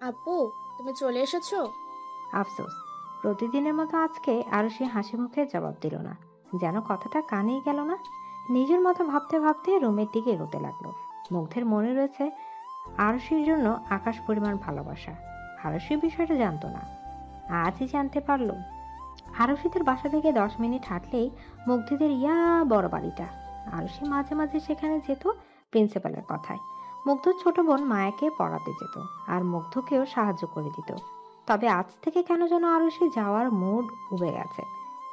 আপু, তুমি চলে এসেছো? আফসোস, প্রতিদিনের মতো আজকে আরও সে হাসি মুখে জবাব দিল না, যেন কথাটা কানেই গেল না। নিজের মতো ভাবতে ভাবতে রুমের দিকে এগোতে লাগলো। মুগ্ধের মনে রয়েছে আরশির জন্য আকাশ পরিমাণ ভালোবাসা। আরশি বিষয়টা জানতো না, আজই জানতে পারলো। আরশিদের বাসা থেকে 10 মিনিট হাঁটলেই মুগ্ধদের ইয়া বড় বাড়িটা। আরশি মাঝে মাঝে সেখানে যেত প্রিন্সিপালের কথায়। মুগ্ধর ছোট বোন মায়াকে পড়াতে যেত, আর মুগ্ধকেও সাহায্য করে দিত। তবে আজ থেকে কেন যেন আরশি যাওয়ার মুড উবে গেছে।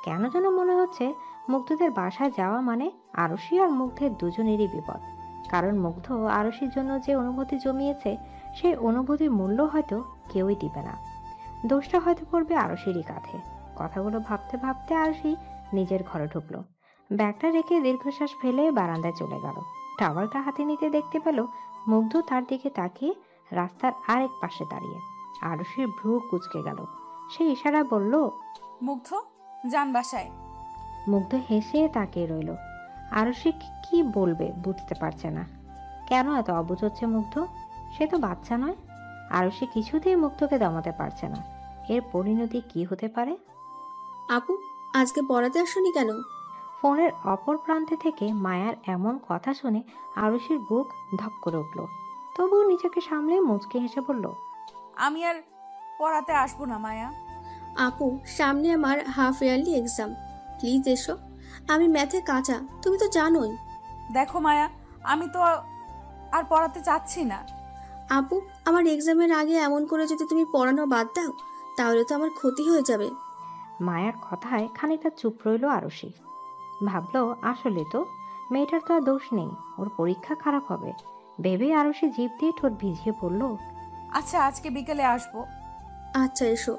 কেন যেন মনে হচ্ছে মুগ্ধদের বাসায় যাওয়া মানে আরশি আর মুগ্ধের দুজনেরই বিপদ। কারণ মুগ্ধ আরশির জন্য যে অনুভূতি জমিয়েছে, সেই অনুভূতির মূল্য হয়তো কেউই দিবে না। দোষটা হয়তো পড়বে আরশিরই কাঁধে। কথাগুলো ভাবতে ভাবতে আরশি নিজের ঘরে ঢুকলো। ব্যাগটা রেখে দীর্ঘশ্বাস ফেলে বারান্দায় চলে গেল। টাওয়ালটা হাতে নিতে দেখতে পেল মুগ্ধ তার দিকে তাকিয়ে রাস্তার আরেক পাশে দাঁড়িয়ে। আরশির ভ্রু কুঁচকে গেল। সে ইশারায় বলল, মুগ্ধ, যান বাসায়। মুগ্ধ হেসে তাকিয়ে রইল। আরশি কি বলবে বুঝতে পারছে না। কেন এত অবুঝ হচ্ছে মুগ্ধ? সে তো বাচ্চা নয়। আরশি কিছুতেই মুগ্ধকে দমাতে পারছে না। এর পরিণতি কি হতে পারে? আপু, আজকে পড়াতে আসোনি কেন? ফোনের অপর প্রান্তে থেকে মায়ার এমন কথা শুনে আরুষির বুক ধক করে উঠল। তবুও নিজেকে সামলে মুচকে হেসে বলল, আমি আর পড়াতে আসবো না মায়া। আপু, সামনে আমার হাফ ইয়ারলি এক্সাম, প্লিজ এসো। আমি ম্যাথে কাঁচা, তুমি তো জানোই। দেখো মায়া, আমি তো আর পড়াতে চাচ্ছি না। আপু, আমার এক্সামের আগে এমন করে যদি তুমি পড়ানো বাদ দাও, তাহলে তো আমার ক্ষতি হয়ে যাবে। মায়ার কথায় খানিকটা চুপ রইল আরুষি। ভাবল, আসলে তো মেয়েটার তো আর দোষ নেই, ওর পরীক্ষা খারাপ হবে ভেবে আরুষি জিভ দিয়ে ঠোঁট ভিজিয়ে পড়ল, আচ্ছা, আজকে বিকেলে আসবো। আচ্ছা, এসো।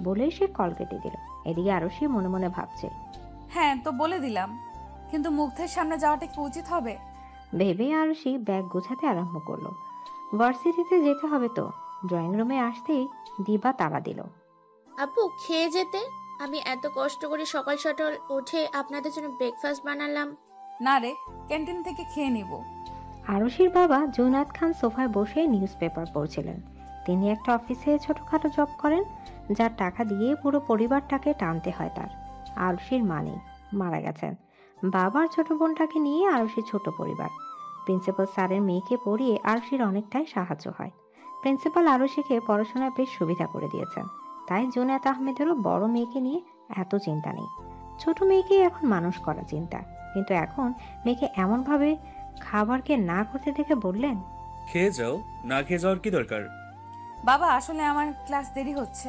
বলেই সে কল কেটে দিল। এদিকে আরুষি মনে মনে ভাবছে, হ্যাঁ তো বলে দিলাম, কিন্তু মুগ্ধের সামনে যাওয়াটা কি উচিত হবে? ভেবে আরুষি ব্যাগ গোছাতে আরম্ভ করলো। ভার্সিটিতে যেতে হবে তো। ড্রয়িং রুমে আসতেই দিবা তাড়া দিল। আপু, খেয়ে যেতে। আমি এত কষ্ট করে সকাল সকাল উঠে আপনাদের জন্য ব্রেকফাস্ট বানালাম। না রে, ক্যান্টিন থেকে খেয়ে নিব। আরুষির বাবা জুনায়েদ খান সোফায় বসে নিউজ পেপার পড়ছিলেন। তিনি একটা অফিসে ছোটখাটো জব করেন, যার টাকা দিয়ে পুরো পরিবারটাকে টানতে হয় তার। আরুষির মা নেই, মারা গেছেন। বাবার ছোট বোনটাকে নিয়ে আরুষির ছোট পরিবার। প্রিন্সিপাল স্যারের মেয়েকে পড়িয়ে আরুষির অনেকটাই সাহায্য হয়। প্রিন্সিপাল আরুষিকে পড়াশোনায় বেশ সুবিধা করে দিয়েছেন। তাই জুনায়েদ আহমেদেরও বড় মেয়েকে নিয়ে এত চিন্তা নেই। ছোট মেয়েকেই এখন মানুষ করা চিন্তা। কিন্তু এখন মেয়েকে এমনভাবে খাবারকে না করতে দেখে বললেন, খেয়ে যাও, না খেয়ে যাওয়ার কি দরকার? বাবা, আসলে আমার ক্লাস দেরি হচ্ছে।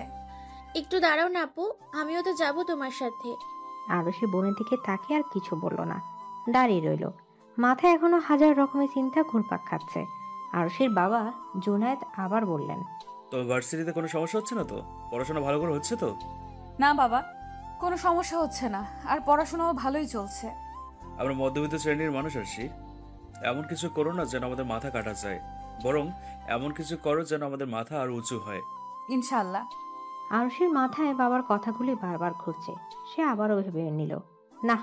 একটু দাঁড়াও না আপু, আমিও তো যাব তোমার সাথে। আরশি বোনের দিকে তাকিয়ে আর কিছু বলল না, দাঁড়িয়ে রইল। মাথায় এখনো হাজার রকমের চিন্তা ঘুরপাক খাচ্ছে। আরশির বাবা জুনায়েদ আবার বললেন, তো ভার্সিটিতে কোনো সমস্যা হচ্ছে না তো? পড়াশোনা ভালো করে হচ্ছে তো? না বাবা, কোনো সমস্যা হচ্ছে না, আর পড়াশোনাও ভালোই চলছে। আমরা মধ্যবিত্ত শ্রেণীর মানুষ আসছি। এমন কিছু করো না যেন আমাদের মাথা কাটা যায়, বরং এমন কিছু করো যেন আমাদের মাথা আরো উঁচু হয়। ইনশাল্লাহ। আরশির মাথায় বাবার কথাগুলি বারবার ঘুরছে। সে আবারও ভেবে নিল, না,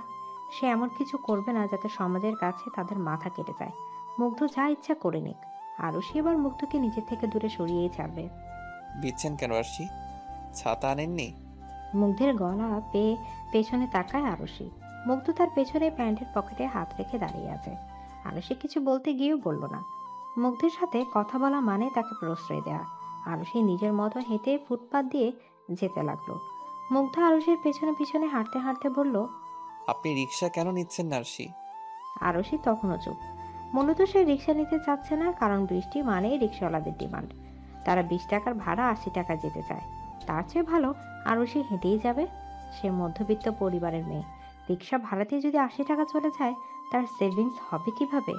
সে এমন কিছু করবে না যাতে সমাজের কাছে তাদের মাথা কেটে যায়। মুগ্ধ যা ইচ্ছা করে নিক, আরশি এবার মুগ্ধকে নিজের থেকে দূরে সরিয়েই ছাড়বে। বিচ্ছেন কেন আরশি? ছাতা আনেননি? মুগ্ধের গলা পেয়ে পেছনে তাকায় আরশি। মুগ্ধ তার পেছনে প্যান্টের পকেটে হাত রেখে দাঁড়িয়ে আছে। আরশি কিছু বলতে গিয়েও বলল না। মুগ্ধের সাথে কথা বলা মানে তাকে প্রশ্রয় দেওয়া। আরশি নিজের মতো হেঁটে ফুটপাত দিয়ে যেতে লাগলো। মুগ্ধ আরশির পেছনে পিছনে হাঁটতে হাঁটতে বলল, আপনি রিক্সা কেন নিচ্ছেন না আরশি? আরশি তখনও চুপ। মূলত সে রিক্সা নিতে চাচ্ছে না, কারণ বৃষ্টি মানেই রিক্সাওয়ালাদের ডিমান্ড। তারা 20 টাকার ভাড়া 80 টাকা যেতে চায়। তার চেয়ে ভালো আরশি হেঁটেই যাবে। সে মধ্যবিত্ত পরিবারের মেয়ে। রিক্সা ভাড়াতে যদি 80 টাকা চলে যায়, তার সেভিংস হবে কিভাবে?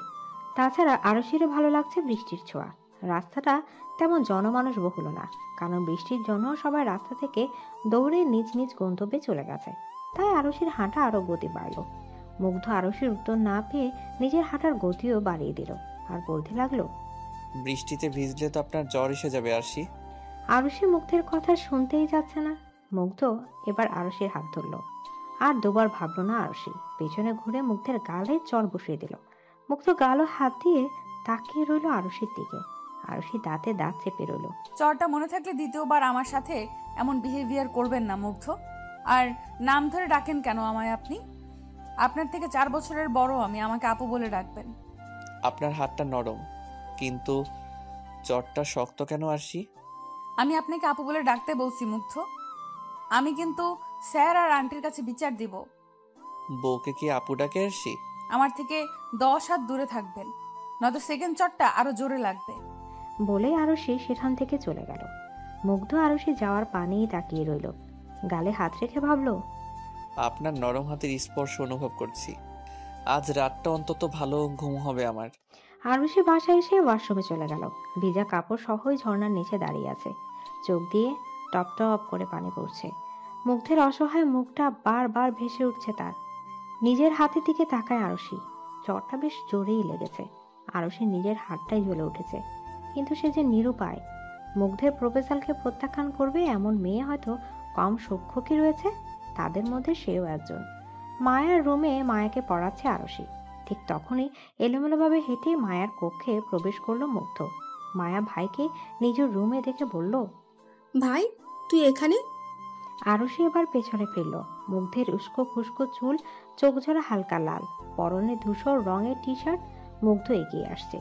তাছাড়া আরশিরও ভালো লাগছে বৃষ্টির ছোঁয়া। রাস্তাটা তেমন জনমানুষ বহুল না, কারণ বৃষ্টির জন্য সবাই রাস্তা থেকে দৌড়ে নিজ নিজ গন্তব্যে চলে গেছে। তাই আরশির হাঁটা আরও গতি বাড়ল। মুগ্ধ আরশির উত্তর না পেয়ে নিজের হাঁটার গতিও বাড়িয়ে দিল, আর বলতে লাগলো, বৃষ্টিতে ভিজলে তো আপনার জ্বর এসে যাবে আরশি। আরশি মুগ্ধের কথা শুনতেই যাচ্ছে না। মুগ্ধ এবার আরশির হাত ধরল। আর দুবার ভাবলো না আরশি। পেছনে ঘুরে মুগ্ধের গালে চড় বসিয়ে দিল। মুগ্ধ গালও হাত দিয়ে তাকিয়ে রইল আরশির দিকে। আরুষি দাঁতে দাঁত চেপে রইল। চরটা মনে থাকলে দ্বিতীয়বার আমার সাথে এমন বিহেভিয়ার করবেন না মুগ্ধ। আর নাম ধরে ডাকেন কেন আমায় আপনি? আপনার থেকে 4 বছরের বড় আমি, আমাকে আপু বলে ডাকবেন। আপনার হাতটা নরম, কিন্তু চটটা শক্ত কেন আরশি? আমি আপনাকে আপু বলে ডাকতে বলছি মুগ্ধ। আমি কিন্তু স্যার আর আন্টির কাছে বিচার দিব। বউকে কি আপু ডাকে আরশি? আমার থেকে 10 হাত দূরে থাকবেন, নয়তো সেকেন্ড চটটা আরো জোরে লাগবে। বলে আরুষি সেখান থেকে চলে গেল। মুগ্ধ আরুষি যাওয়ার পানেই তাকিয়ে রইল। গালে হাত রেখে ভাবল, আপনার নরম হাতের স্পর্শ অনুভব করছি। আজ রাতটা অন্তত ভালো ঘুম হবে আমার। আরুষি বাসায় এসে ওয়াশরুমে চলে গেল। ভিজা কাপড় সহই ঝর্ণার নিচে দাঁড়িয়ে আছে। চোখ দিয়ে টপ টপ করে পানি পড়ছে। মুগ্ধের অসহায় মুখটা বারবার ভেসে উঠছে তার। নিজের হাতের দিকে তাকায় আরুষি। চটটা বেশ জোরেই লেগেছে। আরুষি নিজের হাতটাই জ্বলে উঠেছে, কিন্তু সে যে নিরুপায়। মুগ্ধের প্রপোজালকে প্রত্যাখ্যান করবে এমন মেয়ে হয়তো কম সূক্ষ্ম কি রয়েছে? তাদের মধ্যে সেও একজন। মায়ার রুমে মায়াকে পড়াচ্ছে আরুষি। ঠিক তখনই এলোমেলোভাবে হেঁটে মায়ার কক্ষে প্রবেশ করলো মুগ্ধ। মায়া ভাইকে নিজের রুমে দেখে বলল, ভাই তুই এখানে? আরুষি এবার পেছনে ফিরল। মুগ্ধের উস্কো খুস্কো চুল, চোখ ঝরা হালকা লাল, পরনে ধূসর রঙের টি শার্ট। মুগ্ধ এগিয়ে আসছে।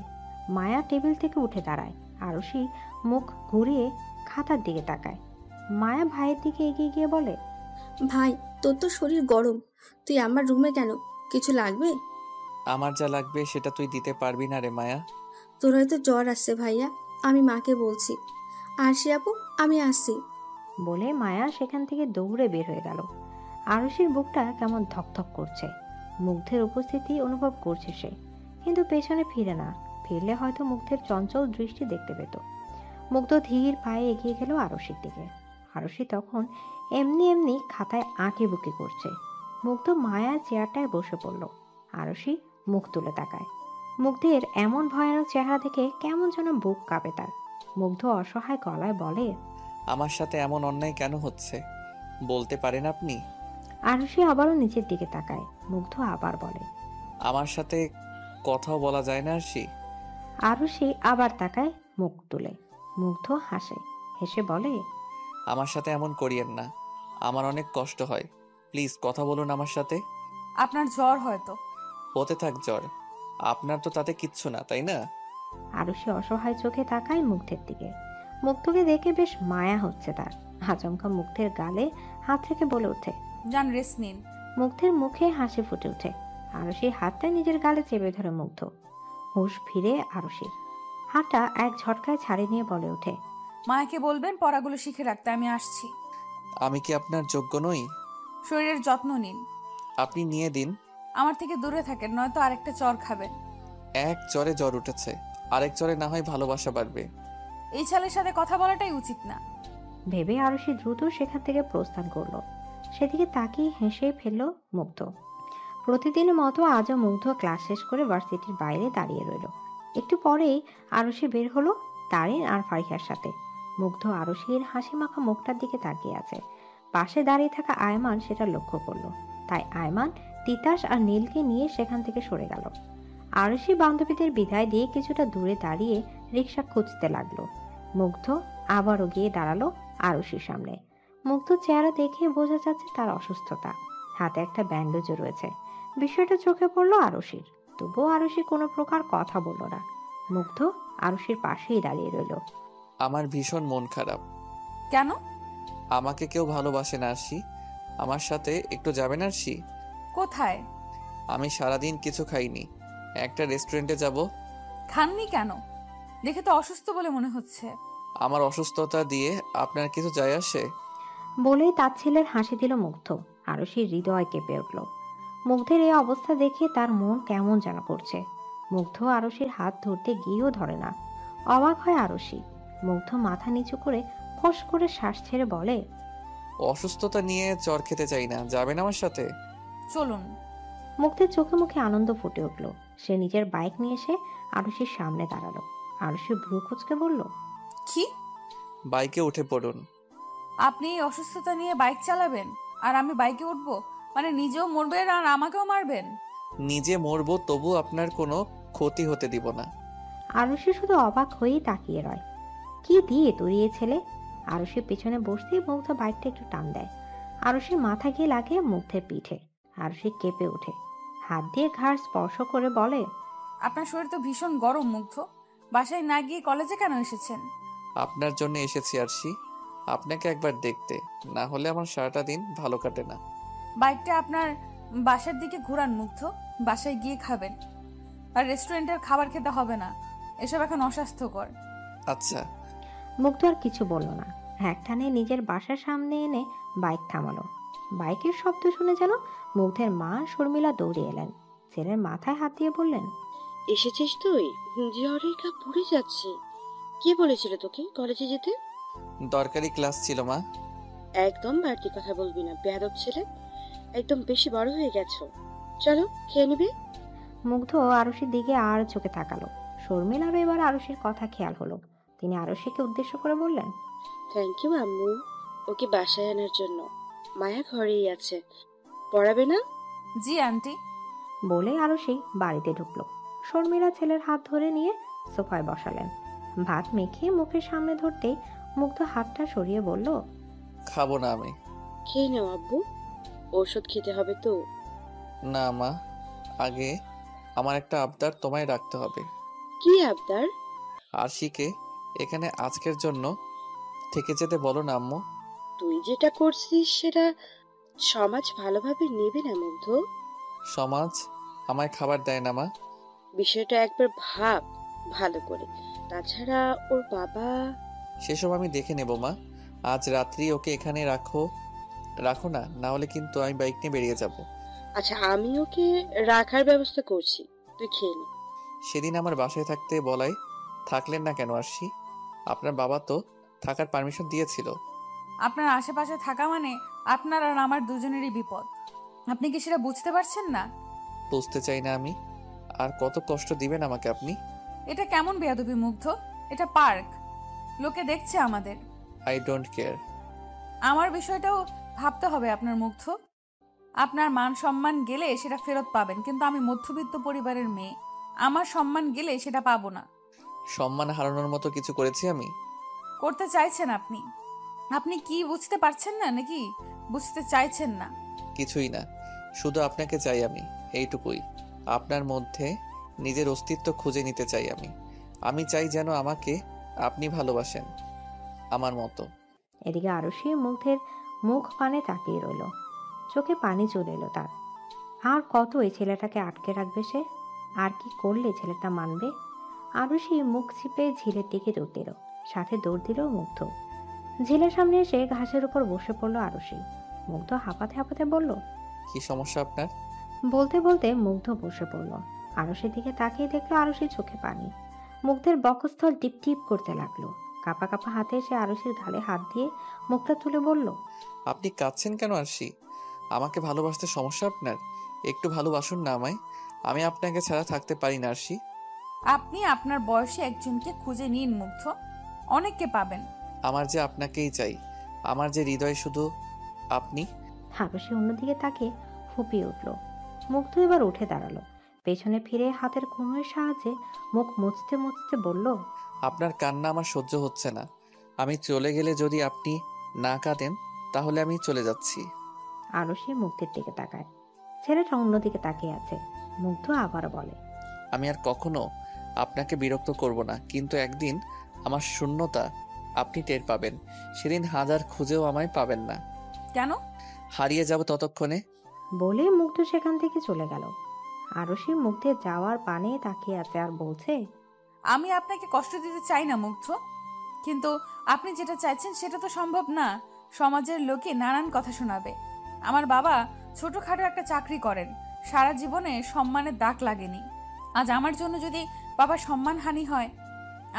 মায়া টেবিল থেকে উঠে দাঁড়ায়। আরুষি মুখ ঘুরিয়ে খাতার দিকে তাকায়। মায়া ভাইয়ের দিকে এগিয়ে গিয়ে বলে, ভাই তোর তো শরীর গরম, তুই আমার রুমে কেন? কিছু লাগবে? আমার যা লাগবে সেটা তুই দিতে পারবি না রে মায়া। তোর হয়তো জ্বর আসছে ভাইয়া, আমি মাকে বলছি। আরশি আপু আমি আসছি। বলে মায়া সেখান থেকে দৌড়ে বের হয়ে গেল। আরুষির বুকটা কেমন ধকধক করছে। মুগ্ধের উপস্থিতি অনুভব করছে সে, কিন্তু পেছনে ফিরে না। ফিরলে হয়তো মুগ্ধের চঞ্চল দৃষ্টি দেখতে পেত। মুগ্ধ ধীর পায়ে এগিয়ে গেল আরুষির দিকে। আরুষি তখন এমনি এমনি খাতায় আঁকে বুকে করছে। মুগ্ধ মায়ার চেয়ারটায় বসে পড়ল। আরুষি মুখ তুলে তাকায়। মুগ্ধের এমন ভয়ানক চেহারা দেখে কেমন যেন বুক কাঁপে তার। মুগ্ধ অসহায় গলায় বলে, আমার সাথে এমন অন্যায় কেন হচ্ছে বলতে পারেন আপনি? আরুষি আবারও নিচের দিকে তাকায়। মুগ্ধ আবার বলে, আমার সাথে কথাও বলা যায় না আরশি? আরুষি আবার তাকায় মুখ তুলে। মুগ্ধ হাসে, হেসে বলে, আমার সাথে এমন করিয়েন না, আমার অনেক কষ্ট হয়। প্লিজ কথা বলুন আমার সাথে। আপনার জ্বর হয়তো। হতে থাক জ্বর, আপনার তো তাতে কিচ্ছু না, তাই না? আরুষি অসহায় চোখে তাকায় মুগ্ধের দিকে। মুগ্ধকে দেখে বেশ মায়া হচ্ছে তার। আচমকা মুগ্ধের গালে হাত রেখে বলে ওঠে, যান রেস্ট নিন। মুগ্ধের মুখে হাসি ফুটে ওঠে। আরুষির হাতটা নিজের গালে চেপে ধরে মুগ্ধ। হুঁশ ফিরে আরুষির। হাতটা এক ঝটকায় ছাড়িয়ে নিয়ে বলে ওঠে, মায়াকে বলবেন পড়াগুলো শিখে রাখতে, আমি আসছি। আমি কি আপনার যোগ্য নই? শরীরের যত্ন নিন। আপনি নিয়ে দিন। আমার থেকে দূরে থাকেন, নয়তো আরেকটা চর খাবেন। এক জ্বরে জ্বর উঠেছে, আরেক জ্বরে না হয় ভালোবাসা বাড়বে। এই ছেলের সাথে কথা বলাটাই উচিত না। ভেবে আরুষি দ্রুত সেখান থেকে প্রস্থান করলো। সেদিকে তাকিয়ে হেসে ফেলল মুগ্ধ। প্রতিদিনের মতো আজও মুগ্ধ ক্লাস শেষ করে ভার্সিটির বাইরে দাঁড়িয়ে রইল। একটু পরেই আরুষি বের হলো তারিন আর ফারিহার সাথে। মুগ্ধ আরুষির হাসি মাখা মুখটার দিকে তাকিয়ে আছে। পাশে দাঁড়িয়ে থাকা আয়মান সেটা লক্ষ্য করলো। তাই আয়মান তিতাস আর নীলকে নিয়ে সেখান থেকে সরে গেল। আরুষি বান্ধবীদের বিদায় দিয়ে কিছুটা দূরে দাঁড়িয়ে রিক্সা খুঁজতে লাগলো। মুগ্ধ আবারও গিয়ে দাঁড়ালো আরুষির সামনে। মুগ্ধ চেহারা দেখে বোঝা যাচ্ছে তার অসুস্থতা। হাতে একটা ব্যান্ডেজও রয়েছে। বিষয়টা চোখে পড়লো আরুষির। তবুও আরুষি কোনো প্রকার কথা বলল না। মুগ্ধ আরুষির পাশেই দাঁড়িয়ে রইল। আমার ভীষণ মন খারাপ। কেন? আমাকে কেউ ভালোবাসে না আরশি। আমার সাথে একটু যাবেন আরশি? কোথায়? আমি সারাদিন কিছু খাইনি, একটা রেস্টুরেন্টে যাব। খাননি কেন? দেখে তো অসুস্থ বলে মনে হচ্ছে। আমার অসুস্থতা দিয়ে আপনার কিছু যায় আসে? বলেই তাচ্ছিলের হাসি দিল মুগ্ধ। আরুষির হৃদয় কেঁপে উঠল। মুগ্ধের এই অবস্থা দেখে তার মন কেমন যেন করছে। মুগ্ধ আরুষির হাত ধরতে গিয়েও ধরে না। অবাক হয় আরুষি। মুগ্ধ মাথা নিচু করে ফোঁস করে শ্বাস ছেড়ে বলে, অসুস্থতা নিয়ে চর খেতে চাই না, যাবেন আমার সাথে? চলুন। মুগ্ধের চোখে মুখে আনন্দ ফুটে উঠল। সে নিজের বাইক নিয়ে এসে আরুষির সামনে দাঁড়ালো। আরুষি ভ্রু কুঁচকে বলল, কি? বাইকে উঠে পড়ুন। আপনি এই অসুস্থতা নিয়ে বাইক চালাবেন আর আমি বাইকে উঠবো? মানে নিজেও মরবেন আর আমাকেও মারবেন? নিজে মরবো, তবু আপনার কোনো ক্ষতি হতে দিব না। আরুষি শুধু অবাক হয়েই তাকিয়ে রয়। কি দিয়ে তৈরি এ ছেলে? আরুষির পেছনে বসতেই মুগ্ধ বাইকটা একটু টান দেয়। আরুষির মাথা গিয়ে লাগে মুগ্ধের পিঠে। আরুষি কেঁপে ওঠে, হাত দিয়ে ঘাড় স্পর্শ করে বলে, আপনার শরীর তো ভীষণ গরম মুগ্ধ। বাসায় না গিয়ে কলেজে কেন এসেছেন? আপনার জন্য এসেছি আরশি, আপনাকে একবার দেখতে, না হলে আমার সারাটা দিন ভালো কাটে না। বাইকটা আপনার বাসার দিকে ঘোরান মুগ্ধ। বাসায় গিয়ে খাবেন, আর রেস্টুরেন্টের খাবার খেতে হবে না, এসব এখন অস্বাস্থ্যকর। আচ্ছা। মুগ্ধ আর কিছু বলল না, একটানে নিজের বাসার সামনে এনে বাইক থামালো। বাইকের শব্দ শুনে যেন মুগ্ধের মা শর্মিলা দৌড়ে এলেন। ছেলের মাথায় হাত দিয়ে বললেন, এসেছিস তুই? জ্বরের কাপ পুড়ে যাচ্ছে। কে বলেছিল তোকে কলেজে যেতে? দরকারি ক্লাস ছিল মা। একদম বাড়তি কথা বলবি না, বেয়াদব ছেলে। একদম বেশি বড় হয়ে গেছো। চলো খেয়ে নিবি। মুগ্ধ আরুষির দিকে আর চোখে তাকালো। শর্মিলারও এবার আরুষির কথা খেয়াল হলো। তিনি আরুষিকে উদ্দেশ্য করে বললেন, থ্যাংক ইউ আম্মু, ওকে বাসায় আনার জন্য। মায়া ঘরেই আছে, পড়াবে না? জি আন্টি। বলে আরুষি বাড়িতে ঢুকলো। শর্মিলা ছেলের হাত ধরে নিয়ে সোফায় বসালেন। ভাত মেখে মুখের সামনে ধরতেই মুগ্ধ হাতটা সরিয়ে বলল, খাবো না আমি। খেয়ে নাও আব্বু, ওষুধ খেতে হবে তো। না মা, আগে আমার একটা আবদার তোমায় রাখতে হবে। কি আবদার? আরশিকে এখানে আজকের জন্য থেকে যেতে বলো না আম্মু। তুই যেটা করছিস সেটা সমাজ ভালোভাবে নেবে না মুগ্ধ। সমাজ আমায় খাবার দেয় না মা। বিষয়টা একবার ভাব ভালো করে। তাছাড়া ওর বাবা। সেসব আমি দেখে নেব মা। আজ রাত্রি ওকে এখানে রাখো, রাখো না, না হলে কিন্তু আমি বাইক নিয়ে বেরিয়ে যাব। আচ্ছা, আমি ওকে রাখার ব্যবস্থা করছি, তুই খেয়ে নে। সেদিন আমার বাসায় থাকতে বলাই থাকলেন না কেন আরশি? আপনার বাবা তো থাকার পারমিশন দিয়েছিল। আপনার আশেপাশে থাকা মানে আপনার আর আমার দুজনেরই বিপদ। আপনি কি সেটা বুঝতে পারছেন না? বুঝতে চাই না আমি। আর কত কষ্ট দিবেন আমাকে আপনি? এটা কেমন বেয়াদবি মুগ্ধ? এটা পার্ক, লোকে দেখছে আমাদের। I don't care. আমার বিষয়টাও ভাবতে হবে আপনার মুগ্ধ। আপনার মান সম্মান গেলে সেটা ফেরত পাবেন, কিন্তু আমি মধ্যবিত্ত পরিবারের মেয়ে, আমার সম্মান গেলে সেটা পাবো না। সম্মান হারানোর মতো কিছু করেছি আমি? করতে চাইছেন আপনি। আপনি কি বুঝতে পারছেন না নাকি বুঝতে চাইছেন না? কিছুই না, শুধু আপনাকে চাই আমি, এইটুকুই। আপনার মধ্যে নিজের অস্তিত্ব খুঁজে নিতে চাই আমি। আমি চাই যেন আমাকে আপনি ভালোবাসেন আমার মতো। এদিকে আরুষি মুগ্ধের মুখ পানে তাকিয়ে রইল। চোখে পানি চলে এলো তার। আর কত এই ছেলেটাকে আটকে রাখবে সে? আর কি করলে ছেলেটা মানবে? আরুষি মুখ চিপে ঝিলের দিকে দৌড় দিল, সাথে দৌড় দিল মুগ্ধ। ঝিলের সামনে এসে ঘাসের উপর বসে পড়লো আরুষি। মুগ্ধ হাঁপাতে হাঁপাতে বলল, কি সমস্যা আপনার? বলতে বলতে মুগ্ধ বসে পড়ল। আরুষির দিকে তাকিয়ে দেখলো আরুষির চোখে পানি। মুগ্ধের বক্ষস্থল টিপ টিপ করতে লাগলো। কাঁপা কাঁপা হাতে এসে আরুষির গালে হাত দিয়ে মুখটা তুলে বলল, আপনি কাঁদছেন কেন আরশি? আমাকে ভালোবাসতে সমস্যা আপনার? একটু ভালোবাসুন না আমায়। আমি আপনাকে ছাড়া থাকতে পারি না আরশি। আপনি আপনার বয়সী একজনকে খুঁজে নিন মুগ্ধ, অনেককে পাবেন। আমার যে আপনাকেই চাই, আমার যে হৃদয় শুধু আপনি। আরুষি অন্যদিকে তাকিয়ে ফুপিয়ে উঠল। মুগ্ধ এবার উঠে দাঁড়ালো। পেছনে ফিরে হাতের কনুইয়ের সাহায্যে মুখ মুছতে মুছতে বলল, আপনার কান্না আমার সহ্য হচ্ছে না। আমি চলে গেলে যদি আপনি না কাঁদেন তাহলে আমি চলে যাচ্ছি। আরুষি মুগ্ধের দিকে তাকায়। ছেলেটা অন্যদিকে তাকিয়ে আছে। মুগ্ধ আবার বলে, আমি আর কখনো আপনাকে বিরক্ত করব না, কিন্তু একদিন আমার শূন্যতা আপনি টের পাবেন। সেদিন হাজার খুঁজেও আমায় পাবেন না। কেন? হারিয়ে যাব ততক্ষণে। বলে মুগ্ধ সেখান থেকে চলে গেল। আরুষি মুগ্ধে যাওয়ার পানে তাকিয়ে আছে আর বলছে, আমি আপনাকে কষ্ট দিতে চাই না মুগ্ধ, কিন্তু আপনি যেটা চাইছেন সেটা তো সম্ভব না। সমাজের লোকে নানান কথা শোনাবে। আমার বাবা ছোটখাটো একটা চাকরি করেন, সারা জীবনে সম্মানের দাগ লাগেনি। আজ আমার জন্য যদি বাবার সম্মানহানি হয়,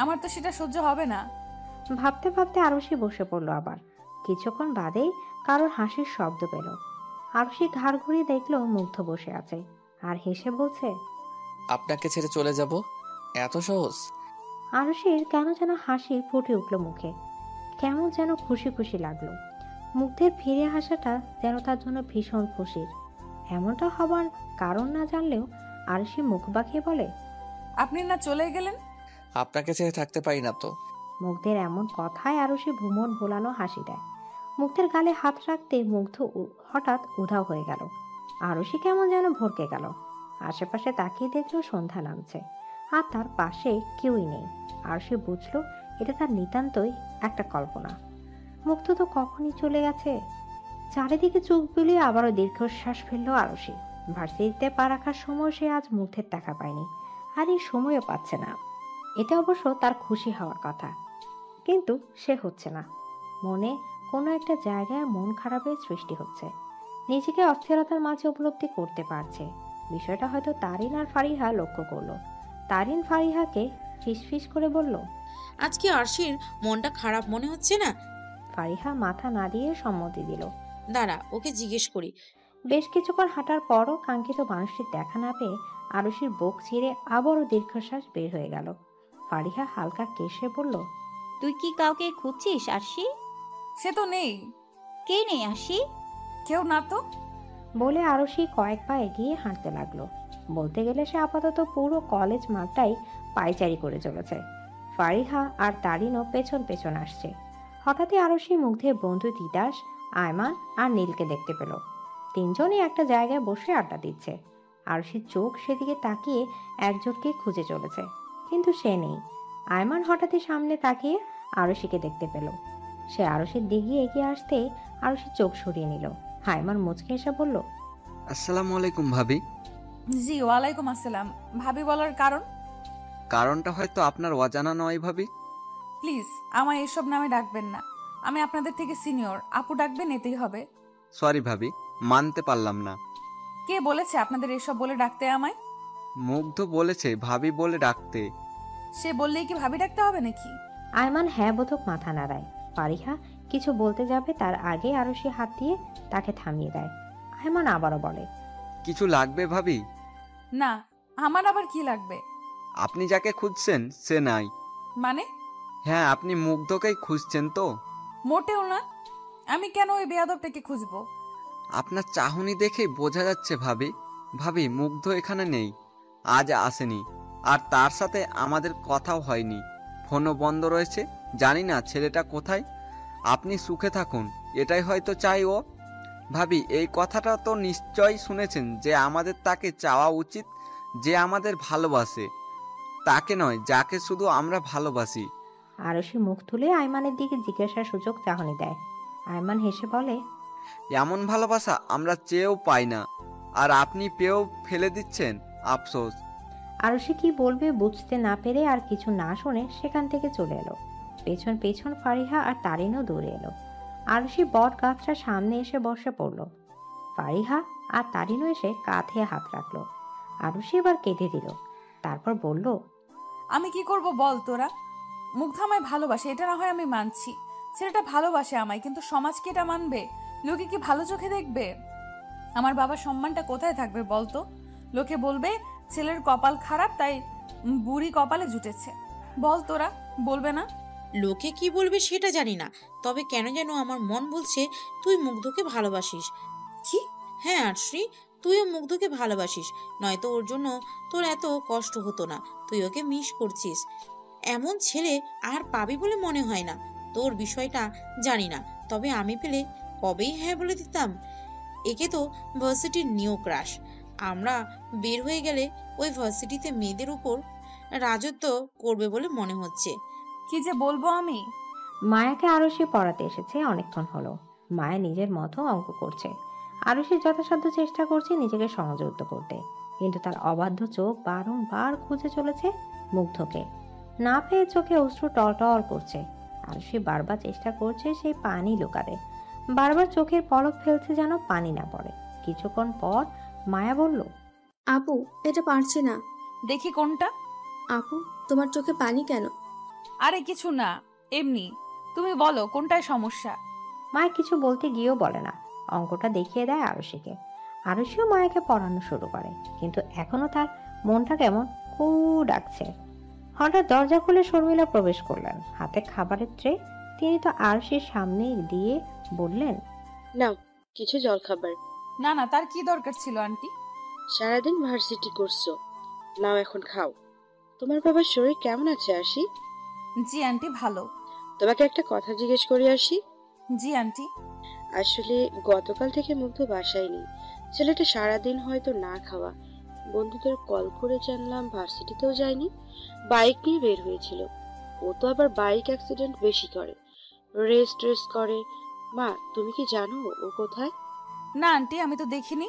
আমার তো সেটা সহ্য হবে না। ভাবতে ভাবতে আরুষি বসে পড়লো আবার। কিছুক্ষণ বাদেই কারোর হাসির শব্দ পেল। আরুষি ঘাড় ঘুরিয়ে দেখলো মুগ্ধ বসে আছে আর হেসে বলছে, আপনাকে ছেড়ে চলে যাব? এত সহজ? আরুষির কেন যেন হাসি ফুটে উঠল মুখে। কেমন যেন খুশি খুশি লাগলো। মুগ্ধের ফিরে আসাটা যেন তার জন্য ভীষণ খুশির। এমনটা হবার কারণ না জানলেও আরুষি মুখ বাঁকিয়ে বলে, আপনি না চলে গেলেন? আপনাকে ছেড়ে থাকতে পারি না তো। মুগ্ধের এমন কথায় আরুষি ভুমন ভোলানো হাসি দেয়। মুগ্ধের গালে হাত রাখতে মুগ্ধ হঠাৎ উধাও হয়ে গেল। আরুষি কেমন যেন ভরকে গেল। আশেপাশে তাকিয়ে দেখলো সন্ধ্যা নামছে, আর তার পাশে কেউই নেই। আরুষি বুঝলো এটা তার নিতান্তই একটা কল্পনা। মুগ্ধ তো কখনই চলে গেছে। চারিদিকে চোখ বুলিয়ে আবারও দীর্ঘশ্বাস ফেললো আরুষি। ভার্সিটিতে পা রাখার সময় সে আজ মুগ্ধের দেখা পায়নি, আর এই সময়ও পাচ্ছে না। এটা অবশ্য তার খুশি হওয়ার কথা, কিন্তু সে হচ্ছে না। মনে কোনো একটা জায়গায় মন খারাপের সৃষ্টি হচ্ছে। নিজেকে অস্থিরতার মাঝে উপলব্ধি করতে পারছে। বিষয়টা হয়তো তারিন আর ফারিহা লক্ষ্য করলো। তারিন ফারিহাকে ফিসফিস করে বলল, আজকে আরশির মনটা খারাপ মনে হচ্ছে না? ফারিহা মাথা নাড়িয়ে সম্মতি দিল। দাঁড়া, ওকে জিজ্ঞেস করি। বেশ কিছুক্ষণ হাঁটার পরও কাঙ্ক্ষিত মানুষটির দেখা না পেয়ে আরুষির বুক চিরে আবারও দীর্ঘশ্বাস বের হয়ে গেল। ফারিহা হালকা কেশে বলল, তুই কি কাউকে খুঁজছিস আরশি? সে তো নেই। কে নেই আরশি? কেউ না তো। বলে আরুষি কয়েক পা এগিয়ে হাঁটতে লাগলো। বলতে গেলে সে আপাতত পুরো কলেজ মাঠটাই পায়চারি করে চলেছে। ফারিহা আর তারিনও পেছন পেছন আসছে। হঠাৎই আরুষি মুগ্ধের বন্ধু তিতাস, আয়মান আর নীলকে দেখতে পেল। তিনজনই একটা জায়গায় বসে আড্ডা দিচ্ছে। আরুষির চোখ সেদিকে তাকিয়ে একজনকে খুঁজে চলেছে, কিন্তু সে নেই। আয়মান হঠাৎই সামনে তাকিয়ে আরুষিকে দেখতে পেল। সে আরুষির দিকে এগিয়ে আসতেই আরুষি চোখ সরিয়ে নিল। আয়মান মুচকে এসে বলল, আসসালামু আলাইকুম ভাবি। জি ওয়ালাইকুম আসসালাম। ভাবি বলার কারণ? কারণটা হয়তো আপনার অজানা নয় ভাবি। প্লিজ আমায় এসব নামে ডাকবেন না। আমি আপনাদের থেকে সিনিয়র, আপু ডাকবেন এতেই হবে। সরি ভাবি, মানতে পারলাম না। কে বলেছে আপনাদের এসব বলে ডাকতে আমায়? মুগ্ধ বলেছে ভাবি বলে ডাকতে। সে বললেই কি ভাবি ডাকতে হবে নাকি? আয়মান হ্যাঁ বোধক মাথা নাড়ায়। ফারিহা কিছু বলতে যাবে তার আগে আরুষি হাত দিয়ে তাকে থামিয়ে দেয়। আয়মান আবারও বলে, কিছু লাগবে ভাবি? না, আমার আবার কি লাগবে? আপনি যাকে খুঁজছেন সে নাই। মানে? হ্যাঁ, আপনি মুগ্ধকেই খুঁজছেন তো? মোটেও না। আমি কেন ওই বেয়াদবটাকে খুঁজবো? আপনার চাহনি দেখেই বোঝা যাচ্ছে ভাবি। ভাবি, মুগ্ধ এখানে নেই, আজ আসেনি, আর তার সাথে আমাদের কথাও হয়নি। ফোনও বন্ধ রয়েছে। জানি না ছেলেটা কোথায়। আপনি সুখে থাকুন, এটাই হয়তো চাই ও। ভাবি, এই কথাটা তো নিশ্চয়ই শুনেছেন যে আমাদের তাকে চাওয়া উচিত, যে আমাদের ভালোবাসে, তাকে নয় যাকে শুধু আমরা ভালোবাসি। আরুষি মুখ তুলে আয়মানের দিকে জিজ্ঞাসার সুযোগ চাহনি দেয়। আয়মান হেসে বলে, এমন ভালোবাসা আমরা চেয়েও পাই না, আর আপনি পেয়েও ফেলে দিচ্ছেন, আফসোস। আরুষি কি বলবে বুঝতে না পেরে আর কিছু না শুনে সেখান থেকে চলে এলো। পেছন পেছন ফারিহা আর তারিনও দৌড়ে এলো। আরুষি বট গাছটার সামনে এসে বসে পড়ল। ফারিহা আর তারিনও এসে কাঁধে হাত রাখলো। আরুষি এবার কেঁদে দিল। তারপর বলল, আমি কি করব বল তোরা? মুগ্ধ আমায় ভালোবাসে, এটা না হয় আমি মানছি। ছেলেটা ভালোবাসে আমায়, কিন্তু সমাজ কি এটা মানবে? লোকে কি ভালো চোখে দেখবে? আমার বাবার সম্মানটা কোথায় থাকবে বলতো? লোকে বলবে ছেলের কপাল খারাপ, তাই বুড়ি কপালে জুটেছে। বল তোরা, বলবে না? লোকে কি বলবে সেটা জানি না, তবে কেন যেন আমার মন বলছে তুই মুগ্ধকে ভালোবাসিস। কি? হ্যাঁ আরশি, তুইও মুগ্ধকে ভালোবাসিস, নয়তো ওর জন্য তোর এত কষ্ট হতো না। তুই ওকে মিস করছিস। এমন ছেলে আর পাবি বলে মনে হয় না। তোর বিষয়টা জানি না, তবে আমি পেলে কবেই হ্যাঁ বলে দিতাম। একে তো ভার্সিটির নিউ ক্রাশ। আমরা বের হয়ে গেলে ওই ভার্সিটিতে মেয়েদের উপর রাজত্ব করবে বলে মনে হচ্ছে। কি যে বলবো আমি। মায়াকে আরুষি পড়াতে এসেছে অনেকক্ষণ হলো। মায়া নিজের মতো অঙ্ক করছে। আরুষি যথাসাধ্য চেষ্টা করছে নিজেকে সংযুক্ত করতে, কিন্তু তার অবাধ্য চোখ বারংবার খুঁজে চলেছে মুগ্ধকে। না পেয়ে চোখে অশ্রু টলটল করছে। আরুষি বারবার চেষ্টা করছে সেই পানি লুকাতে, বারবার চোখের পলক ফেলছে যেন পানি না পড়ে। কিছুক্ষণ পর মায়া বলল, আপু, এটা পারছি না। দেখি কোনটা। আপু, তোমার চোখে পানি কেন? আরে কিছু না, এমনি। তুমি বলো কোনটায় সমস্যা? মায়া কিছু বলতে গিয়েও বলে না, অঙ্কটা দেখিয়ে দেয় আরুষিকে। আরুষিও মায়াকে পড়ানো শুরু করে, কিন্তু এখনো তার মনটা কেমন কু ডাকছে। হঠাৎ দরজা খুলে শর্মিলা প্রবেশ করলেন, হাতে খাবারের ট্রে। তিনি তো আরুষির সামনে দিয়ে বললেন, নাও কিছু জল খাবার। না না, তার কি দরকার ছিল আন্টি? সারাদিন ভার্সিটি করছো, নাও এখন খাও। তোমার বাবার শরীর কেমন আছে আরশি? জি আন্টি, ভালো। তোমাকে একটা কথা জিজ্ঞেস করি আরশি। জি আন্টি। আসলে গতকাল থেকে মুগ্ধ বাসায় নেই। ছেলেটা সারাদিন হয়তো না খাওয়া। বন্ধুদের কল করে জানলাম ভার্সিটিতেও যায়নি, বাইক নিয়ে বের হয়েছিল। ও তো আবার বাইক অ্যাক্সিডেন্ট বেশি করে, রেস করে। মা, তুমি কি জানো ও কোথায়? না আন্টি, আমি তো দেখিনি।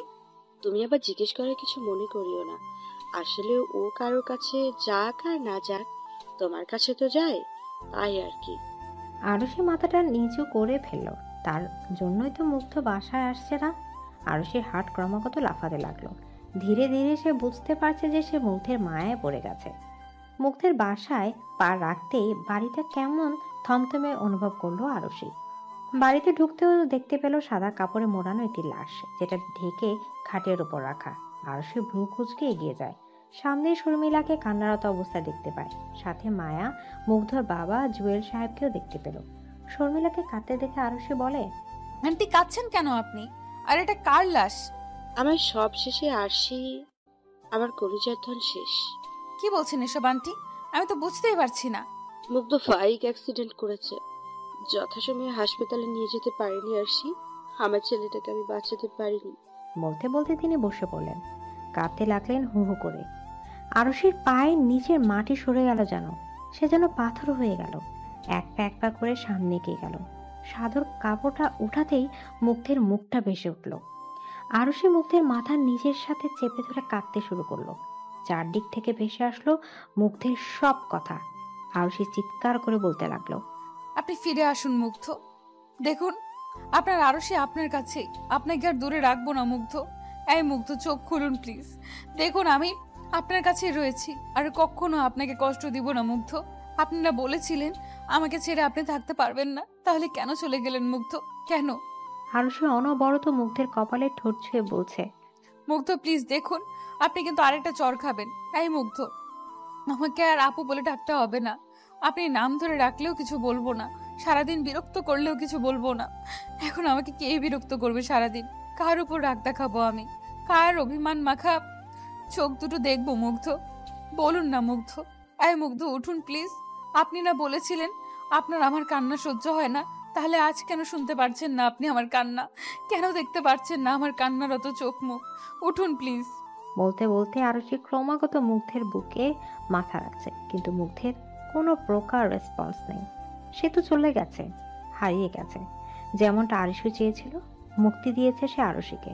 তুমি আবার জিজ্ঞেস করে কিছু মনে করিও না। আসলে ও কারোর কাছে যাক আর না যাক, তোমার কাছে তো যায়, তাই আর কি। আরুষি মাথাটা নিচু করে ফেলল। তার জন্যই তো মুগ্ধ বাসায় আসছে না। আরুষির হার্ট ক্রমাগত লাফাতে লাগলো। ধীরে ধীরে সে বুঝতে পারছে যে সে মুগ্ধের মায়ায় পড়ে গেছে। মুগ্ধের বাসায় পা রাখতেই বাড়িটা কেমন থমথমে অনুভব করলো আরুষি। বাড়িতে ঢুকতেও দেখতে পেল সাদা কাপড়ে মোড়ানো একটি লাশ, যেটা ঢেকে খাটের উপর রাখা। আরুষি ভ্রু কুঁচকে এগিয়ে যায়। সামনে শর্মিলাকে কান্নারত অবস্থায় দেখতে পায়। সাথে মায়া, মুগ্ধর বাবা জুয়েল সাহেবকেও দেখতে পেল। শর্মিলাকে কাঁদতে দেখে আরুষি বলে, আন্টি কাঁদছেন কেন আপনি? আর এটা কার লাশ? আমার সব শেষে আরশি, আমার কলিজার ধন শেষ। কি বলছেন এসব আন্টি? আমি তো বুঝতেই পারছি না। মুগ্ধ বাইক অ্যাক্সিডেন্ট করেছে। যথাসময়ে হাসপাতালে নিয়ে যেতে পারিনি আরশি। আমার ছেলেটাকে আমি বাঁচাতে পারিনি। বলতে বলতে তিনি বসে পড়লেন। কাঁদতে লাগলেন হু হু করে। আরুষির পায়ের নিচের মাটি সরে গেল, যেন সে যেন পাথর হয়ে গেল। এক পা করে সামনে এগিয়ে গেল। সাদর কাপড়টা উঠাতেই মুগ্ধের মুখটা ভেসে উঠল। আরুষি মুগ্ধের মাথার নিচের সাথে চেপে ধরে কাঁদতে শুরু করলো। চারদিক থেকে ভেসে আসলো মুগ্ধের সব কথা। আরুষি চিৎকার করে বলতে লাগলো, আপনি ফিরে আসুন মুগ্ধ। দেখুন, আপনার আরশি আপনার কাছে, আপনাকে আর দূরে রাখবো না মুগ্ধ। এই মুগ্ধ, চোখ খুলুন প্লিজ। দেখুন, আমি আপনার কাছেই রয়েছি, আর কখনো আপনাকে কষ্ট দিব না মুগ্ধ। আপনারা বলেছিলেন আমাকে ছেড়ে আপনি থাকতে পারবেন না, তাহলে কেন চলে গেলেন মুগ্ধ? কেন? আরুষি অনবরত মুগ্ধের কপালে ঠোঁট ছুঁয়ে বলছে, মুগ্ধ প্লিজ দেখুন, আপনি কিন্তু আরেকটা চর খাবেন। এই মুগ্ধ, আমাকে আর আপু বলে ডাকতে হবে না। আপনি নাম ধরে ডাকলেও কিছু বলবো না, সারাদিন বিরক্ত করলেও কিছু বলবো না। এখন আমাকে কে বিরক্ত করবে সারাদিন? কার উপর রাগ দেখাবো আমি? কার অভিমান মাখা চোখ দুটো দেখবো মুগ্ধ? বলুন না মুগ্ধ। এই মুগ্ধ, উঠুন প্লিজ। আপনি না বলেছিলেন আপনার আমার কান্না সহ্য হয় না, তাহলে আজ কেন শুনতে পারছেন না আপনি আমার কান্না? কেন দেখতে পারছেন না আমার কান্নারত চোখ মুখ? উঠুন প্লিজ। বলতে বলতে আরুষি ক্রমাগত মুগ্ধের বুকে মাথা রাখছে, কিন্তু মুগ্ধের কোনো প্রকার রেসপন্স নেই। সে তো চলে গেছে, হারিয়ে গেছে। যেমনটা আরুষি চেয়েছিল, মুক্তি দিয়েছে সে আরুষিকে।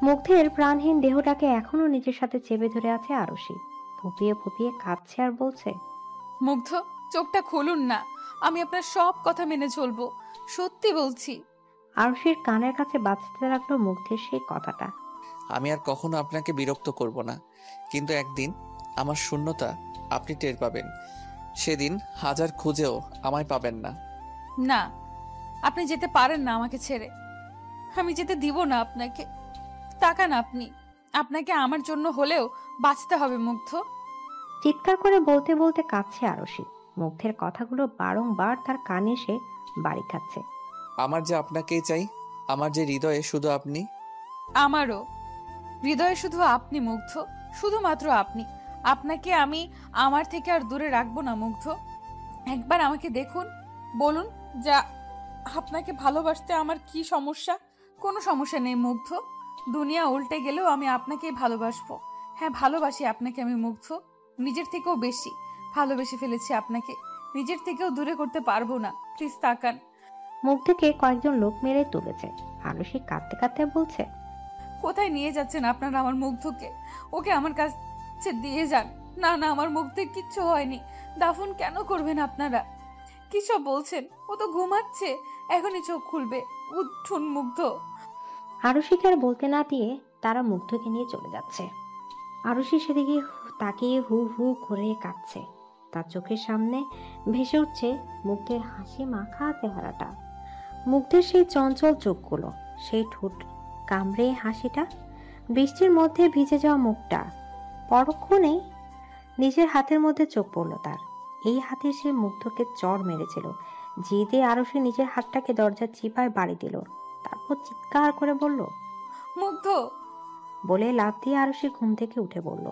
মুগ্ধের প্রাণহীন দেহটাকে এখনো নিজের সাথে চেপে ধরে আছে আরুষি। ফুপিয়ে ফুপিয়ে কাঁদছে আর বলছে, মুগ্ধ, চোখটা খুলুন না। আমি আপনার সব কথা মেনে চলবো, সত্যি বলছি। আরুষির কানের কাছে বাজতে লাগলো মুগ্ধের সেই কথাটা। আমি আর কখনো আপনাকে বিরক্ত করব না, কিন্তু একদিন আমার শূন্যতা আপনি টের পাবেন। সেদিন হাজার খুঁজেও আমায় পাবেন না। না, আপনি যেতে পারেন না আমাকে ছেড়ে। আমি যেতে দিব না আপনাকে। তাকান আপনি, আপনাকে আমার জন্য হলেও বাঁচতে হবে মুগ্ধ। চিৎকার করে বলতে বলতে কাঁদছে আরুষি। মুগ্ধের কথাগুলো বারংবার তার কানে এসে বাড়ি খাচ্ছে। আমার যে আপনাকেই চাই, আমার যে হৃদয়ে শুধু আপনি। আমারও হৃদয়ে শুধু আপনি মুগ্ধ, শুধুমাত্র আপনি। আপনাকে আমি আমার থেকে আর দূরে রাখবো না মুগ্ধ। একবার আমাকে দেখুন, বলুন যা আপনাকে ভালোবাসতে আমার কি সমস্যা? কোনো সমস্যা নেই মুগ্ধ। দুনিয়া উল্টে গেলেও আমি আপনাকেই ভালোবাসবো। হ্যাঁ, ভালোবাসি আপনাকে আমি মুগ্ধ। নিজের থেকেও বেশি ভালোবেসে ফেলেছি আপনাকে। নিজের থেকেও দূরে করতে পারবো না। প্লিজ তাকান। মুগ্ধকে কয়েকজন লোক মেরে তুলেছে। আরুষি কাঁদতে কাঁদতে বলছে, কোথায় নিয়ে যাচ্ছেন আপনারা আমার মুগ্ধকে? ওকে আমার কাছে দিয়ে যান। না না, আমার মুগ্ধের কিচ্ছু হয়নি। দাফন কেন করবেন আপনারা? কি সব বলছেন? ও তো ঘুমাচ্ছে, এখনই চোখ খুলবে। উঠুন মুগ্ধ। আরুষিকে আর বলতে না দিয়ে তারা মুগ্ধকে নিয়ে চলে যাচ্ছে। আরুষি সেদিকে তাকিয়ে হু হু করে কাঁদছে। তার চোখের সামনে ভেসে উঠছে মুগ্ধের হাসি মাখা চেহারাটা, মুগ্ধের সেই চঞ্চল চোখগুলো, সেই ঠোঁট কামড়ে হাসিটা, বৃষ্টির মধ্যে ভিজে যাওয়া মুখটা। পরক্ষণেই নিজের হাতের মধ্যে চোখ পড়ল তার। এই হাতে সে মুগ্ধকে চড় মেরেছিল। জিদে আরুষি নিজের হাতটাকে দরজার চিপায় বাড়ি দিল। তারপর চিৎকার করে বলল, মুগ্ধ। বলে লাফ দিয়ে আরুষি ঘুম থেকে উঠে পড়ল।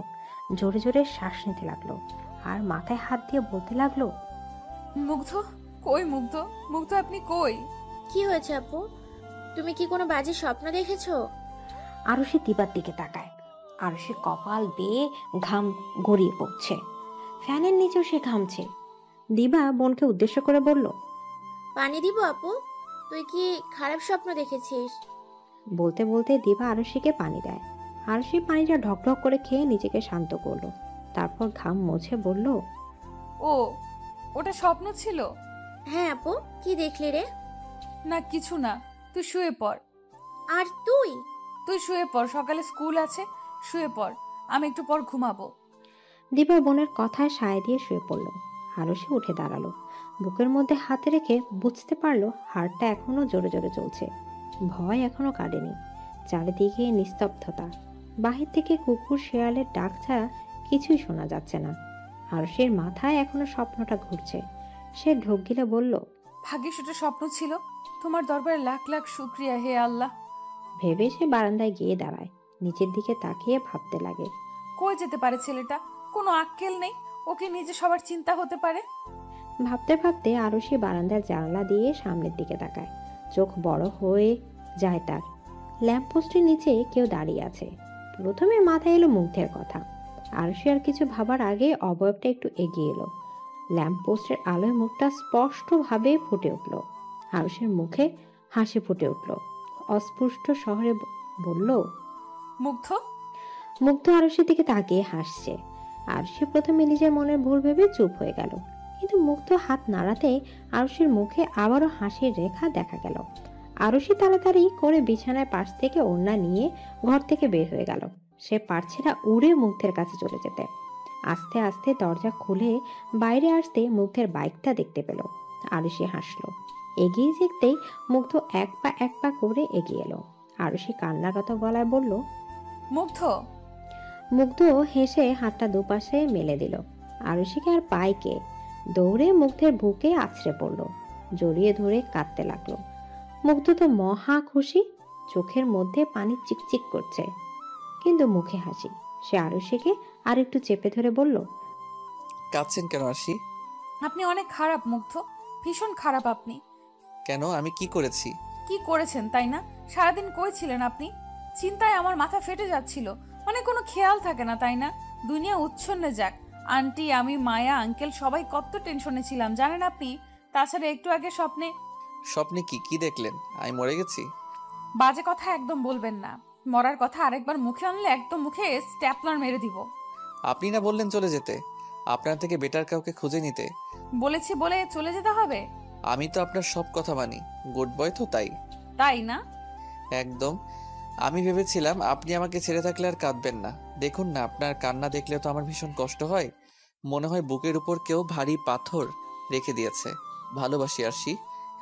জোরে জোরে শ্বাস নিতে লাগলো। আর মাথায় হাত দিয়ে বলতে লাগলো, মুগ্ধ, কই মুগ্ধ? মুগ্ধ আপনি কই? কি হয়েছে আপু? তুমি কি কোনো বাজে স্বপ্ন দেখেছো? আরুষি দিবার দিকে তাকায়। আরুষি কপাল বেয়ে ঘাম গড়িয়ে পড়ছে, ফ্যানের নিচেও সে ঘামছে। দিবা বোনকে উদ্দেশ্য করে বলল, পানি দিব আপু? তুই কি খারাপ স্বপ্ন দেখেছিস? বলতে বলতে দিবা আরুষিকে পানি দেয়। আরুষি পানিটা ঢকঢক করে খেয়ে নিজেকে শান্ত করলো। তারপর ঘাম মুছে বলল, ও, ওটা স্বপ্ন ছিল? হ্যাঁ আপু, কি দেখলি রে? না কিছু না, তুই শুয়ে পড়। আর তুই? তুই শুয়ে পড়, সকালে স্কুল আছে, শুয়ে পড়, আমি একটু পর ঘুমাবো। দিবা বোনের কথায় সায় দিয়ে শুয়ে পড়ল। আরুষি উঠে দাঁড়ালো, বুকের মধ্যে হাতে রেখে বুঝতে পারলো হাড়টা এখনো জোরে জোরে চলছে। ভয় এখনো কাটেনি। চারিদিকে নিস্তব্ধতা, বাহির থেকে কুকুর শেয়ালের ডাক ছাড়া কিছুই শোনা যাচ্ছে না। আরুষির মাথায় এখনো স্বপ্নটা ঘুরছে। সে ঢোক গিলে বলল, ভাগ্যিস ওটা স্বপ্ন ছিল। তোমার দরবারে লাখ লাখ শুক্রিয়া হে আল্লাহ। ভেবে সে বারান্দায় গিয়ে দাঁড়ায়। নিচের দিকে তাকিয়ে ভাবতে লাগে, কই যেতে পারে ছেলেটা? কোনো আক্কেল নেই, ওকে নিজে সবার চিন্তা হতে পারে। ভাবতে ভাবতে আরুষি বারান্দার জানলা দিয়ে সামনের দিকে তাকায়। চোখ বড় হয়ে যায় তার। ল্যাম্পপোস্টের নিচে কেউ দাঁড়িয়ে আছে। প্রথমে মাথায় এলো মুগ্ধের কথা। আরুষি আর কিছু ভাবার আগে অবয়বটা একটু এগিয়ে এলো। ল্যাম্পপোস্টের আলোয় মুখটা স্পষ্টভাবে ফুটে উঠল। আরুষির মুখে হাসি ফুটে উঠল। অস্পষ্ট শহরে বলল, মুগ্ধ। মুগ্ধ আরুষির দিকে তাকিয়ে হাসছে। আরুষি প্রথমে নিজের মনের ভুল ভেবে চুপ হয়ে গেল, কিন্তু মুগ্ধ হাত নাড়াতে আরুষির মুখে আবারও হাসির রেখা দেখা গেল। আরুষি তাড়াতাড়ি করে বিছানার পাশ থেকে ওড়না নিয়ে ঘর থেকে বের হয়ে গেল। সে পারছে না উড়ে মুগ্ধের কাছে চলে যেতে। আস্তে আস্তে দরজা খুলে বাইরে আসতে মুগ্ধের বাইকটা দেখতে পেল। আরুষি হাসলো। এগিয়ে যেতেই মুগ্ধ এক পা করে এগিয়ে এলো। আরুষি কান্নাগত গলায় বলল, মুগ্ধ। মুগ্ধ হেসে হাতটা দুপাশে মেলে দিল। আরুষিকে আর পাইকে দৌড়ে মুগ্ধের বুকে আছড়ে পড়ল, জড়িয়ে ধরে কাঁদতে লাগলো। মুগ্ধ তো মহা খুশি, চোখের মধ্যে পানি চিকচিক করছে, কিন্তু মুখে হাসি। সে আরুষিকে আর একটু চেপে ধরে বলল, কাঁদছেন কেন আরশি? আপনি অনেক খারাপ মুগ্ধ, ভীষণ খারাপ আপনি। কেন, আমি কি করেছি? কি করেছেন তাই না? সারাদিন কই ছিলেন আপনি? চিন্তায় আমার মাথা ফেটে যাচ্ছিল। মানে কোনো খেয়াল থাকে না তাই না? দুনিয়া উচ্ছন্নে যাক। আন্টি, আমি, মায়া, আঙ্কেল সবাই কত টেনশনে ছিলাম জানেন আপনি? তাছাড়া একটু আগে স্বপ্নে। স্বপ্নে কি কি দেখলেন? আমি মরে গেছি? বাজে কথা একদম বলবেন না। মরার কথা আরেকবার মুখে আনলে একদম মুখে স্ট্যাপলার মেরে দিব। আপনি না বললেন চলে যেতে, আপনার থেকে বেটার কাউকে খুঁজে নিতে। বলেছি বলে চলে যেতে হবে? আমি তো আপনার সব কথা মানি, গুড বয় তো, তাই। তাই না? একদম। আমি ভেবেছিলাম আপনি আমাকে ছেড়ে থাকলে আর কাঁদবেন না। দেখুন না, আপনার কান্না দেখলে তো আমার ভীষণ কষ্ট হয়। মনে হয় বুকের উপর কেউ ভারী পাথর রেখে দিয়েছে। ভালোবাসি আরশি।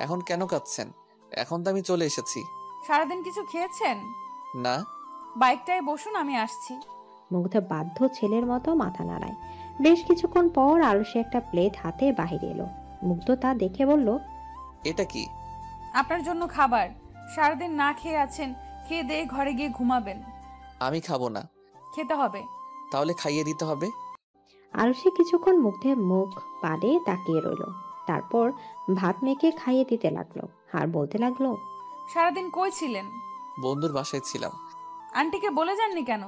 এখন কেন কাঁদছেন? এখন তো আমি চলে এসেছি। সারাদিন কিছু খেয়েছেন? না। বাইকটায় বসুন, আমি আসছি। মুগ্ধ বাধ্য ছেলের মতো মাথা নাড়ায়। বেশ কিছুক্ষণ পর আরুষি একটা প্লেট হাতে বাহিরে এলো। মুগ্ধ তা দেখে বলল, এটা কি? আপনার জন্য খাবার। সারাদিন না খেয়ে আছেন, খেয়ে দিয়ে ঘরে গিয়ে ঘুমাবেন। আমি খাবো না। খেতে হবে। তাহলে খাইয়ে দিতে হবে। আরুষি কিছুক্ষণ মুগ্ধের মুখ পাড়ে তাকিয়ে রইল। তারপর ভাত মেখে খাইয়ে দিতে লাগলো আর বলতে লাগলো, সারাদিন কই ছিলেন? বন্ধুর বাসায় ছিলাম। আন্টিকে বলে যাননি কেন?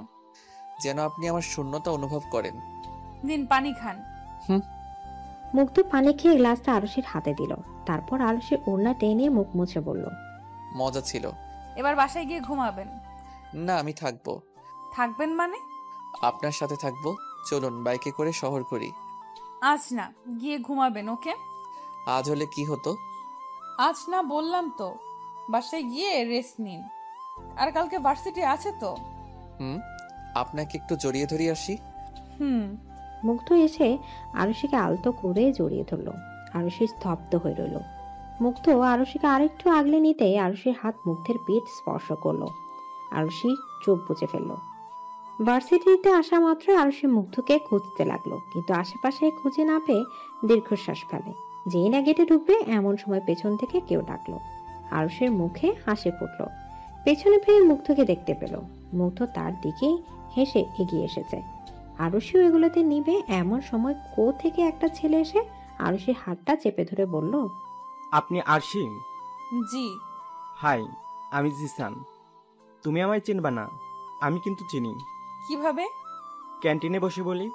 যেন আপনি আমার শূন্যতা অনুভব করেন। দিন, পানি খান। মুগ্ধ পানি খেয়ে গ্লাসটা আরুষির হাতে দিল। তারপর আরুষি ওড়না টেনে মুখ মুছে বলল, মজা ছিল। এবার বাসায় গিয়ে ঘুমাবেন। না, আমি থাকবো। থাকবেন মানে? আপনার সাথে থাকবো। চলুন বাইকে করে শহর করি। আজ না, গিয়ে ঘুমাবেন। ওকে? আজ হলে কি হতো? আজ না বললাম তো, বাসায় গিয়ে রেস্ট নিন। আর কালকে ভার্সিটি আছে তো। আপনাকে একটু জড়িয়ে ধরি আসি। মুগ্ধ এসে আরুষিকে আলতো করে জড়িয়ে ধরল। আরুষি স্তব্ধ হয়ে রইল। মুগ্ধ আরুষিকে আরেকটু আগলে নিতে আরুষির হাত মুগ্ধের পিঠ স্পর্শ করলো। আরুষি চোখ বুজে ফেলল। ভার্সিটিতে আসা মাত্র আরুষি মুগ্ধকে খুঁজতে লাগলো, কিন্তু আশেপাশে খুঁজে না পেয়ে দীর্ঘশ্বাস ফেলে। যেই না গেটে ঢুকবে এমন সময় পেছন থেকে কেউ ডাকলো। আরুষির মুখে হাসি ফুটল। পেছনে ফিরে মুগ্ধকে দেখতে পেল। মুগ্ধ তার দিকেই হেসে এগিয়ে এসেছে। আরুষিও এগুলোতে নিবে এমন সময় থেকে একটা ছেলে এসে আরুষির হাতটা চেপে ধরে বলল, আপনি আরশি? জি। হাই, আমি জিসান। তুমি আমায় চিনবা না, আমি কিন্তু চিনি। কিভাবে? ক্যান্টিনে বসে বলি।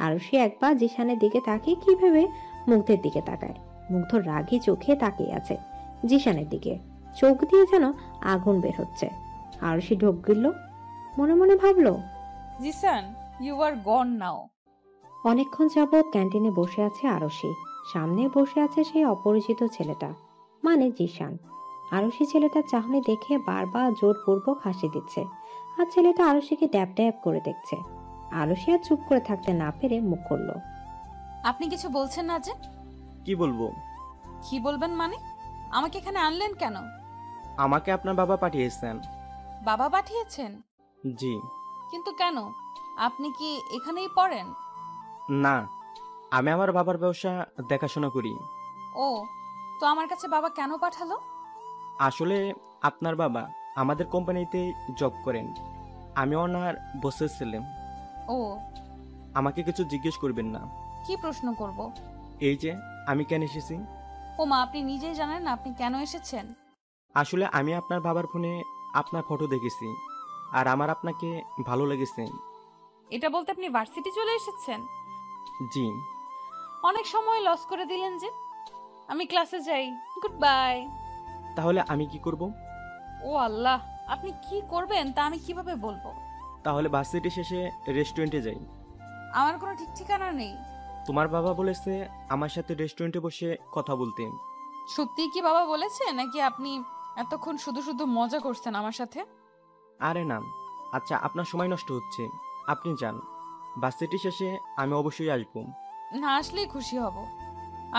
আরুষি একবার জিশানের দিকে তাকিয়ে কি ভেবে মুগ্ধের দিকে তাকায়। মুগ্ধ রাগী চোখে তাকিয়ে আছে জিশানের দিকে, চোখ দিয়ে যেন আগুন বের হচ্ছে। আরুষি ঢোক গিলল, মনে মনে ভাবলো, জিসান, ইউ আর গন নাও। অনেকক্ষণ যাবৎ ক্যান্টিনে বসে আছে আরুষি, সামনে বসে আছে সেই অপরিচিত ছেলেটা, মানে জিশান। আরুষি ছেলেটার চাহনি দেখে বারবার জোরপূর্বক হাসি দিচ্ছে, আর ছেলেটা আরুষিকে ড্যাব ড্যাব করে দেখছে। আরুষি আর চুপ করে থাকতে না পেরে মুখ খুলল। আপনি কিছু বলছেন না যে? কি বলবো? কি বলবেন মানে? আমাকে এখানে আনলেন কেন? আমাকে আপনার বাবা পাঠিয়েছেন। বাবা পাঠিয়েছেন? জি। কিন্তু কেন? আপনি কি এখানেই পড়েন? না, আমি আমার বাবার ব্যবসা দেখাশোনা করি। ও, তো আমার কাছে বাবা কেন পাঠালো? আসলে আপনার বাবা আমাদের কোম্পানিতে জব করেন, আমি ওনার বসের ছেলে। ও, আমাকে কিছু জিজ্ঞেস করবেন না। কি প্রশ্ন করব? এই যে আমি কেন এসেছি। ও মা, আপনি নিজেই জানেন না আপনি কেন এসেছেন? আসলে আমি আপনার বাবার ফোনে আপনার ফটো দেখেছি, আর আমার আপনাকে ভালো লেগেছে। এটা বলতে আপনি ভার্সিটি চলে এসেছেন? জি। অনেক সময় লস করে দিলেন যে। আমি ক্লাসে যাই, গুড বাই। তাহলে আমি কি করব? ও আল্লাহ, আপনি কি করবেন তা আমি কিভাবে বলবো? তাহলে ভার্সিটি শেষে রেস্টুরেন্টে যাই। আমার কোনো ঠিক ঠিকানা নেই। তোমার বাবা বলেছে আমার সাথে রেস্টুরেন্টে বসে কথা বলতে। সত্যি কি বাবা বলেছে, নাকি আপনি এতক্ষণ শুধু শুধু মজা করছেন আমার সাথে? আরে না, আচ্ছা আপনার সময় নষ্ট হচ্ছে, আপনি যান। ভার্সিটি শেষে আমি অবশ্যই আসবো। না আসলেই খুশি হব,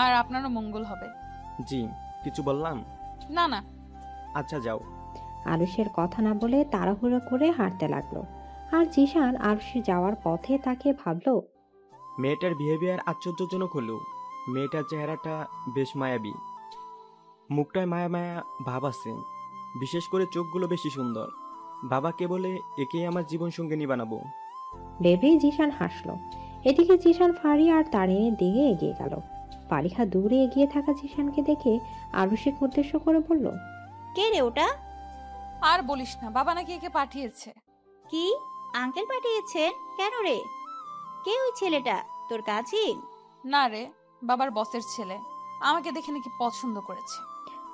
আর আপনারও মঙ্গল হবে। জি, কিছু বললাম? না না। আচ্ছা যাও। আরুষের কথা না বলে তাড়াহুড়ো করে হাঁটতে লাগলো, আর জিশান আরুষি যাওয়ার পথে তাকে ভাবলো, মেয়েটার বিহেভিয়ার আশ্চর্যজনক হলেও মেয়েটার চেহারাটা বেশ মায়াবী, মুখটায় মায়া মায়া ভাব আছে, বিশেষ করে চোখগুলো বেশি সুন্দর। বাবাকে বলে একেই আমার জীবন সঙ্গিনী বানাবো। ভেবেই জিশান হাসলো। এদিকে জিশান ফারিয়া আর তারিনের দিকে এগিয়ে গেল। ফারিহা দূরে এগিয়ে থাকা জিশানকে দেখে আরুষিকে উদ্দেশ্য করে বলল, কে রে ওটা? আর বলিস না, বাবা নাকি একে পাঠিয়েছে। কি? আঙ্কেল পাঠিয়েছেন? কেন রে? কে ওই ছেলেটা? তোর কাজিন? না রে, বাবার বসের ছেলে। আমাকে দেখে নাকি পছন্দ করেছে।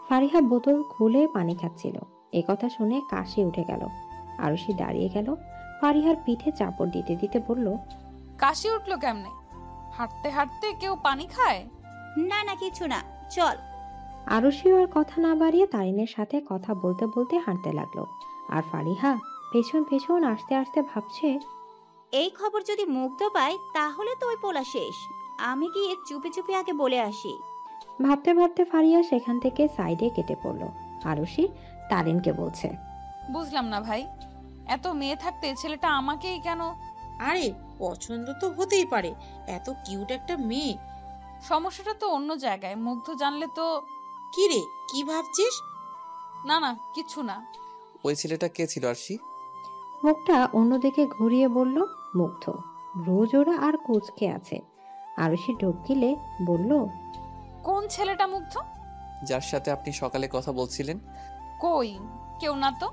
ফারিহা বোতল খুলে পানি খাচ্ছিল। এ কথা শুনে কাশি উঠে গেল। আরুষি দাঁড়িয়ে গেল, ফারিহার পিঠে চাপড় দিতে দিতে বলল, কাশি উঠলো কেমনে? হাঁটতে হাঁটতে কেউ পানি খায়? না না, কিছু না, চল। আরুষি আর কথা না বাড়িয়ে তারিনের সাথে কথা বলতে বলতে হাঁটতে লাগলো, আর ফারিহা পেছন পেছন আসতে আসতে ভাবছে, এই খবর যদি মুগ্ধ পায় তাহলে তো ওই পোলা শেষ। আমি গিয়ে চুপি চুপি আগে বলে আসি। ভাবতে ভাবতে ফারিয়া সেখান থেকে সাইডে কেটে পড়লো। আরুষি তারিনকে বলছে, বুঝলাম না ভাই, এত মেয়ে থাকতে ছেলেটা আমাকেই কেন? আরে পছন্দ তো হতেই পারে, এত কিউট একটা মেয়ে। সমস্যাটা তো অন্য জায়গায়। মুগ্ধ জানলে তো। কি রে, কি ভাবছিস? না না, কিছু না। ওই ছেলেটা কে ছিল আরশি? মুখটা অন্যদিকে ঘুরিয়ে বলল মুগ্ধ। ভ্রুজোড়া আর কুচকে আছে। আরুষি ঢোক গিলে বলল, কোন ছেলেটা মুগ্ধ? যার সাথে আপনি সকালে কথা বলছিলেন। কই, কেউ না তো।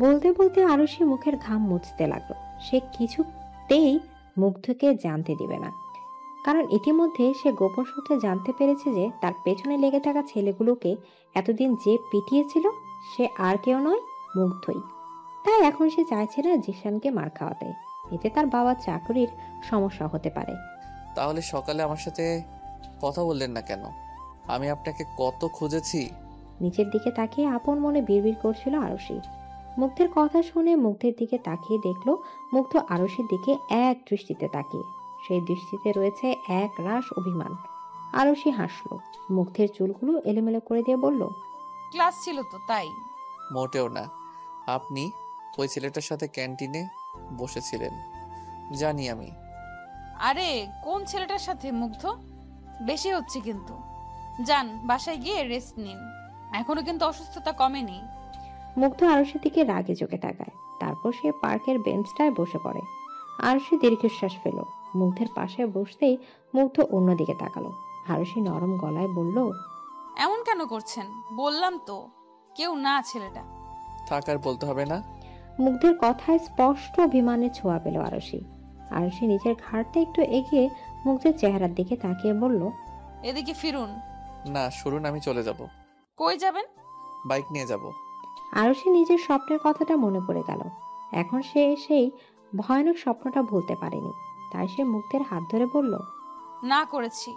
বলতে বলতে আরুষি মুখের ঘাম মুছতে লাগলো। সে কিছুতেই মুগ্ধকে জানতে দিবে না, কারণ ইতিমধ্যে সে গোপন সূত্রে জানতে পেরেছে যে তার পেছনে লেগে থাকা ছেলেগুলোকে এতদিন যে পিটিয়েছিল সে আর কেউ নয়, মুগ্ধই। তাই এখন সে চাইছে না জিশানকে মার খাওয়াতে, এতে তার বাবার চাকরির সমস্যা হতে পারে। তাহলে সকালে আমার সাথে কথা বললেন না কেন? আমি আপনাকে কত খুঁজেছি। নিচের দিকে তাকিয়ে আপন মনে বিড়বিড় করছিল আরুষি। মুগ্ধের কথা শুনে মুগ্ধের দিকে তাকিয়ে দেখলো মুগ্ধ আরুষির দিকে এক দৃষ্টিতে তাকিয়ে। সেই দৃষ্টিতে রয়েছে এক রাশ অভিমান। আরুষি হাসলো, মুগ্ধের চুলগুলো এলোমেলো করে দিয়ে বলল, ক্লাস ছিল তো তাই। মোটেও না, আপনি ওই ছেলেটার সাথে ক্যান্টিনে বসেছিলেন জানি আমি। আরে কোন ছেলেটার সাথে মুগ্ধ? বেশি হচ্ছে কিন্তু। যান, বাসায় গিয়ে রেস্ট নিন, এখনো কিন্তু অসুস্থতা কমেনি। মুগ্ধ আরুষির দিকে রাগে চোখে তাকায়। তারপর সে পার্কের বেঞ্চটায় বসে পড়ে। আরুষি দীর্ঘশ্বাস ফেল। মুগ্ধের পাশে বসতেই মুগ্ধ অন্যদিকে তাকালো। আরুষি নরম গলায় বলল, এমন কেন করছেন? বললাম তো কেউ না ছেলেটা। থাক, আর বলতে হবে না। মুগ্ধের কথায় স্পষ্ট অভিমানের ছোঁয়া পেল আরুষি। আরুষি নিজের ঘাড়টা একটু এগিয়ে মুগ্ধের চেহারার দিকে তাকিয়ে বলল, এদিকে ফিরুন। না, শুনুন, আমি চলে যাব। কই যাবেন? বাইক নিয়ে যাব। আরুষি নিজের স্বপ্নের কথাটা মনে পড়ে গেল। এখন সে সেই ভয়ানক স্বপ্নটা ভুলতে পারেনি। তাই সে মুগ্ধের হাত ধরে বলল, না করেছি।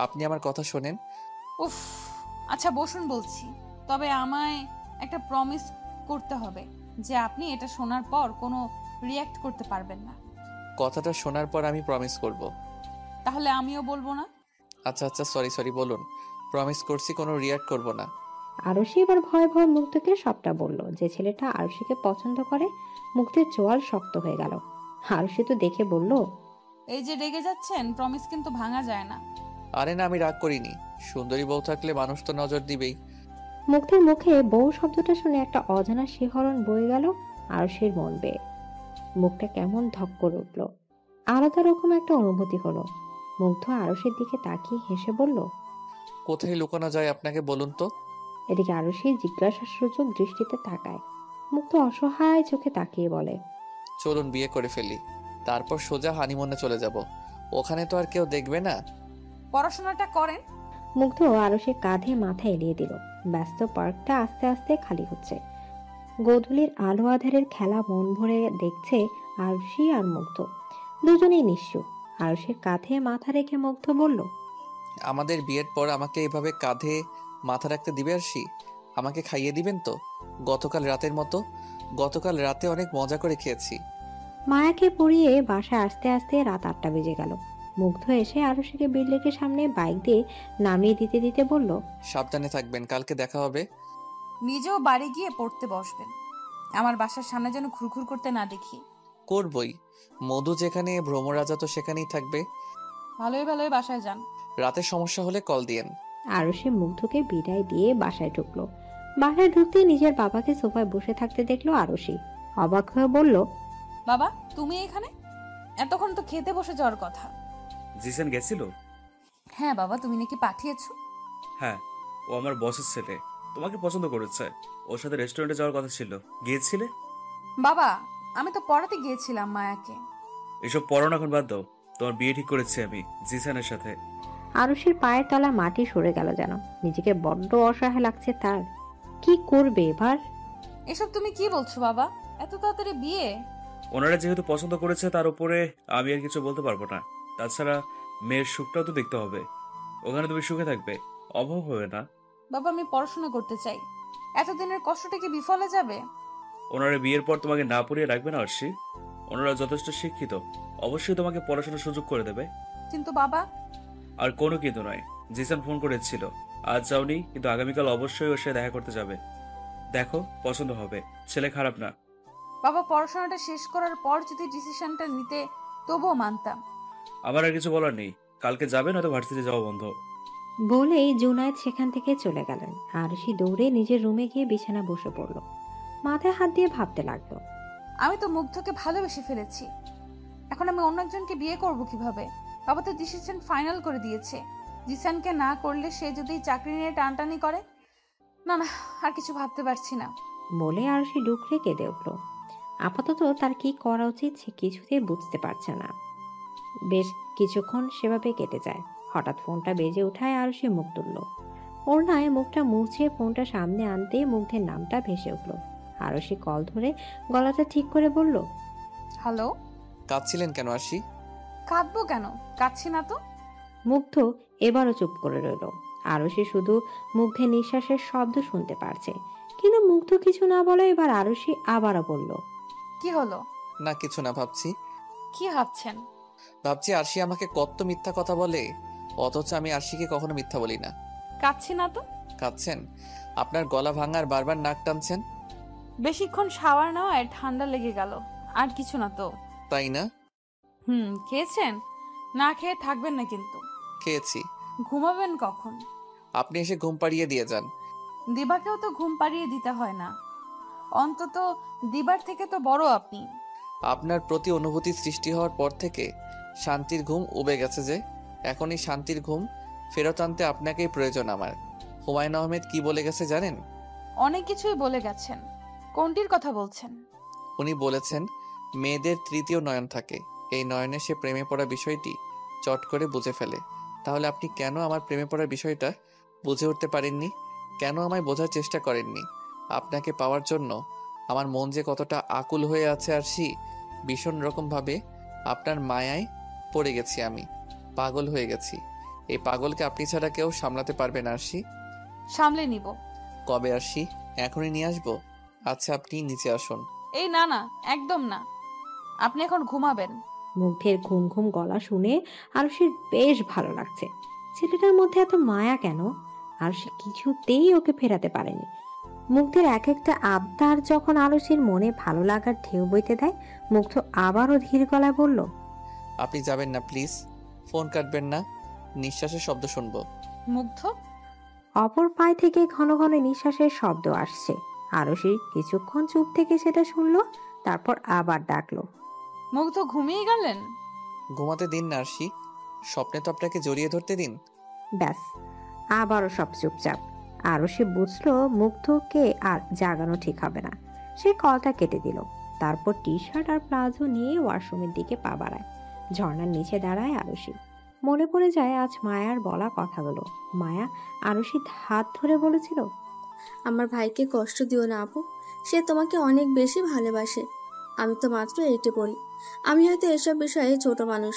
আপনি আমার কথা শোনেন। উফ, আচ্ছা বসুন বলছি। তবে আমায় একটা প্রমিস করতে হবে যে আপনি এটা শোনার পর কোনো রিয়্যাক্ট করতে পারবেন না। কথাটা শোনার পর আমি প্রমিস করব। তাহলে আমিও বলবো না। আচ্ছা আচ্ছা, সরি বলুন। প্রমিস করছি কোনো রিয়াক্ট করব না। আরুষি এবার ভয়ে ভয়ে মুগ্ধকে সবটা বলল। যে ছেলেটা আরুষিকে পছন্দ করে। মুগ্ধের চোয়াল শক্ত হয়ে গেল। আরুষি তো দেখে বলল, এই যে রেগে যাচ্ছেন, প্রমিস কিন্তু ভাঙা যায় না। আরে না, আমি রাগ করিনি। সুন্দরী বউ থাকলে মানুষ তো নজর দিবেই। মুগ্ধের মুখে বউ শব্দটা শুনে একটা অজানা শিহরণ বয়ে গেল আরুষির মন বেয়ে। মুখটা কেমন ধক করে উঠল। আলাদা রকম একটা অনুভূতি হলো। মুগ্ধ আরুষির দিকে তাকিয়ে হেসে বলল, কোথায় লুকানো যায় আপনাকে বলুন তো? এদিকে আরুষি জিজ্ঞাসাসূচক দৃষ্টিতে তাকায়। মুগ্ধ অসহায় চোখে তাকিয়ে বলে, চলুন বিয়ে করে ফেলি, তারপর সোজা হানিমুনে চলে যাব। ওখানে তো আর কেউ দেখবে না। পড়াশোনাটা করেন। মুগ্ধ আরুষির কাঁধে মাথা এলিয়ে দিল। ব্যস্ত পার্কটা আস্তে আস্তে খালি হচ্ছে। গোধূলির আলো আধারের খেলা মন ভরে দেখছে আরুষি আর মুগ্ধ। দুজনেই নিশ্চুপ। আরুষির কাঁধে মাথা রেখে মুগ্ধ বলল, আমাদের বিয়ের পর আমাকে এভাবে কাঁধে মাথা রাখতে দিবে আরশি? আমাকে খাইয়ে দিবেন তো? গতকাল রাতের মতো? গতকাল রাতে অনেক মজা করে খেয়েছি। মায়াকে পড়িয়ে বাসায় আসতে আসতে রাত 8টা বেজে গেল। মুগ্ধ এসে আরুষিকে বিল্ডিংয়ের সামনে বাইক দিয়ে নামিয়ে দিতে দিতে বলল, সাবধানে থাকবেন, কালকে দেখা হবে। নিজেও বাড়ি গিয়ে পড়তে বসবেন। আমার বাসার সামনে যেন ঘুরঘুর করতে না দেখি। করবই। মধু যেখানে, ভ্রমরাজা তো সেখানেই থাকবে। ভালোই ভালোই বাসায় যান। রাতে সমস্যা হলে কল দিয়েন। আরুষি মুগ্ধকে বিদায় দিয়ে বাসায় ঢুকলো। বাসায় ঢুকতেই নিজের বাবাকে সোফায় বসে থাকতে দেখলো আরুষি। অবাক হয়ে বলল, বাবা তুমি এখানে? এতক্ষণ তো খেতে বসে যাওয়ার কথা। জিসান গেছিল? হ্যাঁ বাবা, তুমি নাকি পাঠিয়েছো? হ্যাঁ, ও আমার বসের ছেলে, তোমাকে পছন্দ করেছে। ওর সাথে রেস্টুরেন্টে যাওয়ার কথা ছিল, গিয়েছিলে? বাবা আমি তো পড়াতে গিয়েছিলাম মায়াকে। এসব পড়ানো এখন বাদ দাও, তোমার বিয়ে ঠিক করেছি আমি জিসানের সাথে। আরুষির পায়ের তলা মাটি সরে গেল যেন। নিজেকে বড্ড অসহায় লাগছে তার। কি করবে এবার? এসব তুমি কি বলছো বাবা? এত তাড়াতাড়ি বিয়ে? ওনারা যেহেতু পছন্দ করেছে তার উপরে আমি আর কিছু বলতে পারবো না। তাছাড়া মেয়ের সুখটাও তো দেখতে হবে। ওখানে তুমি সুখে থাকবে, অভাব হবে না। বাবা আমি পড়াশোনা করতে চাই। এতদিনের কষ্টটা কি বিফলে যাবে? ওনারা বিয়ের পর তোমাকে না পড়িয়ে রাখবে না আরশি। ওনারা যথেষ্ট শিক্ষিত, অবশ্যই তোমাকে পড়াশোনার সুযোগ করে দেবে। কিন্তু বাবা। আর কোনো কিন্তু নয়। জিসান ফোন করেছিল, আজ যাওনি কিন্তু আগামীকাল অবশ্যই ওর সাথে দেখা করতে যাবে। দেখো পছন্দ হবে, ছেলে খারাপ না। বাবা পড়াশোনাটা শেষ করার পর যদি ডিসিশনটা নিতে তবুও মানতাম। আমার আর কিছু বলার নেই, কালকে যাবে নয়তো ভার্সিটি যাওয়া বন্ধ। বলেই জুনায়েদ সেখান থেকে চলে গেলেন। আরুষি দৌড়ে নিজের রুমে গিয়ে বিছানা বসে পড়ল। মাথায় হাত দিয়ে ভাবতে লাগলো, আমি তো মুগ্ধকে ভালোবেসে ফেলেছি। এখন আমি অন্য একজনকে বিয়ে করব কিভাবে? বাবা তো ডিসিশন ফাইনাল করে দিয়েছে। জিসানকে না করলে সে যদি চাকরি নিয়ে টানটানি করে। না না, আর কিছু ভাবতে পারছি না। বলে আরুষি ডুকরে কেঁদে উঠল। আপাতত তার কি করা উচিত সে কিছুতেই বুঝতে পারছে না। বেশ কিছুক্ষণ সেভাবে কেটে যায়। হঠাৎ ফোনটা বেজে ওঠায় আরুষি মুখ তুলল। ওড়নায় মুখটা মুছে ফোনটা সামনে আনতেই মুগ্ধের নামটা ভেসে উঠল। আরুষি কল ধরে গলাটা ঠিক করে বলল, হ্যালো। কাঁদছিলেন কেন আরশি? কাঁদবো কেন? কাঁদছি না তো। মুগ্ধ এবারও চুপ করে রইল। আরুষি শুধু মুগ্ধের নিঃশ্বাসের শব্দ শুনতে পারছে, কিন্তু মুগ্ধ কিছু না বলে এবার আরুষি আবারও বলল, কি হলো? না কিছু না, ভাবছি। কি ভাবছেন? ভাবছি আরশি আমাকে কত মিথ্যা কথা বলে, অথচ আমি আরশিকে কখনো মিথ্যা বলি না। কাঁদছি না তো। কাঁদছেন? আপনার গলা ভাঙার বারবার নাক টানছেন। বেশিক্ষণ শাওয়ার নেওয়ায় ঠান্ডা লেগে গেল, আর কিছু না তো। তাই না? খেয়েছেন? না খেয়ে থাকবেন না কিন্তু। খেয়েছি। ঘুমাবেন কখন? আপনি এসে ঘুম পাড়িয়ে দিয়ে যান। দিবাকেও তো ঘুম পাড়িয়ে দিতে হয় না। অন্তত দিবার থেকে তো বড় আপনি। আপনার প্রতি অনুভূতি সৃষ্টি হওয়ার পর থেকে শান্তির ঘুম উবে গেছে যে এখন এই শান্তির ঘুম ফেরত আনতে আপনাকেই প্রয়োজন আমার। হুমায়ুন আহমেদ কি বলে গেছে জানেন? অনেক কিছুই বলে গেছেন। কোনটির কথা বলছেন? উনি বলেছেন মেয়েদের তৃতীয় নয়ন থাকে, এই নয়নে সে প্রেমে পড়া বিষয়টি চট করে বুঝে ফেলে। তাহলে আপনি কেন আমার প্রেমে পড়ার বিষয়টা বুঝে উঠতে পারেননি? কেন আমায় বোঝার চেষ্টা করেননি? আপনাকে পাওয়ার জন্য আমার মন যে কতটা আকুল হয়ে আছে আরশি, ভীষণ রকমভাবে আপনার মায়ায় পড়ে গেছি আমি, পাগল হয়ে গেছি। এই পাগলকে আপনি ছাড়া কেউ সামলাতে পারবে না আরশি। সামলে নিব। কবে আরশি? এখনই নিয়ে আসবো? আচ্ছা আপনি নিচে আসুন। এই না না, একদম না, আপনি এখন ঘুমাবেন। মুগ্ধের ঘুম ঘুম গলা শুনে আরুষির বেশ ভালো লাগছে। ছেলেটার মধ্যে এত মায়া কেন? আরুষি কিছুতেই ওকে ফেরাতে পারেনি। মুগ্ধের এক একটা আবদার যখন আরুষির মনে ভালো লাগার ঢেউ বইতে দেয়, মুগ্ধ আবারও ধীর গলায় বলল, আপনি যাবেন না প্লিজ, ফোন কাটবেন না, নিঃশ্বাসের শব্দ শুনবো। মুগ্ধ। অপর পায়ে থেকে ঘন ঘন নিঃশ্বাসের শব্দ আসছে। আরুষি কিছুক্ষণ চুপ থেকে সেটা শুনলো, তারপর আবার ডাকলো, মুগ্ধ ঘুমিয়ে গেলেন? ঘুমাতে দিন না আরশি, স্বপ্নে তো আপনাকে জড়িয়ে ধরতে দিন। ব্যাস, আবারও সব চুপচাপ। আরও সে বুঝলো মুগ্ধকে আর জাগানো ঠিক হবে না। সে কলটা কেটে দিল, তারপর টি শার্ট আর প্লাজো নিয়ে ওয়াশরুমের দিকে পা বাড়ায়। ঝর্ণার নিচে দাঁড়ায় আরুষি। মনে পড়ে যায় আজ মায়ার বলা কথাগুলো। মায়া আরুষির হাত ধরে বলেছিল, আমার ভাইকে কষ্ট দিও না আপু, সে তোমাকে অনেক বেশি ভালোবাসে। আমি তো মাত্র 8-এ পড়ি। আমি হয়তো এসব বিষয়ে ছোট মানুষ,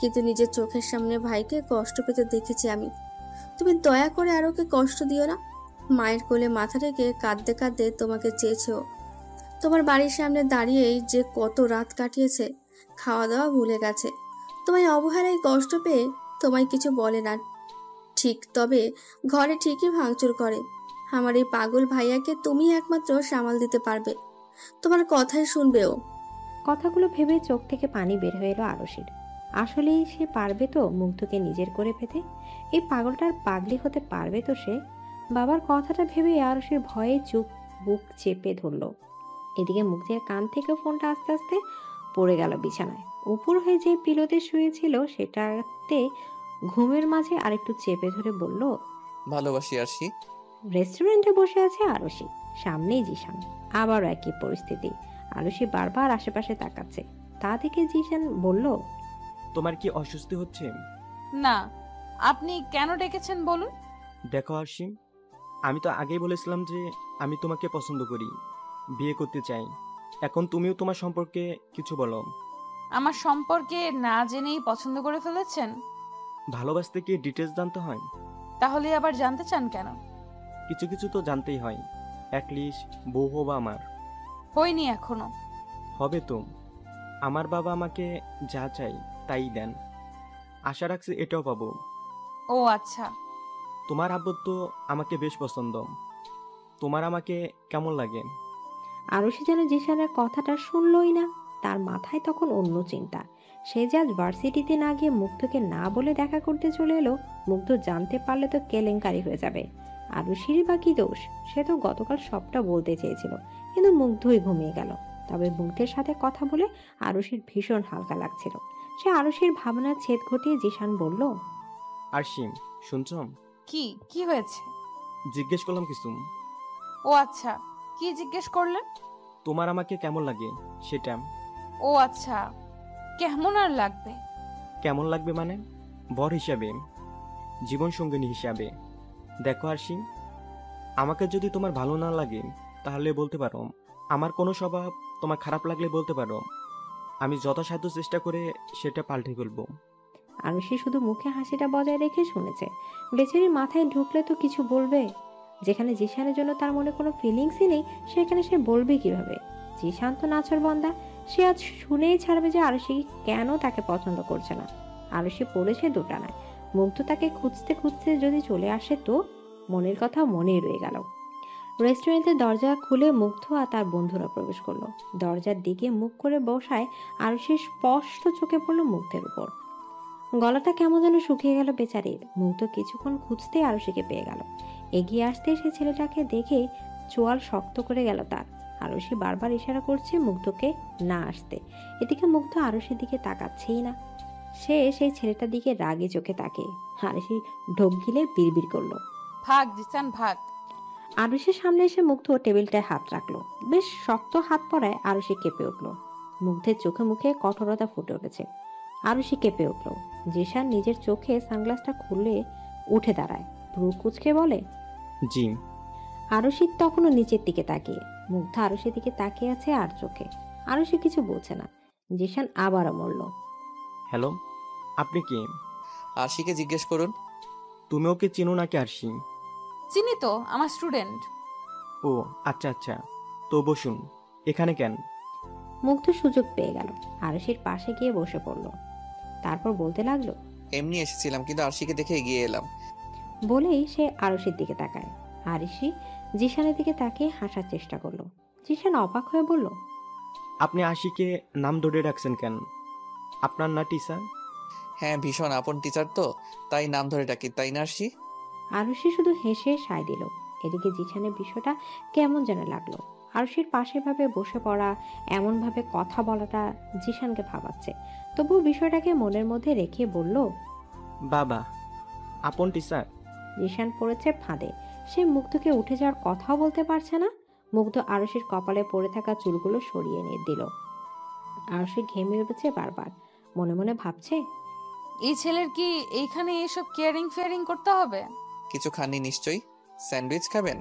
কিন্তু নিজের চোখের সামনে ভাইকে কষ্ট পেতে দেখেছি আমি। তুমি দয়া করে আর ওকে কষ্ট দিও না। মায়ের কোলে মাথা রেখে কাঁদতে কাঁদতে তোমাকে চেয়েছেও। তোমার বাড়ির সামনে দাঁড়িয়েই যে কত রাত কাটিয়েছে, খাওয়া দাওয়া ভুলে গেছে। তোমায় অবহেলায় কষ্ট পেয়ে তোমায় কিছু বলে না ঠিক, তবে ঘরে ঠিকই ভাঙচুর করে। আমার এই পাগল ভাইয়াকে তুমি একমাত্র সামাল দিতে পারবে, তোমার কথাই শুনবেও। কথাগুলো ভেবে চোখ থেকে পানি বের হয়ে এলো আরুষির। আসলেই সে পারবে তো মুগ্ধকে নিজের করে পেতে? এই পাগলটার পাগলি হতে পারবে তো সে? বাবার কথাটা ভেবে আরুষির ভয়ে চুপ বুক চেপে ধরল। এদিকে মুগ্ধের কান থেকে ফোনটা আস্তে আস্তে পড়ে গেল বিছানায়। উপর হয়ে যে পিলোতে শুয়েছিল সেটাতে ঘুমের মাঝে আরেকটু চেপে ধরে বলল, ভালোবাসি আরশি। রেস্টুরেন্টে বসে আছে আরুষি, সামনেই জিশান। আবারও একই পরিস্থিতি। আরুষি বারবার আশেপাশে তাকাচ্ছে। তা দেখে জিশান বলল, তোমার কি অস্বস্তি হচ্ছে? না, আপনি কেন ডেকেছেন বলুন। দেখো আরশি, আমি তো আগেই বলেছিলাম যে আমি তোমাকে পছন্দ করি, বিয়ে করতে চাই। এখন তুমিও তোমার সম্পর্কে কিছু বলো। আমার সম্পর্কে না জেনেই পছন্দ করে ফেলেছেন? ভালোবাসতে কি ডিটেলস জানতে হয়? তাহলে আবার জানতে চান কেন? কিছু কিছু তো জানতেই হয়, অ্যাটলিস্ট বউ হবা আমার। হয়নি এখনো। হবে তো। আমার বাবা আমাকে যা চাই তাই দেন, আশা রাখছি এটাও পাবো। ও আচ্ছা। তোমার আব্বু তো আমাকে বেশ পছন্দ। তোমার আমাকে কেমন লাগে? আরুষি যেন জিশানের কথাটা শুনলই না। তার মাথায় তখন অন্য চিন্তা। সে যে আজ ভার্সিটিতে না গিয়ে মুগ্ধকে না বলে দেখা করতে চলে এলো, মুগ্ধ জানতে পারলে তো কেলেঙ্কারি হয়ে যাবে। আরুষির বা কি দোষ? সে তো গতকাল সবটা বলতে চেয়েছিল, কিন্তু মুগ্ধই ঘুমিয়ে গেল। তবে মুগ্ধের সাথে কথা বলে আরুষির ভীষণ হালকা লাগছিল। সে আরুষির ভাবনার ছেদ ঘটিয়ে জিশান বলল, আরশি শুনছ? কি কি হয়েছে? জিজ্ঞেস করলাম কিছু। ও আচ্ছা, কি জিজ্ঞেস করলেন? তোমার আমাকে কেমন লাগে সেটা। ও আচ্ছা, কেমন আর লাগবে? কেমন লাগবে মানে? বর হিসাবে, জীবন সঙ্গিনী হিসাবে। দেখো আরশি, আমাকে যদি তোমার ভালো না লাগে তাহলে বলতে পারো। আমার কোনো স্বভাব তোমার খারাপ লাগলে বলতে পারো, আমি যথাসাধ্য চেষ্টা করে সেটা পাল্টে ফেলবো। আরুষি শুধু মুখে হাসিটা বজায় রেখে শুনেছে। বেচারির মাথায় ঢুকলে তো কিছু বলবে। যেখানে জিশানের জন্য তার মনে কোনো ফিলিংসই নেই, সেখানে সে বলবে কিভাবে? জিশান তো নাছরবান্দা। সে আজ শুনেই ছাড়বে যে আরুষি কেন তাকে পছন্দ করছে না। আরুষি পড়েছে দোটানায়। মুগ্ধ তাকে খুঁজতে খুঁজতে যদি চলে আসে তো? মনের কথা মনেই রয়ে গেল। রেস্টুরেন্টের দরজা খুলে মুগ্ধ আর তার বন্ধুরা প্রবেশ করলো। দরজার দিকে মুখ করে বসায় আরুষির স্পষ্ট চোখে পড়লো মুগ্ধের উপর। গলাটা কেমন যেন শুকিয়ে গেল বেচারির। মুগ্ধ কিছুক্ষণ খুঁজতেই আরুষিকে পেয়ে গেল। এগিয়ে আসতে সে ছেলেটাকে দেখে চোয়াল শক্ত করে গেল তার। আরুষি বারবার ইশারা করছে মুগ্ধকে না আসতে, এদিকে মুগ্ধ আরুষির দিকে তাকাচ্ছেই না। সে সেই ছেলেটার দিকে রাগে চোখে তাকে আরুষি ঢোক গিলে বিড়বিড় করলো, ভাগ জিসান ভাগ। আরুষির সামনে এসে মুগ্ধ টেবিলটায় হাত রাখলো। বেশ শক্ত হাত পড়ায় আরুষি কেঁপে উঠলো। মুগ্ধের চোখে মুখে কঠোরতা ফুটে উঠেছে। আরুষি কেঁপে উঠলো। জিশান নিজের চোখে সানগ্লাসটা খুলে উঠে দাঁড়ায়, ভ্রু কুঁচকে বলে, জি। আরুষি তখনও নিচের দিকে তাকিয়ে। মুগ্ধ আরুষির দিকে তাকিয়ে আছে আর চোখে। আরুষি কিছু বলছে না। জিশান আবারও বলল, হ্যালো, আপনি কে? আরশিকে জিজ্ঞেস করুন। তুমি ওকে চিনো নাকি আরশি? চিনি তো, আমার স্টুডেন্ট। ও আচ্ছা আচ্ছা, তো বসুন। এখানে কেন? মুগ্ধ সুযোগ পেয়ে গেল, আরুষির পাশে গিয়ে বসে পড়ল। তারপর বলতে লাগলো, এমনি এসেছিলাম, কিন্তু আরশিকে দেখে এগিয়ে এলাম। বলেই সে আরুষির দিকে তাকায়। আরুষি জিশানের দিকে তাকিয়ে হাসার চেষ্টা করলো। জিশান অবাক হয়ে বলল, আপনি আশিকে নাম ধরে রাখছেন কেন? আপনার না টিচার? হ্যাঁ, ভীষণ আপন টিচার তো, তাই নাম ধরে ডাকি, তাই না আরশি? আরুষি শুধু হেসে সায় দিল। এদিকে জিশানের বিষয়টা কেমন যেন লাগলো। আরুষির পাশে ভাবে বসে পড়া, এমন ভাবে কথা বলাটা জিশানকে ভাবাচ্ছে। তবুও বিষয়টাকে মনের মধ্যে রেখে বলল, বাবা, আপন টিচার? জিশান পড়েছে ফাঁদে। সে মুগ্ধকে উঠে যাওয়ার কথাও বলতে পারছে না। মুগ্ধ আরুষির কপালে পড়ে থাকা চুলগুলো সরিয়ে নিয়ে দিল। আরুষি ঘেমে উঠেছে বারবার, মনে মনে ভাবছে, এই ছেলের কি এইখানে এসব কেয়ারিং ফেয়ারিং করতে হবে? কিছু খাননি নিশ্চয়ই, স্যান্ডউইচ খাবেন?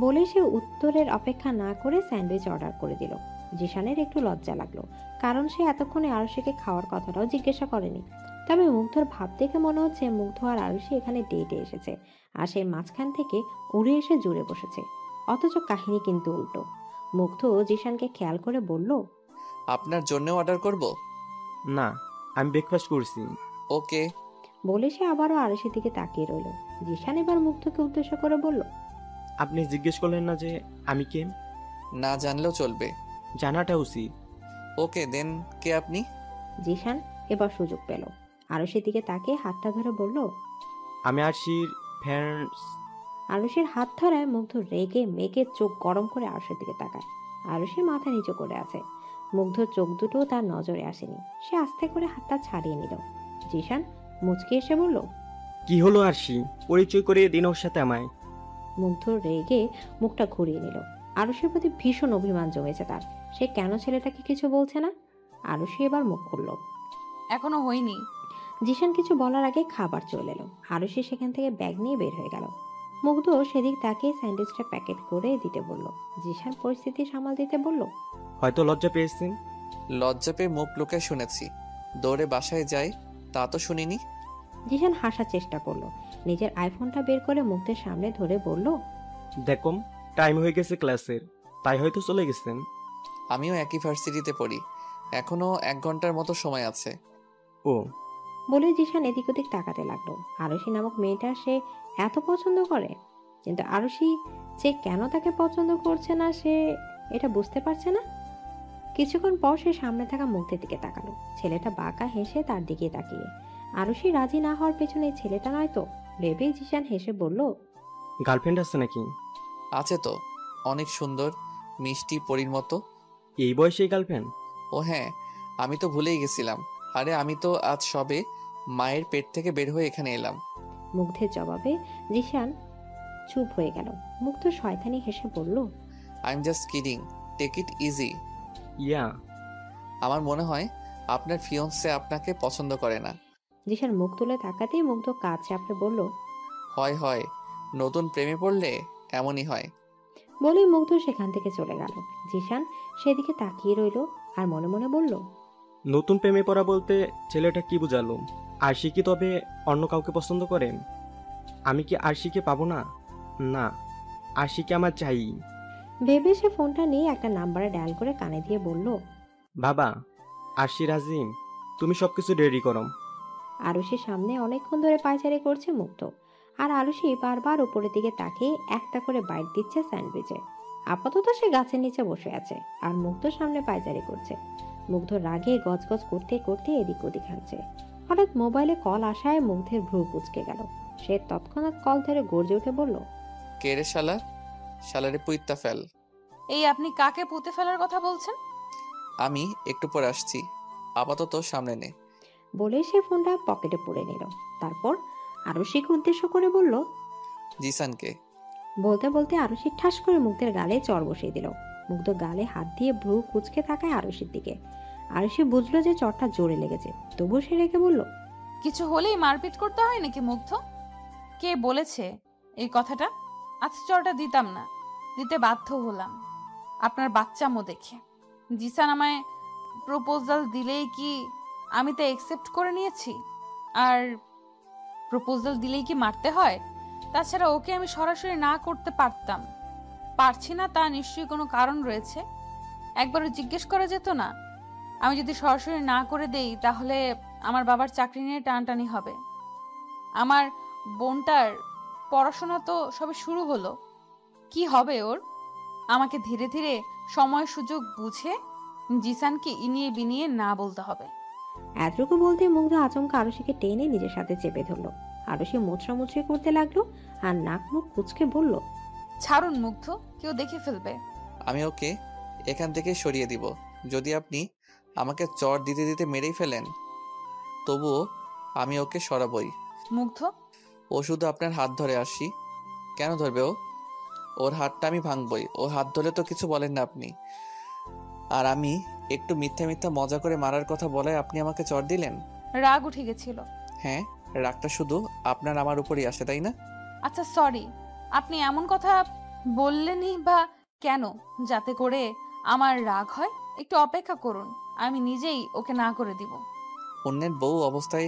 বলে সে উত্তরের অপেক্ষা না করে স্যান্ডউইচ অর্ডার করে দিল। জিশানের একটু লজ্জা লাগলো, কারণ সে এতক্ষণে আরুষিকে খাওয়ার কথাটাও জিজ্ঞাসা করেনি। তবে মুগ্ধর ভাব দেখে মনে হচ্ছে মুগ্ধ আর আরুষি এখানে ডেটে এসেছে, আর সেই মাঝখান থেকে উড়ে এসে জুড়ে বসেছে। অথচ কাহিনী কিন্তু উল্টো। মুগ্ধ জিশানকে খেয়াল করে বলল, আপনার জন্য অর্ডার করব? না, আমি ব্রেকফাস্ট করছি। ওকে। বলে সে আবারও আরুষির দিকে তাকিয়ে রইল। জিশান এবার মুগ্ধকে উদ্দেশ্য করে বলল, আপনি জিজ্ঞেস করলেন না যে আমি কে? না জানলেও চলবে। জানাটা উচিত। ওকে দেন, কে আপনি? জিশান এবার সুযোগ পেল। আরুষির দিকে তাকিয়ে হাতটা ধরে বলল, আমি আরশির ফ্রেন্ডস। আরুষির হাত ধরায় মুগ্ধ রেগে মেগে চোখ গরম করে আরুষির দিকে তাকায়। আরুষি মাথা নিচু করে আছে। মুগ্ধ চোখ দুটো তার নজরে আসেনি। সে আস্তে করে হাতটা ছাড়িয়ে নিল। জিশান মুচকে এসে বলল, কি হলো আরশি? পরিচয় করিয়ে দিন ওর সাথে আমায়। মুগ্ধ রেগে মুখটা ঘুরিয়ে নিল। আরুষির প্রতি ভীষণ অভিমান জমেছে তার। সে কেন ছেলেটাকে কিছু বলছে না? আরুষি এবার মুখ খুলল। এখনো হয়নি। জিশান কিছু বলার আগে খাবার চলে এলো। আরুষি সেখান থেকে ব্যাগ নিয়ে বের হয়ে গেল। মুগ্ধ সেদিক তাকিয়ে স্যান্ডউইচটা প্যাকেট করে দিতে বলল। জিশান পরিস্থিতি সামাল দিতে বলল, হয়তো লজ্জা পেয়েছেন। লজ্জা পেয়ে মুখ লুকে শুনেছি, দৌড়ে বাসায় যাই তা তো শুনিনি। জিশান হাসার চেষ্টা করলো। নিজের আইফোনটা বের করে মুগ্ধের সামনে ধরে বলল, দেখুন, টাইম হয়ে গেছে ক্লাসের, তাই হয়তো চলে গেছেন। আমিও একই ভার্সিটিতে পড়ি, এখনো 1 ঘন্টার মতো সময় আছে। ও। বলে জিশান এদিক ওদিক তাকাতে লাগলো। আরুষি নামক মেয়েটা সে এত পছন্দ করে, কিন্তু আরুষি যে কেন তাকে পছন্দ করছে না সে এটা বুঝতে পারছে না। কিছুক্ষণ পর সে সামনে থাকা মুগ্ধের দিকে তাকালো। ছেলেটা বাঁকা হেসে তার দিকে তাকিয়ে। আরুষি রাজি না হওয়ার পেছনে ছেলেটা নয় তো ভেবেই জিশান হেসে বলল, গার্লফ্রেন্ড আছে নাকি? আছে তো, অনেক সুন্দর, মিষ্টি পরীর মতো। এই বয়সে গার্লফ্রেন্ড? ও হ্যাঁ, আমি তো ভুলেই গেছিলাম। আরে আমি তো আজ সবে মায়ের পেট থেকে বের হয়ে এখানে এলাম। মুগ্ধের জবাবে জিশান চুপ হয়ে গেল। মুগ্ধ শয়তানি হেসে বলল, I am just kidding, take it easy. Yeah. আমার মনে হয় আপনার ফিয়ন্সে আপনাকে পছন্দ করে না। জিশান মুখ তুলে তাকাতেই মুগ্ধ কাজ চাপড়ে বলল, হয় হয়, নতুন প্রেমে পড়লে এমনই হয়। বলে মুগ্ধ সেখান থেকে চলে গেল। জিশান সেদিকে তাকিয়ে রইল আর মনে মনে বলল, নতুন প্রেমে পড়া বলতে ছেলেটা কি বুঝালো? আরশি কি তবে অন্য কাউকে পছন্দ করেন? আমি কি আরশিকে পাবো না? না, আরশিকে আমার চাই। ভেবে সে ফোনটা নিয়ে একটা নাম্বারে ডায়াল করে কানে দিয়ে বলল, বাবা, আরশি রাজিম, তুমি সবকিছু রেডি করো। আরুষির সামনে অনেকক্ষণ ধরে পায়চারি করছে মুগ্ধ, আর আরুষি বারবার উপরের দিকে তাকিয়ে একটা করে বাইট দিচ্ছে স্যান্ডউইচে। আপাতত সে গাছের নিচে বসে আছে আর মুগ্ধ সামনে পায়চারি করছে। মুগ্ধ রাগে গজগজ করতে করতে এদিক ওদিক হাঁটছে। হঠাৎ মোবাইলে কল আসায় মুগ্ধের ভ্রু কুঁচকে গেল। সে তৎক্ষণাৎ কল ধরে গর্জে উঠে বলল, কে রে শালা? শালারে পুইত্তা ফেল। এই আপনি কাকে পুঁতে ফেলার কথা বলছেন? আমি একটু পরে আসছি, আপাতত সামনে নে। বলে সে ফোনটা পকেটে পুরে নিল। তারপর আরুষিকে উদ্দেশ্য করে বলল, জিসানকে। বলতে বলতে আরুষি ঠাস করে মুগ্ধের গালে চড় বসিয়ে দিল। মুগ্ধ গালে হাত দিয়ে ভ্রু কুচকে তাকায় আরুষির দিকে। আরুষি বুঝলো যে চড়টা জোরে লেগেছে, তবুও সে রেখে বলল, কিছু হলেই মারপিট করতে হয় নাকি মুগ্ধ? কে বলেছে এই কথাটা? আজ চড়টা দিতাম না, দিতে বাধ্য হলাম আপনার বাচ্চামো দেখে। জিসান আমায় প্রপোজাল দিলেই কি আমি তা একসেপ্ট করে নিয়েছি? আর প্রপোজাল দিলেই কি মারতে হয়? তাছাড়া ওকে আমি সরাসরি না করতে পারতাম, পারছি না তা নিশ্চয়ই কোনো কারণ রয়েছে। একবারও জিজ্ঞেস করা যেত না? আমি যদি সরাসরি না করে দেই তাহলে আমার বাবার চাকরি নিয়ে টানটানি হবে। আমার বোনটার পড়াশোনা তো সবে শুরু হলো, কি হবে ওর? আমাকে ধীরে ধীরে সময় সুযোগ বুঝে জিসানকে ইনিয়ে বিনিয়ে না বলতে হবে। এতটুকু বলতে মুগ্ধ আচমকা আরুষিকে টেনে নিজের সাথে চেপে ধরলো। আরুষি মুচড়ামুচড়ি করতে লাগলো আর নাক মুখ কুচকে বলল, ছাড়ুন মুগ্ধ, কেউ দেখে ফেলবে। আমি ওকে এখান থেকে সরিয়ে দিব। যদি আপনি আমাকে চড় দিতে দিতে মেরেই ফেলেন, তবুও আমি ওকে সরাবই। মুগ্ধ, ও শুধু আপনার হাত ধরে আসি। কেন ধরবে ও? ওর হাতটা আমি ভাঙবই। ওর হাত ধরে তো কিছু বলেন না আপনি। আর আমি একটু মিথ্যা মিথ্যা মজা করে মারার কথা বলায় আপনি আমাকে চড় দিলেন। রাগ উঠে গেছিল। হ্যাঁ, রাগটা শুধু আপনার আমার উপরই আসে, তাই না? আচ্ছা সরি, আপনি এমন কথা বললেনই বা কেন যাতে করে আমার রাগ হয়? একটু অপেক্ষা করুন, আমি নিজেই ওকে না করে দিব। অন্যের বউ অবস্থায়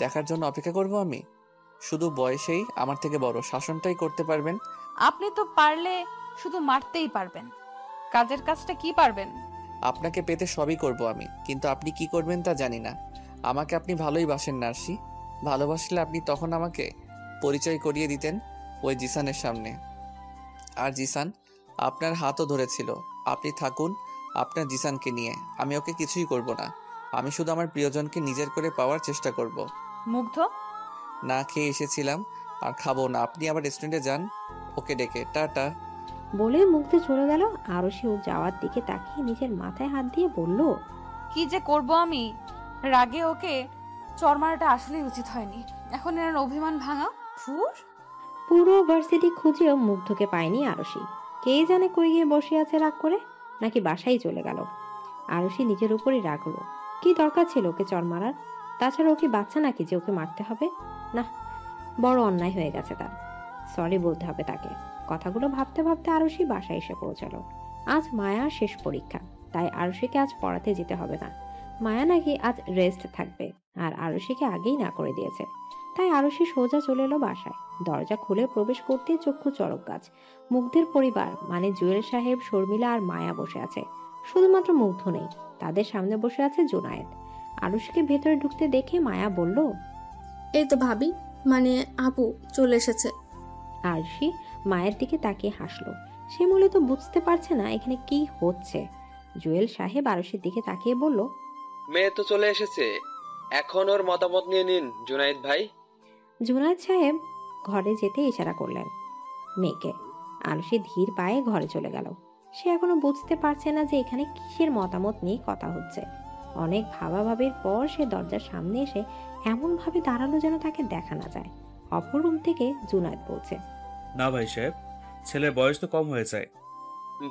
দেখার জন্য অপেক্ষা করব আমি? শুধু বয়সেই আমার থেকে বড়, শাসনটাই করতে পারবেন। আপনি তো পারলে শুধু মারতেই পারবেন, কাজের কাজটা কি পারবেন? আপনাকে পেতে সবই করব আমি, কিন্তু আপনি কি করবেন তা জানি না। আমাকে আপনি ভালোই বাসেন নার্সি। ভালোবাসলে আপনি তখন আমাকে পরিচয় করিয়ে দিতেন ওই জিসানের সামনে। আর জিসান আপনার হাতও ধরেছিল। আপনি থাকুন আপনার জিসানকে নিয়ে, আমি ওকে কিছুই করব না। আমি শুধু আমার প্রিয়জনকে নিজের করে পাওয়ার চেষ্টা করব। মুগ্ধ, না খেয়ে এসেছিলাম আর খাবো না। আপনি আবার রেস্টুরেন্টে যান ওকে ডেকে। টাটা। বলে মুগ্ধ চলে গেল। আরুষি ও যাওয়ার দিকে তাকিয়ে নিজের মাথায় হাত দিয়ে বলল, কি যে করব আমি? রাগে ওকে চড় মারাটা আসলেই উচিত হয়নি। এখন এর অভিমান ভাঙা ফুর। পুরো ভার্সিটি খুঁজেও মুগ্ধকে পায়নি আরুষি। কে জানে কই গিয়ে বসে আছে রাগ করে, নাকি বাসায় চলে গেল। আরুষি নিজের উপরই রাগ হলো। কি দরকার ছিল ওকে চড় মারার? তাছাড়া ওকে বাচ্চা নাকি যে ওকে মারতে হবে? না, বড় অন্যায় হয়ে গেছে তার। সরি বলতে হবে তাকে। কথাগুলো ভাবতে ভাবতে আরুষি বাসায় এসে পৌঁছালো। আজ মায়ার শেষ পরীক্ষা, তাই আরুষিকে আজ পড়াতে যেতে হবে না। মায়া নাকি আজ রেস্ট থাকবে, আর আরুষিকে আগেই না করে দিয়েছে। তাই আরুষি সোজা চলে এলো বাসায়। দরজা খুলে প্রবেশ করতে চক্ষু চড়ক গাছ। মুগ্ধের পরিবার মানে জুয়েল সাহেব, শর্মিলা আর মায়া বসে আছে। শুধুমাত্র মুগ্ধ নেই, তাদের সামনে বসে আছে জুনায়েদ। আরুষিকে ভেতরে ঢুকতে দেখে মায়া বলল, এই তো ভাবি, মানে আপু চলে এসেছে। আরুষি মায়ের দিকে তাকিয়ে হাসলো। সে মূলত বুঝতে পারছে না এখানে কি হচ্ছে। জুয়েল সাহেব আরুষির দিকে তাকিয়ে বলল, মেয়ে তো চলে এসেছে, এখন ওর মতামত নিয়ে নিন জুনায়েদ ভাই। জুনায়েদ সাহেব ঘরে যেতে ইশারা করলেন মেয়েকে। আরুষি ধীর পায়ে ঘরে চলে গেল। সে এখনো বুঝতে পারছে না যে এখানে কিসের মতামত নিয়ে কথা হচ্ছে। অনেক ভাবাভাবির পর সে দরজার সামনে এসে এমন ভাবে দাঁড়ালো যেন তাকে দেখা না যায়। অপর রুম থেকে জুনায়েদ বলছে, না ভাই সাহেব, ছেলের বয়স তো কম হয়ে যায়।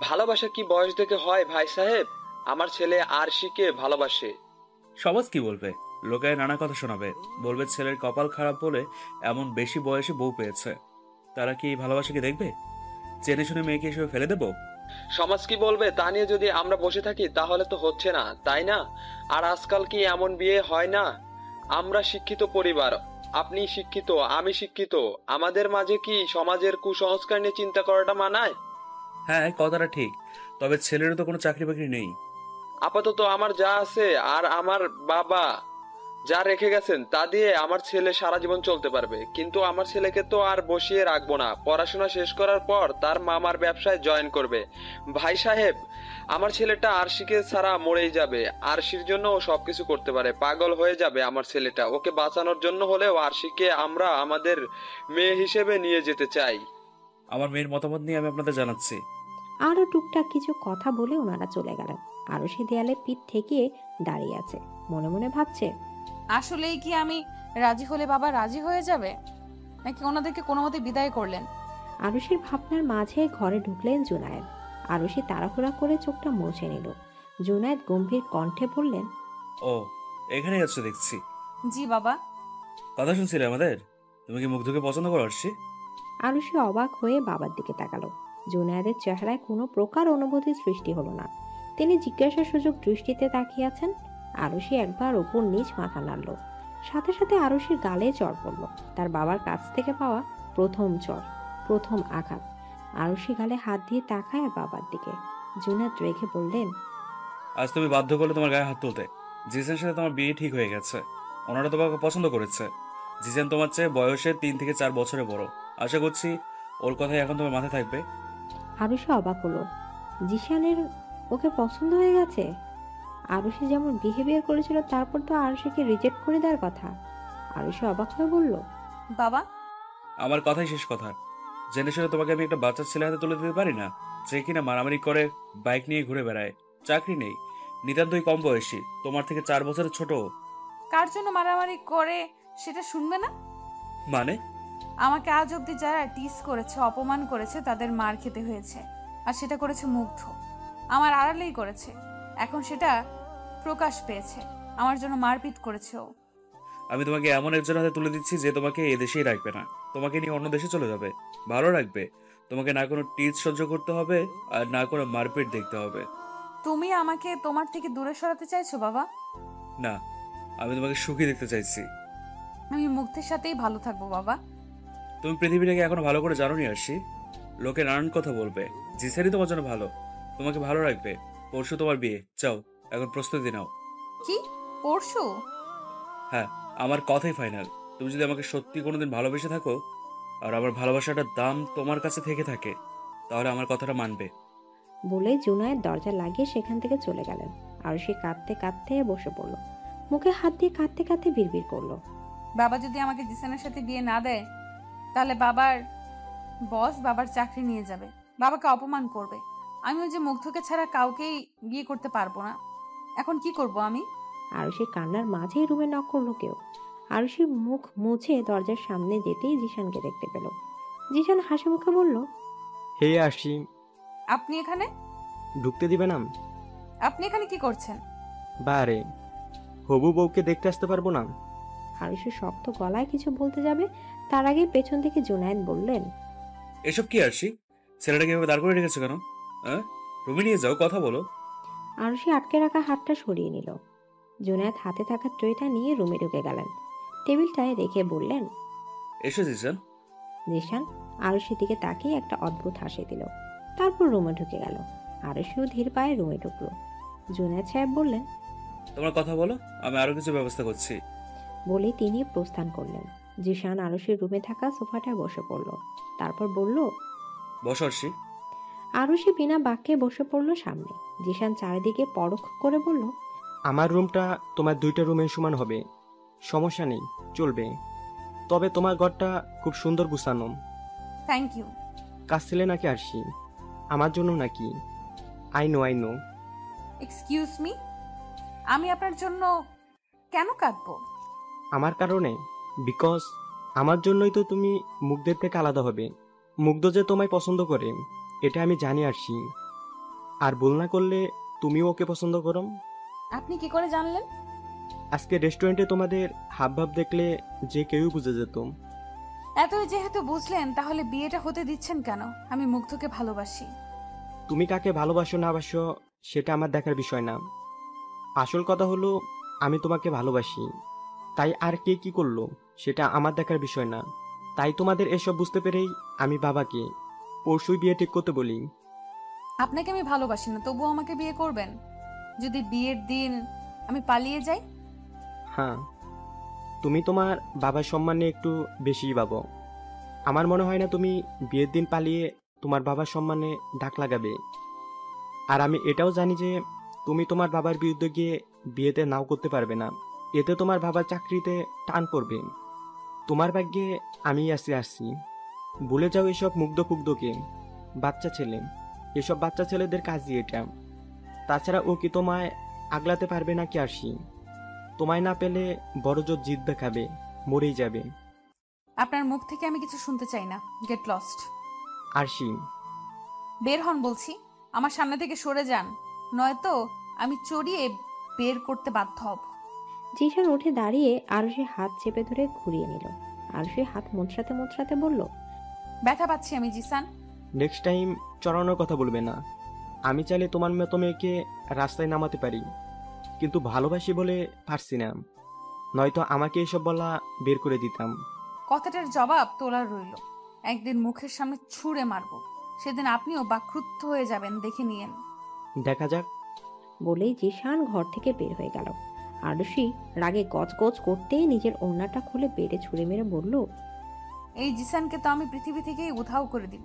ভালোবাসা কি বয়স দেখে হয় ভাই সাহেব? আমার ছেলে আরশিকে ভালোবাসে। সমাজ কি বলবে? লোকায় নানা কথা শোনাবে, বলবে ছেলের কপাল খারাপ বলে এমন বেশি বয়সে বউ পেয়েছে। তারা কি এই ভালোবাসাকে দেখবে? জেনে শুনে মেয়েকে এসবে ফেলে দেবো? সমাজ কি বলবে তা নিয়ে যদি আমরা বসে থাকি তাহলে তো হচ্ছে না, তাই না? আর আজকাল কি এমন বিয়ে হয় না? আমরা শিক্ষিত পরিবার, আপনি শিক্ষিত, আমি শিক্ষিত, আমাদের মাঝে কি সমাজের কুসংস্কার নিয়ে চিন্তা করাটা মানায়? হ্যাঁ, কথাটা ঠিক, তবে ছেলেরও তো কোনো চাকরি বাকরি নেই। আপাতত আমার যা আছে আর আমার বাবা যা রেখে গেছেন তা দিয়ে আমার ছেলে সারা জীবন চলতে পারবে। কিন্তু আমার ছেলেকে তো আর বসিয়ে রাখবো না। পড়াশোনা শেষ করার পর তার মামার ব্যবসায় জয়েন করবে। ভাই সাহেব, আমার ছেলেটা আরশিকে ছাড়া মরেই যাবে। আরশির জন্য ও সবকিছু করতে পারে, পাগল হয়ে যাবে আমার ছেলেটা। ওকে বাঁচানোর জন্য হলেও আরশিকে আমরা আমাদের মেয়ে হিসেবে নিয়ে যেতে চাই। আমার মেয়ের মতামত নিয়ে আমি আপনাদের জানাচ্ছি। আরও টুকটাক কিছু কথা বলে ওনারা চলে গেলেন। আরুষি দেয়ালে পিঠ ঠেকিয়ে দাঁড়িয়ে আছে, মনে মনে ভাবছে, আসলেই কি আমি রাজি হলে বাবা রাজি হয়ে যাবে, নাকি ওনাদেরকে কোনো মতে বিদায় করলেন? আরুষির ভাবনার মাঝে ঘরে ঢুকলেন জুনায়েদ। আরুষি তাড়াহুড়া করে চোখটা মুছে নিল। জুনায়েদ গম্ভীর কণ্ঠে বললেন, ও এখানেই আছো দেখছি। জি বাবা। কথা শুনছিলে আমাদের? তুমি কি মুগ্ধকে পছন্দ করো আরশি? আরুষি অবাক হয়ে বাবার দিকে তাকালো। জুনায়েদের চেহারায় কোনো প্রকার অনুভূতির সৃষ্টি হলো না। তিনি জিজ্ঞাসার সুযোগ দৃষ্টিতে তাকিয়ে আছেন। আরুষি একবার উপর নিচ মাথা নাড়ল। সাথে সাথে আরুষির গালে চড় পড়ল, তার বাবার কাছ থেকে পাওয়া প্রথম চড়, প্রথম আঘাত। আরুষি গালে হাত দিয়ে তাকায় বাবার দিকে। জুনায়েদ রেখে বললেন, আজ তুমি বাধ্য করলে তোমার গায়ে হাত তুলতে। জিসের সাথে তোমার বিয়ে ঠিক হয়ে গেছে, ওনারা তোমাকে পছন্দ করেছে। জিসেন তোমার চেয়ে বয়সে 3 থেকে 4 বছরের বড়। আশা করছি ওর কথাই এখন তোমার মাথায় থাকবে। আরুষি অবাক হলো, জিশানের ওকে পছন্দ হয়ে গেছে? আরুষি যেমন বিহেভিয়ার করেছিল তারপর তো আরুষিকে রিজেক্ট করে দেওয়ার কথা। আরুষি অবাক হয়ে বলল, বাবা, আমার কথাই শেষ কথা। জেনে শুনে তোমাকে আমি একটা বাচ্চা ছেলে হাতে তুলে দিতে পারি না, যে কিনা মারামারি করে বাইক নিয়ে ঘুরে বেড়ায়, চাকরি নেই, নিতান্তই কম বয়সী, তোমার থেকে 4 বছরের ছোট। কার জন্য মারামারি করে সেটা শুনবে না? মানে? আমাকে আজ অব্দি যারা টিস করেছে, অপমান করেছে, তাদের মার খেতে হয়েছে। আর সেটা করেছে মুগ্ধ, আমার আড়ালেই করেছে। এখন সেটা প্রকাশ পেয়েছে, আমার জন্য মারপিট করেছে ও। আমি তোমাকে এমন একজন হাতে তুলে দিচ্ছি যে তোমাকে এ দেশেই রাখবে না, তোমাকে নিয়ে অন্য দেশে চলে যাবে, ভালো রাখবে। তোমাকে না কোনো টিচ সহ্য করতে হবে আর না কোনো মারপিট দেখতে হবে। তুমি আমাকে তোমার থেকে দূরে সরাতে চাইছো বাবা? না, আমি তোমাকে সুখী দেখতে চাইছি। আমি মুগ্ধের সাথেই ভালো থাকবো বাবা। তুমি পৃথিবীটাকে এখনো ভালো করে জানো নি আরশি। লোকে নানান কথা বলবে, জিসারি তোমার জন্য ভালো, তোমাকে ভালো রাখবে। পরশু তোমার বিয়ে, চাও এখন প্রস্তুতি নাও। কি পরশু? হ্যাঁ, আমার কথাই ফাইনাল। তুমি যদি আমাকে সত্যি কোনোদিন ভালোবেসে থাকো আর আমার ভালোবাসাটার দাম তোমার কাছে থেকে থাকে, তাহলে আমার কথাটা মানবে। বলে জুনায়েদ দরজা লাগিয়ে সেখান থেকে চলে গেলেন। আরুষি কাঁদতে কাঁদতে বসে পড়ল, মুখে হাত দিয়ে কাঁদতে কাঁদতে বিড়বিড় করলো, বাবা যদি আমাকে জিসানের সাথে বিয়ে না দেয়, তাহলে বাবার বস বাবার চাকরি নিয়ে যাবে, বাবাকে অপমান করবে। আমি ওই যে মুগ্ধকে ছাড়া কাউকেই বিয়ে করতে পারবো না। এখন কি করব আমি? আরুষির কান্নার মাঝেই রুমে নক করলো কেউ। আরুষি মুখ মুছে দরজার সামনে যেতেই জিশানকে দেখতে পেল। জিশান হাসি মুখে বলল, হে আরশি, আপনি এখানে? ঢুকতে দিবে না? আপনি এখানে কি করছেন? বারে, হবু বউকে দেখতে আসতে পারবো না? আরুষি শক্ত গলায় কিছু বলতে যাবে, তার আগে পেছন থেকে জুনায়েদ বললেন, এসব কি আরশি? ছেলেটাকে এভাবে দাঁড় করে রেখেছো কেন? হ্যাঁ, রুমে নিয়ে যাও, কথা বলো। আরুষি আটকে রাখা হাতটা সরিয়ে নিল। জুনায়েদ হাতে থাকা ট্রেটা নিয়ে রুমে ঢুকে গেলেন, টেবিলটায় রেখে বললেন, এসো জিসান। জিশান আরুষির দিকে তাকিয়ে একটা অদ্ভুত হাসি দিল, তারপর রুমে ঢুকে গেল। আরুষিও ধীর পায়ে রুমে ঢুকলো। জুনায়েদ সাহেব বললেন, তোমার কথা বলো, আমি আরো কিছু ব্যবস্থা করছি। বলেই তিনি প্রস্থান করলেন। জিশান আরুষির রুমে থাকা সোফাটায় বসে পড়ল, তারপর বলল, বসো আরশি। আরুষি বিনা বাক্যে বসে পড়ল সামনে। জিশান চারিদিকে পরখ করে বলল, আমার রুমটা তোমার 2টা রুমের সমান হবে, সমস্যা নেই, চলবে। তবে তোমার ঘরটা খুব সুন্দর গুছানো। Thank you. কাঁদছিলে নাকি আরশি? আমার জন্য নাকি? I know. এক্সকিউজ মি, আমি আপনার জন্য কেন কাঁদবো? আমার কারণে? বিকজ আমার জন্যই তো তুমি মুগ্ধের থেকে আলাদা হবে। মুগ্ধ যে তোমায় পছন্দ করে এটা আমি জানি আরশি। আর ভুল না করলে তুমিও ওকে পছন্দ করো। আপনি কি করে জানলেন? আজকে রেস্টুরেন্টে তোমাদের হাবভাব দেখলে যে কেউ বুঝে যেত। এতই যেহেতু বুঝলেন, তাহলে বিয়েটা হতে দিচ্ছেন কেন? আমি মুগ্ধকে ভালোবাসি। তুমি কাকে ভালোবাসো না বাসো সেটা আমার দেখার বিষয় না। আসল কথা হলো আমি তোমাকে ভালোবাসি, তাই আর কে কি করলো সেটা আমার দেখার বিষয় না। তাই তোমাদের এসব বুঝতে পেরেই আমি বাবাকে পরশুই বিয়ে ঠিক করতে বলি। আপনাকে আমি ভালোবাসি না, তবুও আমাকে বিয়ে করবেন? যদি বিয়ের দিন আমি পালিয়ে যাই? হ্যাঁ, তুমি তোমার বাবার সম্মান নিয়ে একটু বেশিই ভাবো। আমার মনে হয় না তুমি বিয়ের দিন পালিয়ে তোমার বাবার সম্মানে ডাক লাগাবে। আর আমি এটাও জানি যে তুমি তোমার বাবার বিরুদ্ধে গিয়ে বিয়েতে নাও করতে পারবে না, এতে তোমার বাবার চাকরিতে টান পড়বে। তোমার ভাগ্যে আমি আসছি। ভুলে যাও এসব মুগ্ধ ফুগ্ধকে, বাচ্চা ছেলে। এসব বাচ্চা ছেলেদের কাজই এটা। তাছাড়া ও কি তোমায় আগলাতে পারবে নাকি আরশি? তোমায় না পেলে বড় জোর জিতবে খাবে, মরেই যাবে। আপনার মুখ থেকে আমি কিছু শুনতে চাই না। Get lost. আরশি, বের হন বলছি। আমার সামনে থেকে সরে যান, নয়তো আমি চড়িয়ে বের করতে বাধ্য হব। জিশান উঠে দাঁড়িয়ে আরুষির হাত চেপে ধরে ঘুরিয়ে নিল। আরুষির হাত মোচড়াতে মোচড়াতে বলল, ব্যথা পাচ্ছি আমি জিসান। নেক্সট টাইম চড়ানোর কথা বলবে না। আমি চাইলে তোমার মতো মেয়েকে রাস্তায় নামাতে পারি, কিন্তু ভালোবাসি বলে পারছি না। নয়তো আমাকে এসব বলা বের করে দিতাম। কথাটার জবাব তোলার রইল। একদিন মুখের সামনে ছুঁড়ে মারবো, সেদিন আপনিও বাক্রুদ্ধ হয়ে যাবেন, দেখে নিয়েন। দেখা যাক। বলেই জিশান ঘর থেকে বের হয়ে গেল। আরুষি রাগে গজগজ করতেই নিজের ওড়নাটা খুলে বেড়ে ছুঁড়ে মেরে বলল, এই জিসানকে তো আমি পৃথিবী থেকেই উধাও করে দিব।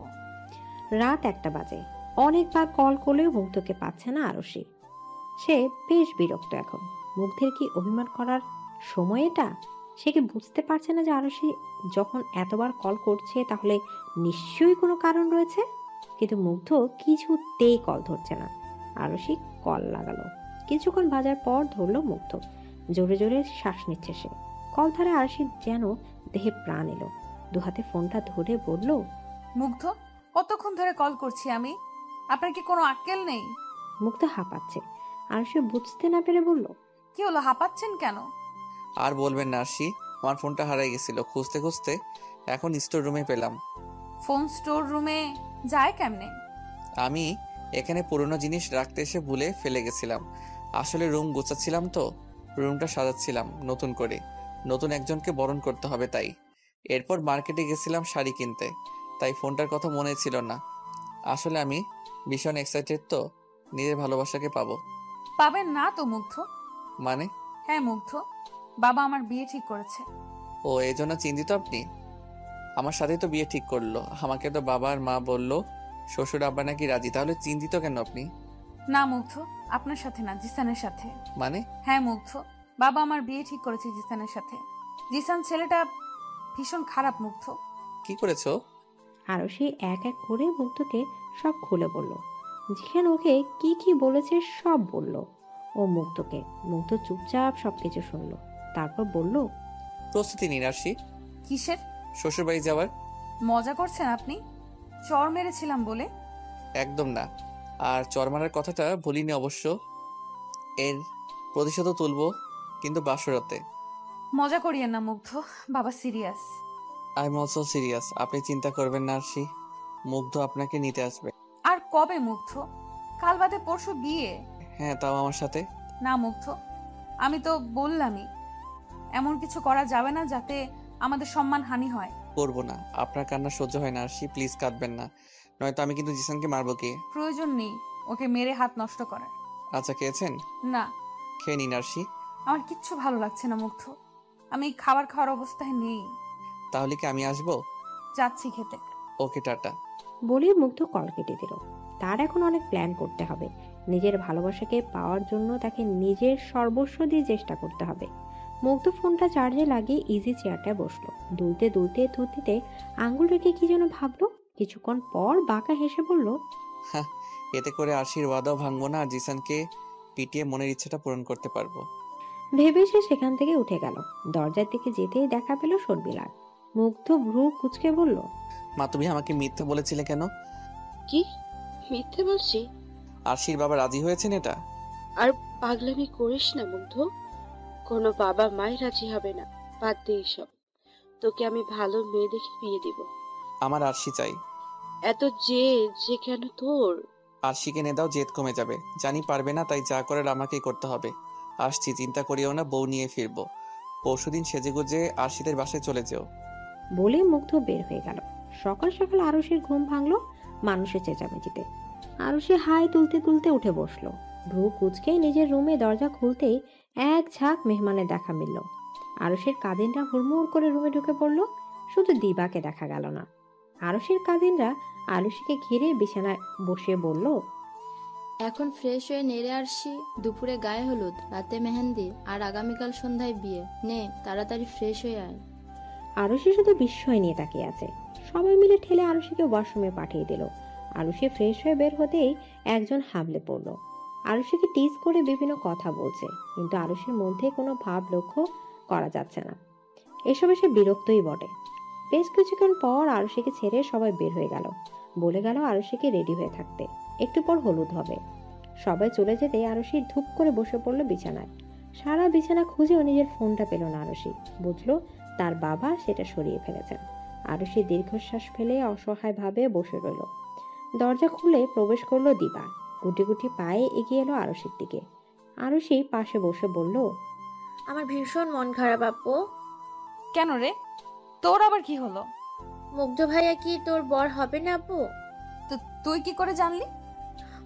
রাত 1টা বাজে। অনেকবার কল করলেও মুগ্ধকে পাচ্ছে না আরুষি। সে বেশ বিরক্ত এখন। মুগ্ধের কি অভিমান করার সময় এটা? সে কি বুঝতে পারছে না যে আরুষি যখন এতবার কল করছে তাহলে নিশ্চয়ই কোনো কারণ রয়েছে? কিন্তু মুগ্ধ কিছুতেই কল ধরছে না। আরুষি কল লাগালো। কিছুক্ষণ বাজার পর ধরলো মুগ্ধ। জোরে জোরে শ্বাস নিচ্ছে সে। কল ধরে আরুষির যেন দেহে প্রাণ এলো। দুহাতে ফোনটা ধরে বলল, মুগ্ধ, কতক্ষণ ধরে কল করছি আমি, আপনার কি কোনো আক্কেল নেই? মুগ্ধ হাঁপাচ্ছে। আরুষি বুঝতে না পেরে বলল, কি হলো, হাঁপাচ্ছেন কেন? আর বলবেন না আরশি, আমার ফোনটা হারাই গেছিল, খুঁজতে খুঁজতে এখন স্টোর রুমে পেলাম। ফোন স্টোর রুমে যায় কেমনে? আমি এখানে পুরনো জিনিস রাখতে এসে ভুলে ফেলে গেছিলাম। আসলে রুম গোছাচ্ছিলাম তো, রুমটা সাজাচ্ছিলাম নতুন করে। নতুন একজনকে বরণ করতে হবে তাই। এরপর মার্কেটে গেছিলাম শাড়ি কিনতে, তাই ফোনটার কথা মনে ছিল না। আসলে আমি ভীষণ এক্সাইটেড তো, নিজের ভালোবাসাকে পাবো। পাবেন না তো মুগ্ধ। মানে? হ্যাঁ মুগ্ধ, বাবা আমার বিয়ে ঠিক করেছে। ও এই জন্য চিন্তিত আপনি? আমার সাথেই তো বিয়ে ঠিক করলো। আমাকে তো বাবা আর মা বললো শ্বশুর আব্বা নাকি রাজি, তাহলে চিন্তিত কেন আপনি? না মুগ্ধ, আপনার সাথে না, জিসানের সাথে। মানে? হ্যাঁ মুগ্ধ, বাবা আমার বিয়ে ঠিক করেছে জিসানের সাথে। জিসান ছেলেটা ভীষণ খারাপ মুগ্ধ। কি করেছো? আরুষি এক এক করে মুগ্ধকে সব খুলে বলল। জিশান ওকে কি কি বলেছে সব বলল ও মুগ্ধকে। মুগ্ধ চুপচাপ সবকিছু শুনলো। তারপর বলল, প্রস্তুতি নিন আরশি। কিসের? শ্বশুর বাড়ি যাওয়ার। মজা করছেন আপনি? চর মেরেছিলাম বলে? একদম না। আর চর মারার কথাটা ভুলিনি অবশ্য। এর প্রতিশোধও তুলবো, কিন্তু বাসরাতে। মজা করিয়েন না মুগ্ধ, বাবা serious. I am also serious. আপনি চিন্তা করবেন না আরশি, মুগ্ধ আপনাকে নিতে আসবে। আর কবে মুগ্ধ? কাল বাদে পরশু বিয়ে। হ্যাঁ, তাও আমার সাথে। না মুগ্ধ, আমি তো বললামই এমন কিছু করা যাবে না যাতে আমাদের সম্মান হানি হয়। করবো না। আপনার কান্না সহ্য হয় না আরশি, প্লিজ কাঁদবেন না, নয়তো আমি কিন্তু জিসানকে মারবো। কি প্রয়োজন নেই ওকে মেরে হাত নষ্ট করার। আচ্ছা, খেয়েছেন? না। খেয়ে নিন আরশি। আমার কিচ্ছু ভালো লাগছে না মুগ্ধ, আমি খাবার খাওয়ার অবস্থায় নেই। তাহলে কি আমি আসবো? যাচ্ছি খেতে। ওকে, টাটা। বলে মুগ্ধ কল কেটে দিল। তার এখন অনেক প্ল্যান করতে হবে। নিজের ভালোবাসাকে পাওয়ার জন্য তাকে নিজের সর্বস্ব দিয়ে চেষ্টা করতে হবে। মুগ্ধ ফোনটা চার্জে লাগিয়ে ইজি চেয়ারটায় বসলো। দুলতে দুলতে থুতিতে আঙ্গুল রেখে কি যেন ভাবলো। কিছুক্ষণ পর বাঁকা হেসে বলল, হ্যাঁ, এতে করে আরশির ওয়াদাও ভাঙবো না, আর জিসানকে পিটিয়ে মনের ইচ্ছাটা পূরণ করতে পারবো। ভেবে সে সেখান থেকে উঠে গেল। দরজার দিকে যেতেই দেখা পেল শর্মিলার। মুগ্ধ ভ্রু কুঁচকে বলল, মা, তুমি আমাকে মিথ্যে বলেছিলে কেন? কি মিথ্যে বলছি? আরশির বাবা রাজি হয়েছেন এটা? আর পাগলামি করিস না মুগ্ধ, কোনো বাবা মাই রাজি হবে না। বাদ দে এসব। তোকে আমি ভালো মেয়ে দেখে বিয়ে দিব। আমার আরশি চাই। এত যে কেন তোর? আরশিকে এনে দাও, জেদ কমে যাবে। জানি পারবে না, তাই যা করার আমাকেই করতে হবে। আসছি, চিন্তা করিও না, বউ নিয়ে ফিরবো। পরশুদিন সেজেগুজে আরশিদের বাসায় চলে যেও। বলে মুগ্ধ বের হয়ে গেল। সকাল সকাল আরুষির ঘুম ভাঙলো মানুষের চেঁচামেচিতে। আরুষি হাই তুলতে তুলতে উঠে বসলো। ভ্রু কুচকে নিজের রুমে দরজা খুলতেই এক ঝাঁক মেহমানের দেখা মিলল। আরুষির কাজিনরা হুড়মুড় করে রুমে ঢুকে পড়লো। শুধু দিবাকে দেখা গেল না। আরুষির কাজিনরা আরুষিকে ঘিরে বিছানায় বসিয়ে বলল, এখন ফ্রেশ হয়ে নেড়ে আসছি। দুপুরে গায়ে হলুদ, রাতে মেহেন্দি, আর আগামীকাল সন্ধ্যায় বিয়ে। নে তাড়াতাড়ি ফ্রেশ হয়ে আয়। আরুষি শুধু বিস্ময় নিয়ে তাকিয়ে আছে। সবাই মিলে ঠেলে আরুষিকে ওয়াশরুমে পাঠিয়ে দিল। আরুষি ফ্রেশ হয়ে বের হতেই একজন হামলে পড়ল। আরুষিকে টিজ করে বিভিন্ন কথা বলছে, কিন্তু আরুষির মধ্যে কোনো ভাব লক্ষ্য করা যাচ্ছে না। এসবে সে বিরক্তই বটে। বেশ কিছুক্ষণ পর আরুষিকে ছেড়ে সবাই বের হয়ে গেল। বলে গেল আরুষিকে রেডি হয়ে থাকতে, একটু পর হলুদ হবে। সবাই চলে যেতে আরুষি ধূপ করে বসে পড়লো বিছানায়। সারা বিছানা খুঁজেও নিজের ফোনটা পেল না আরুষি। বুঝলো তার বাবা সেটা সরিয়ে ফেলেছেন। আরুষি দীর্ঘশ্বাস ফেলে অসহায়ভাবে বসে রইল। দরজা খুলে প্রবেশ করলো দিবা। গুটি গুটি পায়ে এগিয়ে এলো আরুষির দিকে। আরুষি পাশে বসে বলল, আমার ভীষণ মন খারাপ আপু। কেন রে, তোর আবার কি হলো? মুগ্ধ ভাইয়া কি তোর বর হবে না আপু? তো তুই কি করে জানলি?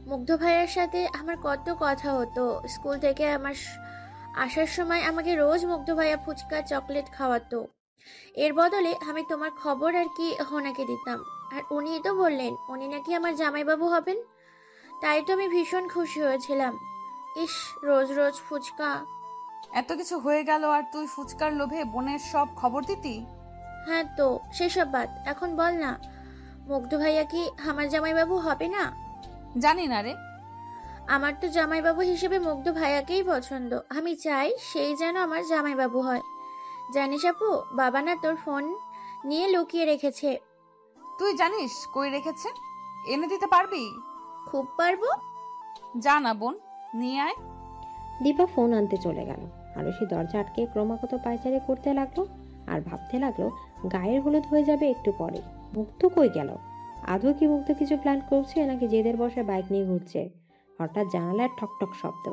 মুগ্ধ ভাইয়ার সাথে আমার কত কথা হতো। স্কুল থেকে আসার সময় আমাকে রোজ মুগ্ধ ভাইয়া ফুচকা চকলেট খাওয়াতো। এর বদলে আমি তোমার খবর আর কি ওনাকে দিতাম। আর উনিই তো বললেন উনি নাকি আমার জামাইবাবু হবেন। তাই তো আমি ভীষণ খুশি হয়েছিলাম। ইস, রোজ রোজ ফুচকা। এত কিছু হয়ে গেল আর তুই ফুচকার লোভে বোনের সব খবর দিতি? হ্যাঁ তো সেসব বাদ, এখন বল না, মুগ্ধ ভাইয়া কি আমার জামাইবাবু হবে না? জানি না রে। আমার তো জামাইবাবু হিসেবে মুগ্ধ ভাইয়াকেই পছন্দ। আমি চাই সেই যেন আমার জামাইবাবু হয়। জানিস আপু, বাবা না তোর ফোন নিয়ে লুকিয়ে রেখেছে। তুই জানিস কই রেখেছে? এনে দিতে পারবি? খুব পারবো। যা না বোন, নিয়ে আয়। দীপা ফোন আনতে চলে গেল। আরুষি দরজা আটকে ক্রমাগত পায়চারি করতে লাগলো আর ভাবতে লাগলো গায়ের হলুদ হয়ে যাবে একটু পরে। মুগ্ধ কই গেল? আদৌ কি মুগ্ধ কিছু প্ল্যান করছে নাকি জেদের বসে বাইক নিয়ে ঘুরছে? হঠাৎ জানালার ঠকঠক শব্দ।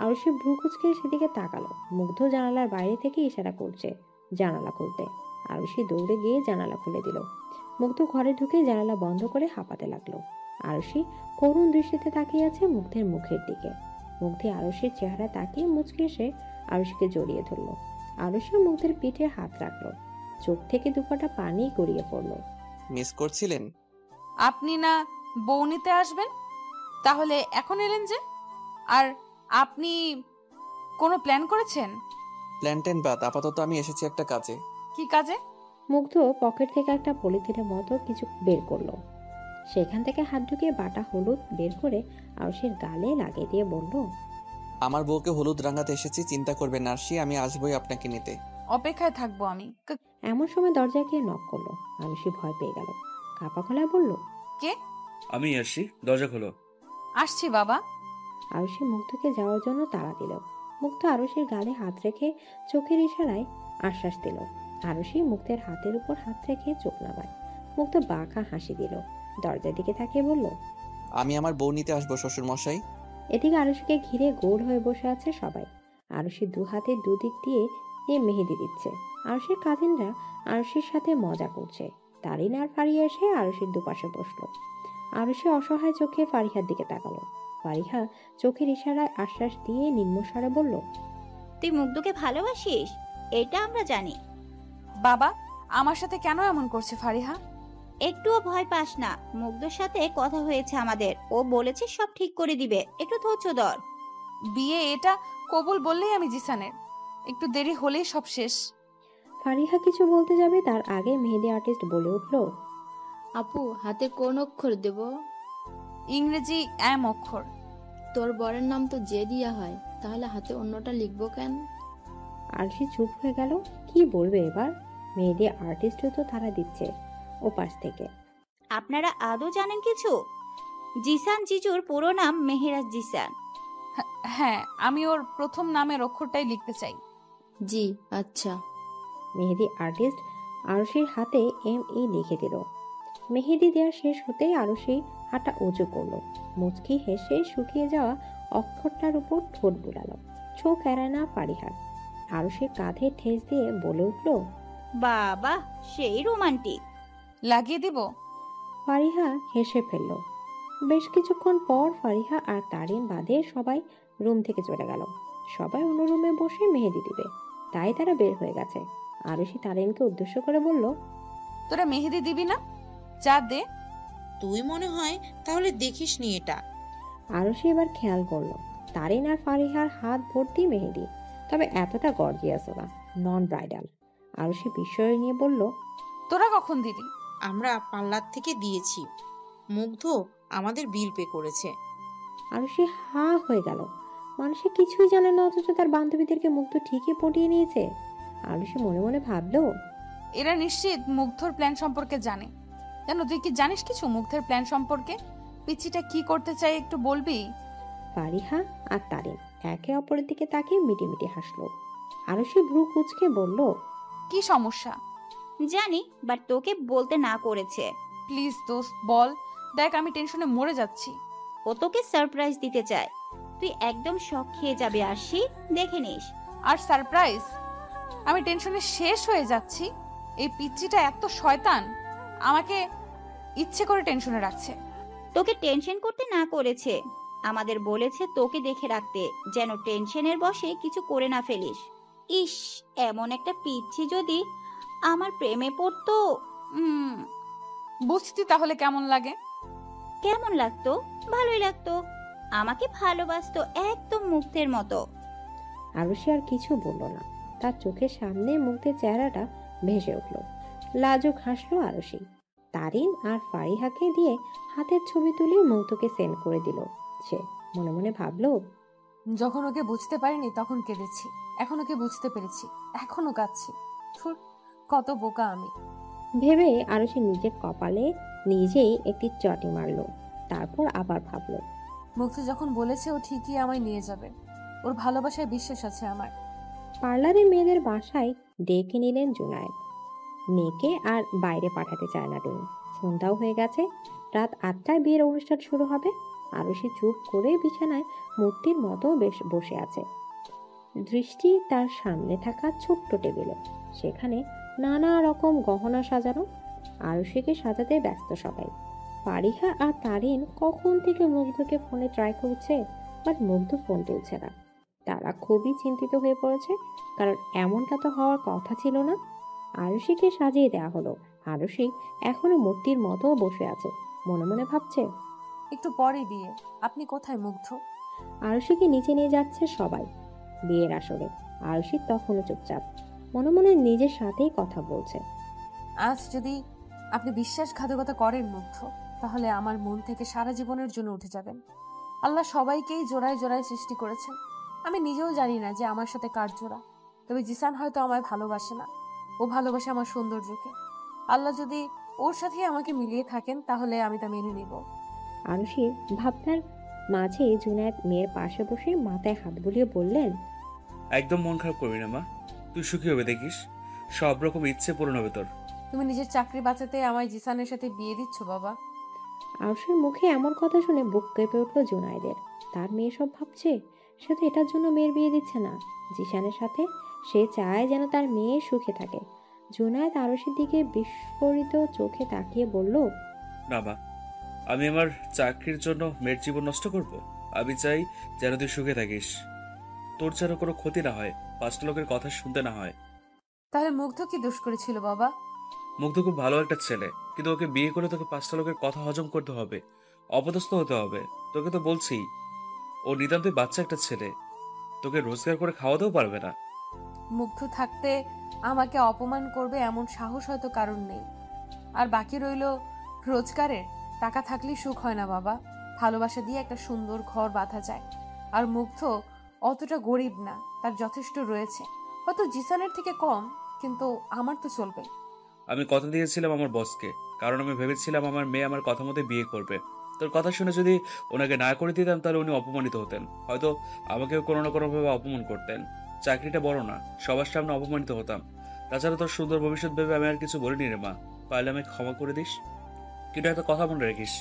আরুষি ভ্রু কুঁচকে সেদিকে তাকালো। মুগ্ধ জানালার বাইরে থেকে ইশারা করছে জানালা খুলতে। আরুষি দৌড়ে গিয়ে জানালা খুলে দিল। মুগ্ধ ঘরে ঢুকে জানালা বন্ধ করে হাঁপাতে লাগলো। আরুষি করুণ দৃষ্টিতে তাকিয়ে আছে মুগ্ধের মুখের দিকে। মুগ্ধে আরুষির চেহারা তাকিয়ে মুচকে এসে আরুষিকে জড়িয়ে ধরলো। আরুষি মুগ্ধের পিঠে হাত রাখলো। চোখ থেকে দুপাটা পানি গড়িয়ে পড়লো। মিস করছিলেন? আপনি না বউ নিতে আসবেন, তাহলে এখন এলেন যে? আর আপনি কোনো প্ল্যান করেছেন? প্ল্যান টেন বাদ, আপাতত আমি এসেছি একটা কাজে। কি কাজে? মুগ্ধ পকেট থেকে একটা পলিথিনের মতো কিছু বের করলো। সেখান থেকে হাত ঢুকিয়ে বাটা হলুদ বের করে আরুষির গালে লাগিয়ে দিয়ে বলল, আমার বউকে হলুদ রাঙাতে এসেছি, চিন্তা করবেন না আরশি, আমি আসবই আপনাকে নিতে। অপেক্ষায় থাকবো আমি। এমন সময় দরজায় গিয়ে নক করলো। আরুষি ভয় পেয়ে গেল। কাপা গলায় বলল, কে? আমি আসছি, দরজা খোলো। আসছি বাবা। আরুষি মুগ্ধকে যাওয়ার জন্য তাড়া দিল। মুগ্ধ আরুষির গালে হাত রেখে চোখের ইশারায় আশ্বাস দিল। আরুষি মুগ্ধের হাতের উপর হাত রেখে চোখ নামায়। মুগ্ধ বাঁকা হাসি দিল। দরজার দিকে তাকিয়ে বলল, আমি আমার বউ নিতে আসবো শ্বশুর মশাই। এদিকে আরুষিকে ঘিরে গোল হয়ে বসে আছে সবাই। আরুষি দু হাতে দুদিক দিয়ে মেহেদি দিচ্ছে। আরুষির কাজিনরা আরুষির সাথে মজা করছে। তারিন আর ফারিয়া এসে আরুষির দুপাশে বসলো। আরুষি অসহায় চোখে ফারিহার দিকে তাকালো। ফারিহা চোখের ইশারায় আশ্বাস দিয়ে নিম্নস্বরে বলল, তুই মুগ্ধকে ভালোবাসিস, এটা আমরা জানি। বাবা আমার সাথে কেন এমন করছে ফারিহা? একটুও ভয় পাস না, মুগ্ধর সাথে কথা হয়েছে আমাদের, ও বলেছে সব ঠিক করে দিবে, একটু ধৈর্য ধর। বিয়ে এটা কবুল বললেই আমি জিসানের, একটু দেরি হলেই সব শেষ। ফারিহা কিছু বলতে যাবে তার আগে মেহেদি আর্টিস্ট বলে উঠল, আপু হাতে কোন অক্ষর দেব? ইংরেজি এম অক্ষর। তোর বরের নাম তো জে দিয়া হয়, তাহলে হাতে অন্যটা লিখবো কেন? আরশি চুপ হয়ে গেল। কি বলবে এবার? মেহেদি আর্টিস্টও তো তারা দিচ্ছে ওপাশ থেকে। আপনারা আদৌ জানেন কিছু? জিসান জিজুর পুরো নাম মেহেরাজ জিসান। হ্যাঁ, আমি ওর প্রথম নামের অক্ষরটাই লিখতে চাই। জি আচ্ছা। মেহেদি আর্টিস্ট আরশির হাতে ME লিখে দিল। মেহেদি দেওয়া শেষ হতেই আরশি হাঁটা উঁচু করলো। মুচকি হেসে শুকিয়ে যাওয়া অক্ষরটার উপর ঠোঁট বুলালো। চোখ এড়ায় না ফারিহার। আরশির কাঁধে ঠেস দিয়ে বলে উঠল, বাবা সেই রোমান্টিক। লাগিয়ে দিব? ফারিহা হেসে ফেলল। বেশ কিছুক্ষণ পর ফারিহা আর তারিন বাদে সবাই রুম থেকে চলে গেল। সবাই অন্য রুমে বসে মেহেদি দিবে, তাই তারা বের হয়ে গেছে। আরশি তারিনকে উদ্দেশ্য করে বলল, তোরা মেহেদি দিবি না? যা দে। তুই মনে হয় তাহলে দেখিস নি এটা। আরশি এবার খেয়াল করলো তারিন আর ফারিহার হাত ভর্তি মেহেদি, তবে এতটা গর্জিয়াস না, নন ব্রাইডাল। আরশি বিস্ময় নিয়ে বলল, তোরা কখন দিলি? আমরা পার্লার থেকে দিয়েছি। মুগ্ধ আমাদের বিল পে করেছে। আরুষি হা হয়ে গেল। মানুষে কিছুই জানে না, অথচ তার বান্ধবীদেরকে মুগ্ধ ঠিকই পটিয়ে নিয়েছে। আরুষি মনে মনে ভাবলো, এরা নিশ্চিত মুগ্ধর প্ল্যান সম্পর্কে জানে। জানো, তুই কি জানিস কিছু মুগ্ধের প্ল্যান সম্পর্কে? পিচ্চিটা কি করতে চাই একটু বলবি? ফারিহা আর তারিন একে অপরের দিকে তাকিয়ে মিটিমিটি হাসলো। আরুষি ভ্রু কুঁচকে বলল, কি সমস্যা? জানি, বাট তোকে বলতে না করেছে। প্লিজ দোস্ত বল, দেখ আমি টেনশনে মরে যাচ্ছি। ও তোকে সারপ্রাইজ দিতে চায়। তুই একদম শক খেয়ে যাবে আরশি, দেখে নিস। আর সারপ্রাইজ? আমি টেনশনে শেষ হয়ে যাচ্ছি। এই পিচ্চিটা এত শয়তান, আমাকে ইচ্ছে করে টেনশনে রাখছে। তোকে টেনশন করতে না করেছে, আমাদের বলেছে তোকে দেখে রাখতে, যেন টেনশনের বশে কিছু করে না ফেলিস। ইস, এমন একটা পিচ্ছি যদি আমার প্রেমে পড়তো। বুঝতি তাহলে কেমন লাগে? কেমন লাগতো? ভালোই লাগতো। আমাকে ভালোবাসতো একদম মুগ্ধের মতো। আরুষি আর কিছু বলল না। তার চোখের সামনে মুগ্ধের চেহারাটা ভেসে উঠল। লাজুক হাসলো আরুষি। তারিন আর ফারিহাকে দিয়ে হাতের ছবি তুলে মুগ্ধকে সেন্ড করে দিল। সে মনে মনে ভাবলো, যখন ওকে বুঝতে পারিনি তখন কেঁদেছি, এখন ওকে বুঝতে পেরেছি, এখনো কাঁদছি। ধুর, কত বোকা আমি। ভেবে আরুষি নিজের কপালে নিজেই একটি চটি মারলো। তারপর আবার ভাবলো, মুগ্ধ যখন বলেছে ও ঠিকই আমায় নিয়ে যাবে, ওর ভালোবাসায় বিশ্বাস আছে আমার। পার্লারে মেয়েদের বাসায় ডেকে নিলেন জুনায়েদ। মেয়েকে আর বাইরে পাঠাতে চায় না তিনি। সন্ধ্যাও হয়ে গেছে, রাত 8টায় বিয়ের অনুষ্ঠান শুরু হবে। আরুষি চুপ করে বিছানায় মূর্তির মতো বেশ বসে আছে। দৃষ্টি তার সামনে থাকা ছোট্ট টেবিলে, সেখানে নানা রকম গহনা সাজানো। আরুষিকে সাজাতে ব্যস্ত সবাই। ফারিহা আর তারিন কখন থেকে মুগ্ধকে ফোনে ট্রাই করছে, বাট মুগ্ধ ফোন তুলছে না। তারা খুবই চিন্তিত হয়ে পড়েছে, কারণ এমনটা তো হওয়ার কথা ছিল না। আরুষিকে সাজিয়ে দেওয়া হলো। আরুষি এখনো মূর্তির মতো বসে আছে, মনে মনে ভাবছে, একটু পরে বিয়ে, আপনি কোথায় মুগ্ধ? আরুষিকে নিচে নিয়ে যাচ্ছে সবাই বিয়ের আসরে। আরুষি তখনও চুপচাপ, মনে মনে নিজের সাথেই কথা বলছে। আজ যদি আপনি বিশ্বাসঘাতকতা করেন মুগ্ধ, তাহলে আমার মন থেকে সারা জীবনের জন্য উঠে যাবেন। আল্লাহ সবাইকেই জোড়ায় জোড়ায় সৃষ্টি করেছেন। আমি নিজেও জানি না যে আমার সাথে কার জোড়া, তবে জিসান হয়তো আমায় ভালোবাসে না, ও ভালোবাসে আমার সৌন্দর্যকে। আল্লাহ যদি ওর সাথে আমাকে মিলিয়ে থাকেন তাহলে আমি তা মেনে নিব। আরুষির ভাবনার মাঝে জুনায়েদ মেয়ের পাশে বসে মাথায় হাত বুলিয়ে বললেন, একদম মন খারাপ করবি না মা, তুই সুখী হবে দেখিস, সব রকম ইচ্ছে পূরণ হবে তোর। তুমি নিজের চাকরি বাঁচাতে আমায় জিসানের সাথে বিয়ে দিচ্ছ বাবা? আরুষির মুখে এমন কথা শুনে বুক কেঁপে উঠল জুনায়েদের। তার মেয়ে সব ভাবছে, সে তো এটার জন্য মেয়ের বিয়ে দিচ্ছে না জিসানের সাথে। সে চায় যেন তার মেয়ে সুখে থাকে। জুনায়েদ আরুষির দিকে বিস্ফোরিত চোখে তাকিয়ে বলল, না মা, আমি আমার চাকরির জন্য মেয়ের জীবন নষ্ট করব? আমি চাই যেন তুই সুখে থাকিস, তোর যেন কোনো ক্ষতি না হয়, 5টা লোকের কথা শুনতে না হয়। তাহলে মুগ্ধ কি দোষ করেছিল বাবা? মুগ্ধ খুব ভালো একটা ছেলে, কিন্তু ওকে বিয়ে করে তোকে 5টা লোকের কথা হজম করতে হবে, অপদস্থ হতে হবে। তোকে তো বলছি, ও নিতান্তই বাচ্চা একটা ছেলে, তোকে রোজগার করে খাওয়াতেও পারবে না। মুগ্ধ থাকতে আমাকে অপমান করবে এমন সাহস হয়তো কারণ নেই। আর বাকি রইল রোজগারের। টাকা থাকলেই সুখ হয় না বাবা, ভালোবাসা দিয়ে একটা সুন্দর ঘর বাঁধা যায়। আর মুগ্ধ অতটা গরিব না, তার যথেষ্ট রয়েছে, হয়তো জিসানের থেকে কম, কিন্তু আমার তো চলবে। আমি কথা দিয়েছিলাম আমার বসকে, কারণ আমি ভেবেছিলাম আমার মেয়ে আমার কথা মতো বিয়ে করবে। তোর কথা শুনে যদি ওনাকে না করে দিতাম তাহলে উনি অপমানিত হতেন, হয়তো আমাকেও কোনো না কোনোভাবে অপমান করতেন। চাকরিটা বড় না, সবার সামনে অপমানিত হতাম। তাছাড়া তোর সুন্দর ভবিষ্যৎ ভেবে আমি আর কিছু বলিনি রে মা, পারলে আমাকে ক্ষমা করে দিস। কিন্তু একটা কথা মনে রাখিস,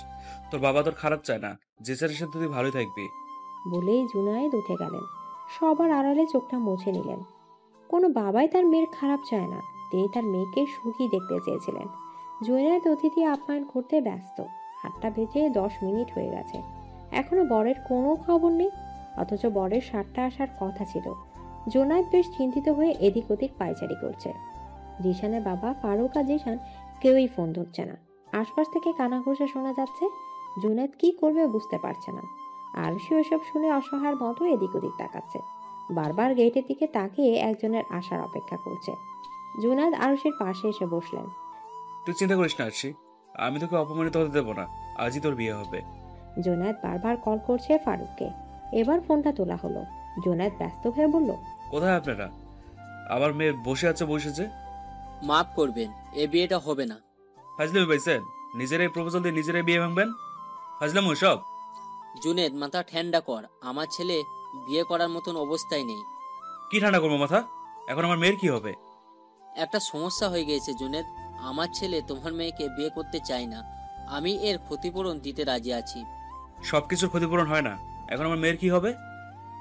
তোর বাবা তোর খারাপ চায় না, যে চারের সাথে তুই ভালোই থাকবি। বলেই জুনায়েদ উঠে গেলেন। সবার আড়ালে চোখটা মুছে নিলেন। কোনো বাবাই তার মেয়ের খারাপ চায় না, তিনি তার মেয়েকে সুখী দেখতে চেয়েছিলেন। জুনায়েদ অতিথি আপ্যায়ন করতে ব্যস্ত। 8টা বেজে 10 মিনিট হয়ে গেছে, এখনো বরের কোনো খবর নেই, অথচ বরের 7টা আসার কথা ছিল। জুনায়েদ বেশ চিন্তিত হয়ে এদিক ওদিক পায়চারি করছে। জিসানের বাবা ফারুক আর জিসান কেউই ফোন ধরছে না। আশপাশ থেকে কানাঘুষা শোনা যাচ্ছে। জুনায়েদ কি করবে বুঝতে পারছে না। আরুষি ওসব শুনে অসহায়ের মতো এদিক ওদিক তাকাচ্ছে, বারবার গেটের দিকে তাকিয়ে একজনের আসার অপেক্ষা করছে। জুনায়েদ আরুষির পাশে এসে বসলেন। তুই চিন্তা করিস না আরশি, আমি তোকে অপমানিত হতে দেবো না, আজই তোর বিয়ে হবে। জুনায়েদ বারবার কল করছে ফারুককে। এবার ফোনটা তোলা হলো। জুনায়েদ ব্যস্ত হয়ে বলল, কোথায় আপনারা? আমার মেয়ে বসে আছে বসেছে। মাফ করবেন, এ বিয়েটা হবে না। ফাজলামি পাইছেন? নিজেরাই প্রপোজাল দিয়ে নিজেরাই বিয়ে ভাঙবেন? ফাজলাম সব। জুনেদ, মাথা ঠান্ডা কর। আমার ছেলে বিয়ে করার মতন অবস্থায় নেই। কি ঠান্ডা করবো মাথা? এখন আমার মেয়ের কি হবে? একটা সমস্যা হয়ে গিয়েছে জুনেদ। আমার ছেলে তোমার মেয়েকে বিয়ে করতে চায় না। আমি এর ক্ষতিপূরণ দিতে রাজি আছি। সবকিছুর ক্ষতিপূরণ হয় না। এখন আমার মেয়ের কি হবে?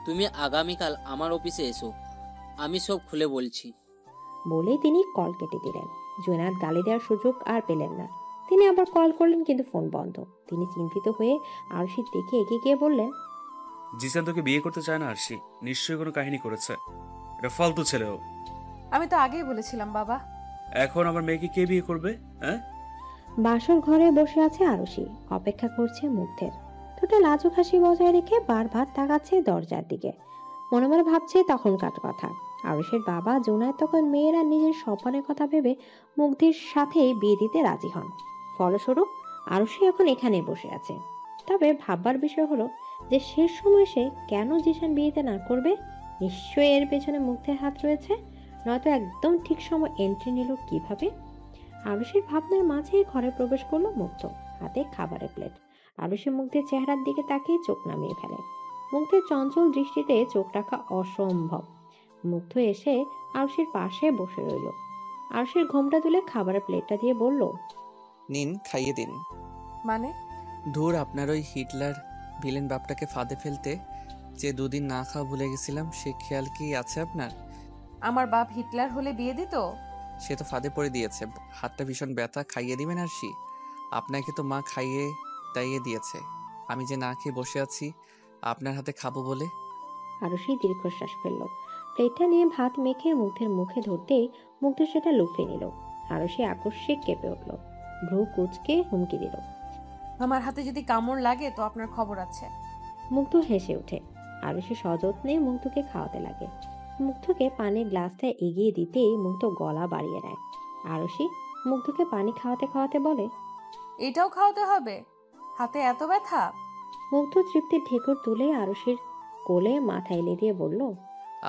তুমি আগামীকাল আমার অফিসে এসো, আমি সব খুলে বলছি। বলেই তিনি কল কেটে দিলেন। জুনায়েদ গালি দেওয়ার সুযোগ আর পেলেন না। তিনি আবার কল করলেন, কিন্তু ফোন বন্ধ। তিনি চিন্তিত হয়ে আরশির দিকে এগিয়ে গিয়ে বললেন, জিসান তোকে বিয়ে করতে চায় না আরশি, নিশ্চয়ই কোনো কাহিনী করেছে। এটা ফালতু ছেলেও। আমি তো আগেই বলেছিলাম বাবা। এখন আমার মেয়েকে কে বিয়ে করবে? হ্যাঁ, বাসর ঘরে বসে আছে আরশি, অপেক্ষা করছে মুগ্ধের। ঠোঁটে লাজুক হাসি বজায় রেখে বারবার তাকাচ্ছে দরজার দিকে। মনে মনে ভাবছে তখনকার কথা। আরশির বাবা জুনায়েদ তখন মেয়েরা নিজের স্বপ্নের কথা ভেবে মুগ্ধের সাথে বিয়ে দিতে রাজি হন। ফলস্বরূপ আরশি এখন এখানে বসে আছে। তবে ভাববার বিষয় হলো যে শেষ সময় সে কেন জিসান বিয়েতে না করবে? নিশ্চয়ই এর পেছনে মুগ্ধের হাত রয়েছে, নয়তো একদম ঠিক সময় এন্ট্রি নিল কিভাবে? আরুষির ভাবনার মাঝে ঘরে প্রবেশ করলো মুগ্ধ, হাতে খাবারের প্লেট। আরুষি মুগ্ধের চেহারার দিকে তাকিয়ে চোখ নামিয়ে ফেলে। মুগ্ধের চঞ্চল দৃষ্টিতে চোখ রাখা অসম্ভব। মুগ্ধ এসে আরুষির পাশে বসে রইল। আরুষির ঘোমটা তুলে খাবারের প্লেটটা দিয়ে বলল, নিন, খাইয়ে দিন। মানে? ধুর, আপনার ওই হিটলার ভিলেন বাপটাকে ফাঁদে ফেলতে যে দুদিন না খাওয়া ভুলে গেছিলাম, সে খেয়াল কি আছে আপনার? আমার বাপ হিটলার হলে বিয়ে দিত? সে তো ফাঁদে পড়ে দিয়েছে। হাতটা ভীষণ ব্যথা, খাইয়ে দিবেন আরশি? আপনাকে তো মা খাইয়ে দাইয়ে দিয়েছে। আমি যে না খেয়ে বসে আছি আপনার হাতে খাবো বলে। আরুষি দীর্ঘশ্বাস ফেলল। প্লেটটা নিয়ে ভাত মেখে মুগ্ধের মুখে ধরতেই মুগ্ধ সেটা লুফে নিল। আরুষি আকস্মিক কেঁপে উঠল, ভ্রু কুঁচকে হুমকি দিল, আমার হাতে যদি কামড় লাগে তো আপনার খবর আছে। মুগ্ধ হেসে ওঠে। আরুষি সযত্নে মুগ্ধকে খাওয়াতে লাগে। মুগ্ধকে পানির গ্লাসটা এগিয়ে দিতেই মুগ্ধ গলা বাড়িয়ে নেয়। আরুষি মুগ্ধকে পানি খাওয়াতে খাওয়াতে বলে, এটাও খাওয়াতে হবে? হাতে এত ব্যথা? মুগ্ধ তৃপ্তির ঢেকুর তুলে আরুষির কোলে মাথা এলে দিয়ে বলল,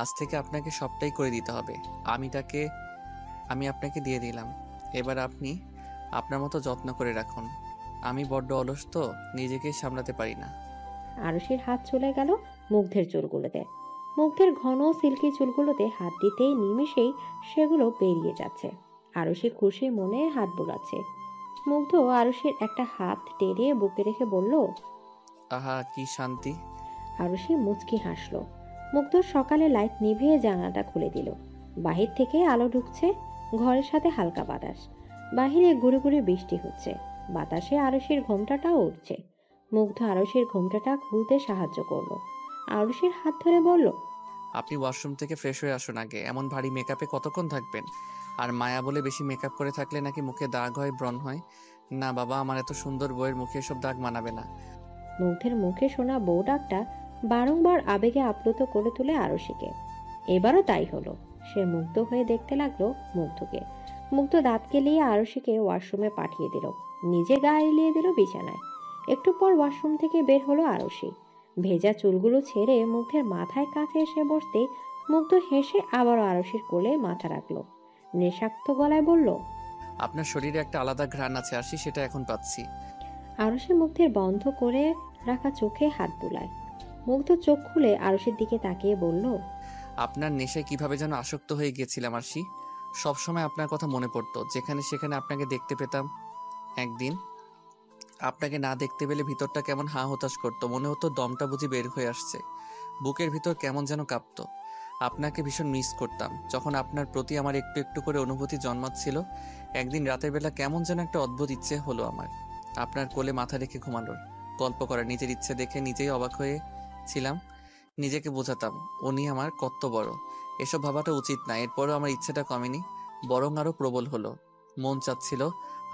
আজ থেকে আপনাকে সবটাই করে দিতে হবে। আমি আপনাকে দিয়ে দিলাম। এবার আপনি আপনার মতো যত্ন করে রাখুন। আমি বড্ড অলস তো, নিজেকে সামলাতে পারি না। আরুষির হাত চলে গেল মুগ্ধের চুলগুলোতে। মুগ্ধের ঘন সিল্কি চুলগুলোতে হাত দিতেই নিমেষেই সেগুলো বেরিয়ে যাচ্ছে। আরুষি খুশি মনে হাত বুলাচ্ছে। মুগ্ধ আরুষির একটা হাত টেনে বুকে রেখে বলল, আহা, কি শান্তি। আরুষি মুচকি হাসলো। মুগ্ধ সকালে লাইট নিভিয়ে জানালাটা খুলে দিল। বাহির থেকে আলো ঢুকছে, ঘরের সাথে হালকা বাতাস। বাহিরে গুড়ি গুড়ি বৃষ্টি হচ্ছে। বাতাসে আরুষির ঘোমটাটাও উঠছে। মুগ্ধ আরুষির ঘোমটাটা খুলতে সাহায্য করলো। আরুষির হাত ধরে বলল, আপনি ওয়াশরুম থেকে ফ্রেশ হয়ে আসুন আগে। এমন ভারী মেকআপে কতক্ষণ থাকবেন? আর মায়া বলে বেশি মেকআপ করে থাকলে নাকি মুখে দাগ হয়, ব্রণ হয়। না বাবা, আমার এত সুন্দর বউয়ের মুখে এসব দাগ মানাবে না। মুগ্ধের মুখে শোনা বউ ডাকটা বারংবার আবেগে আপ্লুত করে তুলে আরুষিকে। এবারও তাই হলো। সে মুগ্ধ হয়ে দেখতে লাগলো মুগ্ধকে। মুগ্ধ দাঁত কেলিয়ে আরুষিকে ওয়াশরুমে পাঠিয়ে দিল, নিজে গা এলিয়ে দিল বিছানায়। একটু পর ওয়াশরুম থেকে বের হলো আরুষি। ভেজা চুলগুলো ছেড়ে মুগ্ধের মাথায় কাছে এসে বসতে মুগ্ধ হেসে আবারও আরুষির কোলে মাথা রাখলো। নেশাক্ত গলায় বলল, আপনার শরীরে একটা আলাদা ঘ্রাণ আছে আরশি, সেটা এখন পাচ্ছি। আরুষি মুগ্ধের বন্ধ করে রাখা চোখে হাত বুলায়। মুগ্ধ চোখ খুলে আরুষির দিকে তাকিয়ে বলল, আপনার নেশায় কিভাবে যেন আসক্ত হয়ে গিয়েছিলাম আরশি। সবসময় আপনার কথা মনে পড়তো, যেখানে সেখানে আপনাকে দেখতে পেতাম। একদিন আপনাকে না দেখতে পেলে ভিতরটা কেমন হা হতাশ করতো, মনে হতো দমটা বুঝি বের হয়ে আসছে। বুকের ভিতর কেমন যেন কাঁপতো। আপনাকে ভীষণ মিস করতাম। যখন আপনার প্রতি আমার একটু একটু করে অনুভূতি জন্মাচ্ছিল, একদিন রাতের বেলা কেমন যেন একটা অদ্ভুত ইচ্ছে হলো আমার, আপনার কোলে মাথা রেখে ঘুমানোর, গল্প করার। নিজের ইচ্ছে দেখে নিজেই অবাক হয়েছিলাম। নিজেকে বোঝাতাম উনি আমার কত বড়। এসব ভাবাটা উচিত না। এরপরও আমার ইচ্ছেটা কমেনি, বরং আরো প্রবল হলো। মন চাচ্ছিল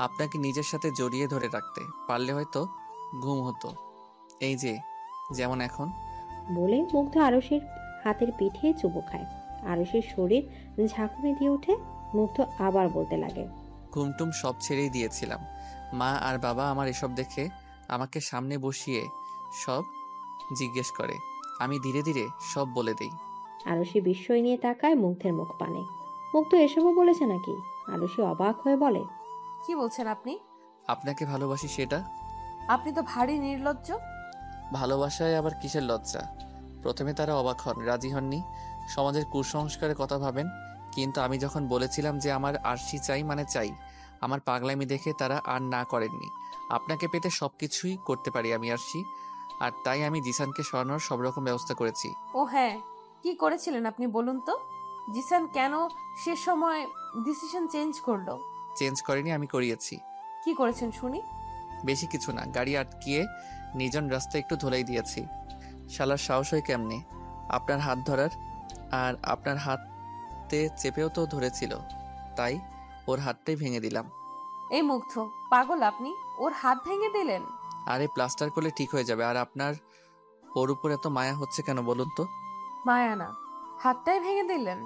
আপনাকে নিজের সাথে জড়িয়ে ধরে রাখতে, পারলে হয়তো ঘুম হতো, এই যে যেমন এখন। বলে মুগ্ধ আরুষির হাতের পিঠে চুমু খায়। আরুষির শরীর ঝাঁকুনি দিয়ে ওঠে। মুগ্ধ আবার বলতে লাগে, ঘুমটুম সব ছেড়েই দিয়েছিলাম। মা আর বাবা আমার এসব দেখে আমাকে সামনে বসিয়ে সব জিজ্ঞেস করে। আমি ধীরে ধীরে সব বলে দেই। আরুষি বিস্ময় নিয়ে তাকায় মুগ্ধের মুখ পানে। মুগ্ধ এসবও বলেছে নাকি? আরুষি অবাক হয়ে বলে, কি বলছেন আপনি? আপনাকে ভালোবাসি সেটা। আপনি তো ভারী নির্লজ্জ। ভালোবাসায় আবার কিসের লজ্জা? প্রথমে তারা অবাক হন, রাজি হননি, সমাজের কুসংস্কারের কথা ভাবেন। কিন্তু আমি যখন বলেছিলাম যে আমার আরশি চাই মানে চাই, আমার পাগলামি দেখে তারা আর না করেননি। আপনাকে পেতে সবকিছুই করতে পারি আমি আরশি, আর তাই আমি জিসানকে সরানোর সব রকম ব্যবস্থা করেছি। ও হ্যাঁ, কি করেছিলেন আপনি বলুন তো? জিসান কেন সে সময় ডিসিশন চেঞ্জ করলো? চেঞ্জ করেনি, আমি করিয়েছি। কি করেছেন শুনি। বেশি কিছু না, গাড়ি আটকিয়ে নির্জন রাস্তায় একটু ধোলাই দিয়েছি। শালার সাহস হয় কেমনে আপনার হাত ধরার? আর আপনার হাতে চেপেও তো ধরেছিল, তাই ওর হাতটাই ভেঙে দিলাম। এই মুগ্ধ, পাগল আপনি? ওর হাত ভেঙে দিলেন? আরে প্লাস্টার করলে ঠিক হয়ে যাবে। আর আপনার ওর উপর এত মায়া হচ্ছে কেন বলুন তো? মায়া না, হাতটাই ভেঙে দিলেন,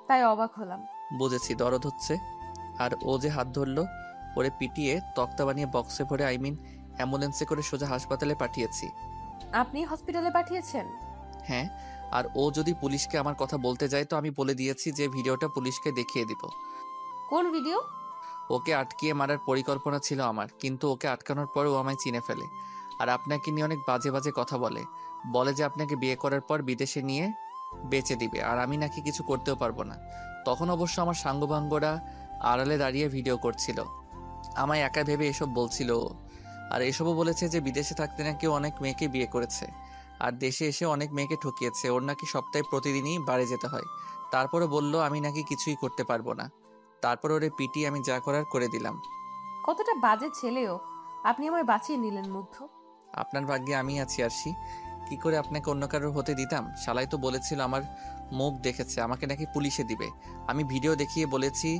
তাই অবাক হলাম। বুঝেছি, দরদ হচ্ছে। আর ও যে হাত ধরলো, ওরে পিটিয়ে তক্তা বানিয়ে বক্সে ভরে অ্যাম্বুলেন্সে করে সোজা হাসপাতালে পাঠিয়েছি। আপনি হসপিটালে পাঠিয়েছেন? হ্যাঁ, আর ও যদি পুলিশকে আমার কথা বলতে যায় তো আমি বলে দিয়েছি যে ভিডিওটা পুলিশকে দেখিয়ে দিব। কোন ভিডিও? ওকে আটকিয়ে মারার পরিকল্পনা ছিল আমার, কিন্তু ওকে আটকানোর পর ও আমায় চিনে ফেলে। আর আপনাকে নিয়ে অনেক বাজে বাজে কথা বলে। বলে যে আপনাকে বিয়ে করার পর বিদেশে নিয়ে বেচে দিবে, আর আমি নাকি কিছু করতেও পারবো না। তখন অবশ্য আমার সাঙ্গভাঙ্গরা আড়ালে দাঁড়িয়ে ভিডিও করছিল, আমায় একা ভেবে এসব বলছিল ও। আর এসবও বলেছে যে বিদেশে থাকতে নাকি ও অনেক মেয়েকে বিয়ে করেছে, আর দেশে এসে অনেক মেয়েকে ঠকিয়েছে। ওর নাকি সপ্তাহে প্রতিদিনই বাড়ি যেতে হয়। তারপরে বলল আমি নাকি কিছুই করতে পারবো না। তারপর ওরে পিটি আমি যা করার করে দিলাম। কতটা বাজে ছেলেও! আপনি আমায় বাঁচিয়ে নিলেন মুগ্ধ। আপনার ভাগ্যে আমি আছি আরশি, কি করে আপনাকে অন্য কারোর হতে দিতাম? শালাই তো বলেছিল আমার মুখ দেখেছে, আমাকে নাকি পুলিশে দিবে। আমি ভিডিও দেখিয়ে বলেছি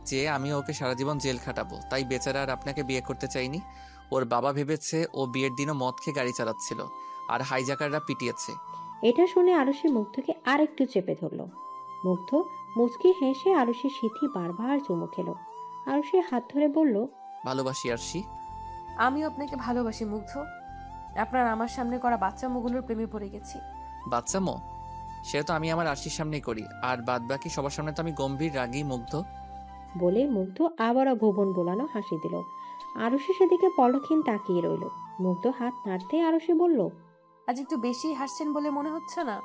যে আমি ওকে সারা জীবন জেল খাটাবো, তাই বেচারা আর আপনাকে বিয়ে করতে চাইনি। ওর বাবা ভেবেছে ও বিয়ের দিনও মদ খেয়ে গাড়ি চালাচ্ছিল, আর হাইজাকাররা পিটিয়েছে। এটা শুনে আরুষি মুগ্ধকে আরেকটু চেপে ধরলো। মুগ্ধ মুচকি হেসে আরুষির সিথি বারবার চুমু খেলো। আরুষির হাত ধরে বলল, ভালোবাসি আরশি। আমিও আপনাকে ভালোবাসি মুগ্ধ। আপনার আমার সামনে করা বাচ্চামোগুলোর প্রেমে পড়ে গেছি। বাচ্চামো? সেটা তো আমি আমার আরশির সামনেই করি, আর বাদ বাকি সবার সামনে তো আমি গম্ভীর রাগী মুগ্ধ। বলে মুগ্ধ আবারও ভুবন বোলানো হাসি দিল। আরুষি সেদিকে পলকহীন তাকিয়ে রইল। মুগ্ধ হাত নাড়তে আরুষি বলল, আজ একটু বেশি হাসছেন বলে মনে হচ্ছে না?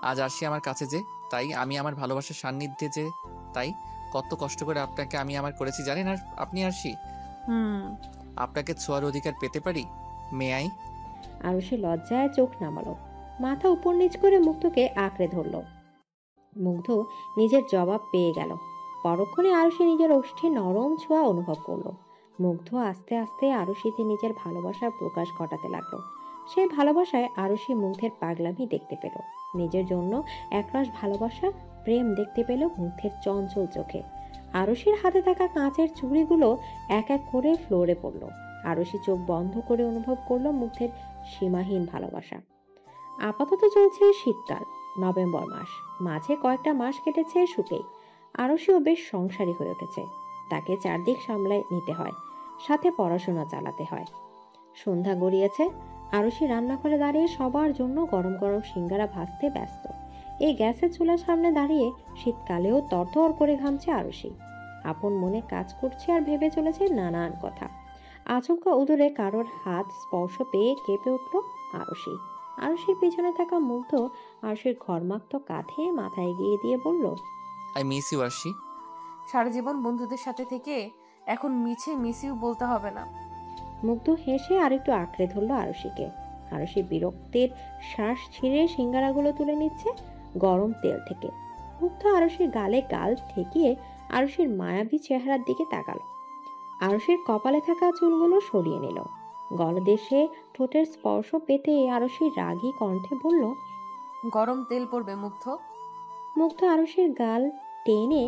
আজ আরশি আমার কাছে যে, তাই আমি আমার ভালোবাসার সান্নিধ্যে যে, তাই কত কষ্ট করে আপনাকে আমি আমার করেছি জানেন। আর আপনি আরশি, আপনাকে ছোঁয়ার অধিকার পেতে পারি? মেয়াই। আরুষি লজ্জায় চোখ নামালো, মাথা উপর নিচ করে মুগ্ধকে আঁকড়ে ধরল। মুগ্ধ নিজের জবাব পেয়ে গেল। পরক্ষণে আরুষি নিজের ওষ্ঠে নরম ছোঁয়া অনুভব করলো। মুগ্ধ আস্তে আস্তে আরুষিতে নিজের ভালোবাসার প্রকাশ ঘটাতে লাগলো। সেই ভালোবাসায় আরুষি মুগ্ধের পাগলামি দেখতে পেল, নিজের জন্য একরাশ ভালোবাসা প্রেম দেখতে পেল মুগ্ধের চঞ্চল চোখে। আরুষির হাতে থাকা কাঁচের চুড়িগুলো এক এক করে ফ্লোরে পড়ল। আরুষি চোখ বন্ধ করে অনুভব করলো মুগ্ধের সীমাহীন ভালোবাসা। আপাতত চলছে শীতকাল, নভেম্বর মাস, মাঝে কয়েকটা মাস কেটেছে শুকেই। আরুষিও বেশ সংসারী হয়ে উঠেছে, তাকে চারদিক সামলায় নিতে হয়, সাথে পড়াশোনা চালাতে হয়। সন্ধ্যা গড়িয়েছে, আরুষি রান্নাঘরে দাঁড়িয়ে সবার জন্য গরম গরম সিঙ্গারা ভাজতে ব্যস্ত। এই গ্যাসের চুলার সামনে দাঁড়িয়ে শীতকালেও তরতর করে ঘামছে আরুষি। আপন মনে কাজ করছে আর ভেবে চলেছে নানান কথা। আচমকা উদরে কারোর হাত স্পর্শ পেয়ে কেঁপে উঠল আরুষি। আরুষির পিছনে থাকা মুগ্ধ আরুষির ঘর্মাক্ত কাঁধে মাথা এগিয়ে দিয়ে বলল, আই মিস ইউ আরশি। সারা জীবন বন্ধুদের সাথে থেকে এখন মিছে মিস ইউ বলতে হবে না। মুগ্ধ হেসে আরেকটু আঁকড়ে ধরল আরুষিকে। আরুষি বিরক্তির শ্বাস ছিঁড়ে সিঙ্গারাগুলো তুলে নিচ্ছে গরম তেল থেকে। মুগ্ধ আরুষির গালে গাল ঠেকিয়ে আরুষির মায়াবী চেহারার দিকে তাকালো। আরুষির কপালে থাকা চুলগুলো সরিয়ে নিল। গলদেশে ঠোঁটের স্পর্শ পেতে আরুষির রাগী কণ্ঠে বলল, গরম তেল পড়বে মুগ্ধ। মুগ্ধ আরুষির গাল টেনে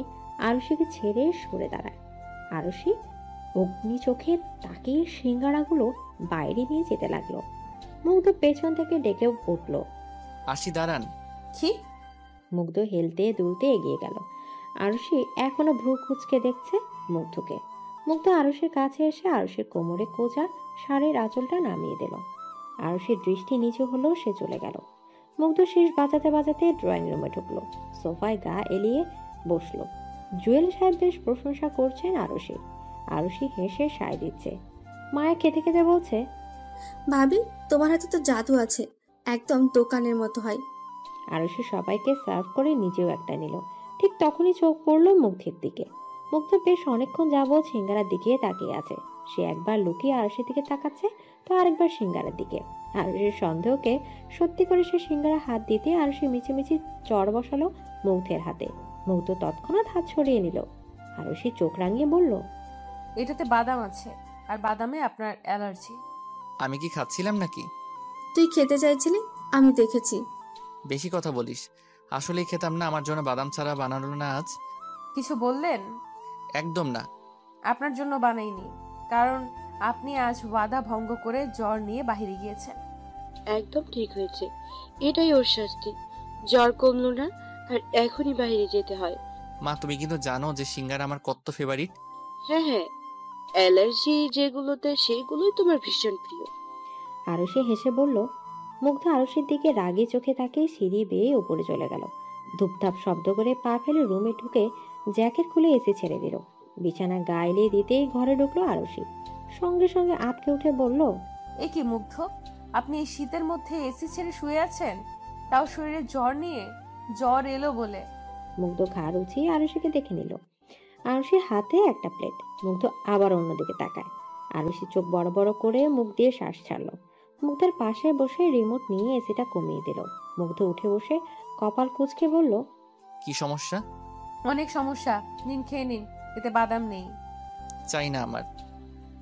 আরুষিকে ছেড়ে সরে দাঁড়ায়। আরুষি অগ্নি চোখে তাকিয়ে সিঙ্গারাগুলো বাইরে নিয়ে যেতে লাগলো। মুগ্ধ পেছন থেকে ডেকে উঠল, আরশি দাঁড়ান। কি? মুগ্ধ হেলতে দুলতে এগিয়ে গেল। আরুষি এখনো ভ্রু কুঁচকে দেখছে মুগ্ধকে। মুগ্ধ আরুষির কাছে এসে আরুষির কোমরে কোঁচা শাড়ির আঁচলটা নামিয়ে দিল। আরুষির দৃষ্টি নিচু হলো, সে চলে গেল। মুগ্ধ শেষ বাজাতে বাজাতে ড্রয়িং রুমে ঢুকলো, সোফায় গা এলিয়ে বসলো। জুয়েল সাহেব বেশ প্রশংসা করছেন আরুষির। আরুষি হেসে সায় দিচ্ছে। মায়া খেতে খেতে বলছে, ভাবি, তোমার হাতে তো জাদু আছে, একদম দোকানের মতো হয়। আরুষি সবাইকে সার্ভ করে নিজেও একটা নিল। ঠিক তখনই চোখ পড়লো মুগ্ধের দিকে। মুগ্ধ বেশ অনেকক্ষণ যাবৎ সিঙ্গারার দিকে তাকিয়ে আছে। সে একবার লুকিয়ে আরুষির দিকে তাকাচ্ছে, তো আরেকবার সিঙ্গারার দিকে। আরুষির সন্দেহকে সত্যি করে সে সিঙ্গারা হাত দিতে আরুষি মিছিমিছি চড় বসালো মুগ্ধের হাতে। মুগ্ধ তৎক্ষণাৎ হাত সরিয়ে নিল। আরুষি চোখ রাঙিয়ে বলল, এটাতে বাদাম আছে, আর বাদামে আপনার অ্যালার্জি। আমি কি খাচ্ছিলাম নাকি? তুই খেতে চাইছিলি, আমি দেখেছি। বেশি কথা বলিস। আসলেই খেতাম না, আমার জন্য বাদাম ছাড়া বানালো না আজ। কিছু বললেন? একদম না। আপনার জন্য বানাইনি, কারণ আপনি আজ ওয়াদা ভঙ্গ করে জ্বর নিয়ে বাইরে গিয়েছেন। একদম ঠিক হয়েছে, এটাই ওর শাস্তি। জ্বর কমলো না, আর এখনই বাইরে যেতে হয়। মা, তুমি কিন্তু জানো যে সিঙ্গারা আমার কত ফেভারিট। হ্যাঁ হ্যাঁ, অ্যালার্জি যেগুলোতে সেগুলোই তোমার ভীষণ প্রিয়। আরুষি হেসে বলল। মুগ্ধ আরুষির দিকে রাগে চোখে তাকিয়ে সিঁড়ি বেয়ে উপরে চলে গেল। ধূপধাপ শব্দ করে পা ফেলে রুমে ঢুকে জ্যাকেট খুলে এসে ছেড়ে দিল। বিছানা গায়ে দিতেই ঘরে ঢুকলো আরুষি। সঙ্গে সঙ্গে আটকে উঠে বলল, এ কি মুগ্ধ, আপনি এই শীতের মধ্যে এসি ছেড়ে শুয়ে আছেন, তাও শরীরে জ্বর নিয়ে? জ্বর এলো বলে। মুগ্ধ ঘাড় উঁচিয়ে আরুষিকে দেখে নিল। আরুষির হাতে একটা প্লেট। মুগ্ধ আবার অন্যদিকে তাকায়। আরুষি চোখ বড় বড় করে মুখ দিয়ে শ্বাস ছাড়লো। মুগ্ধের পাশে বসে রিমোট নিয়ে এসিটা কমিয়ে দিল। মুগ্ধ উঠে বসে কপাল কুঁচকে বলল, কি সমস্যা? অনেক সমস্যা, নিন খেয়ে নিন, এতে বাদাম নেই। চাই না আমার।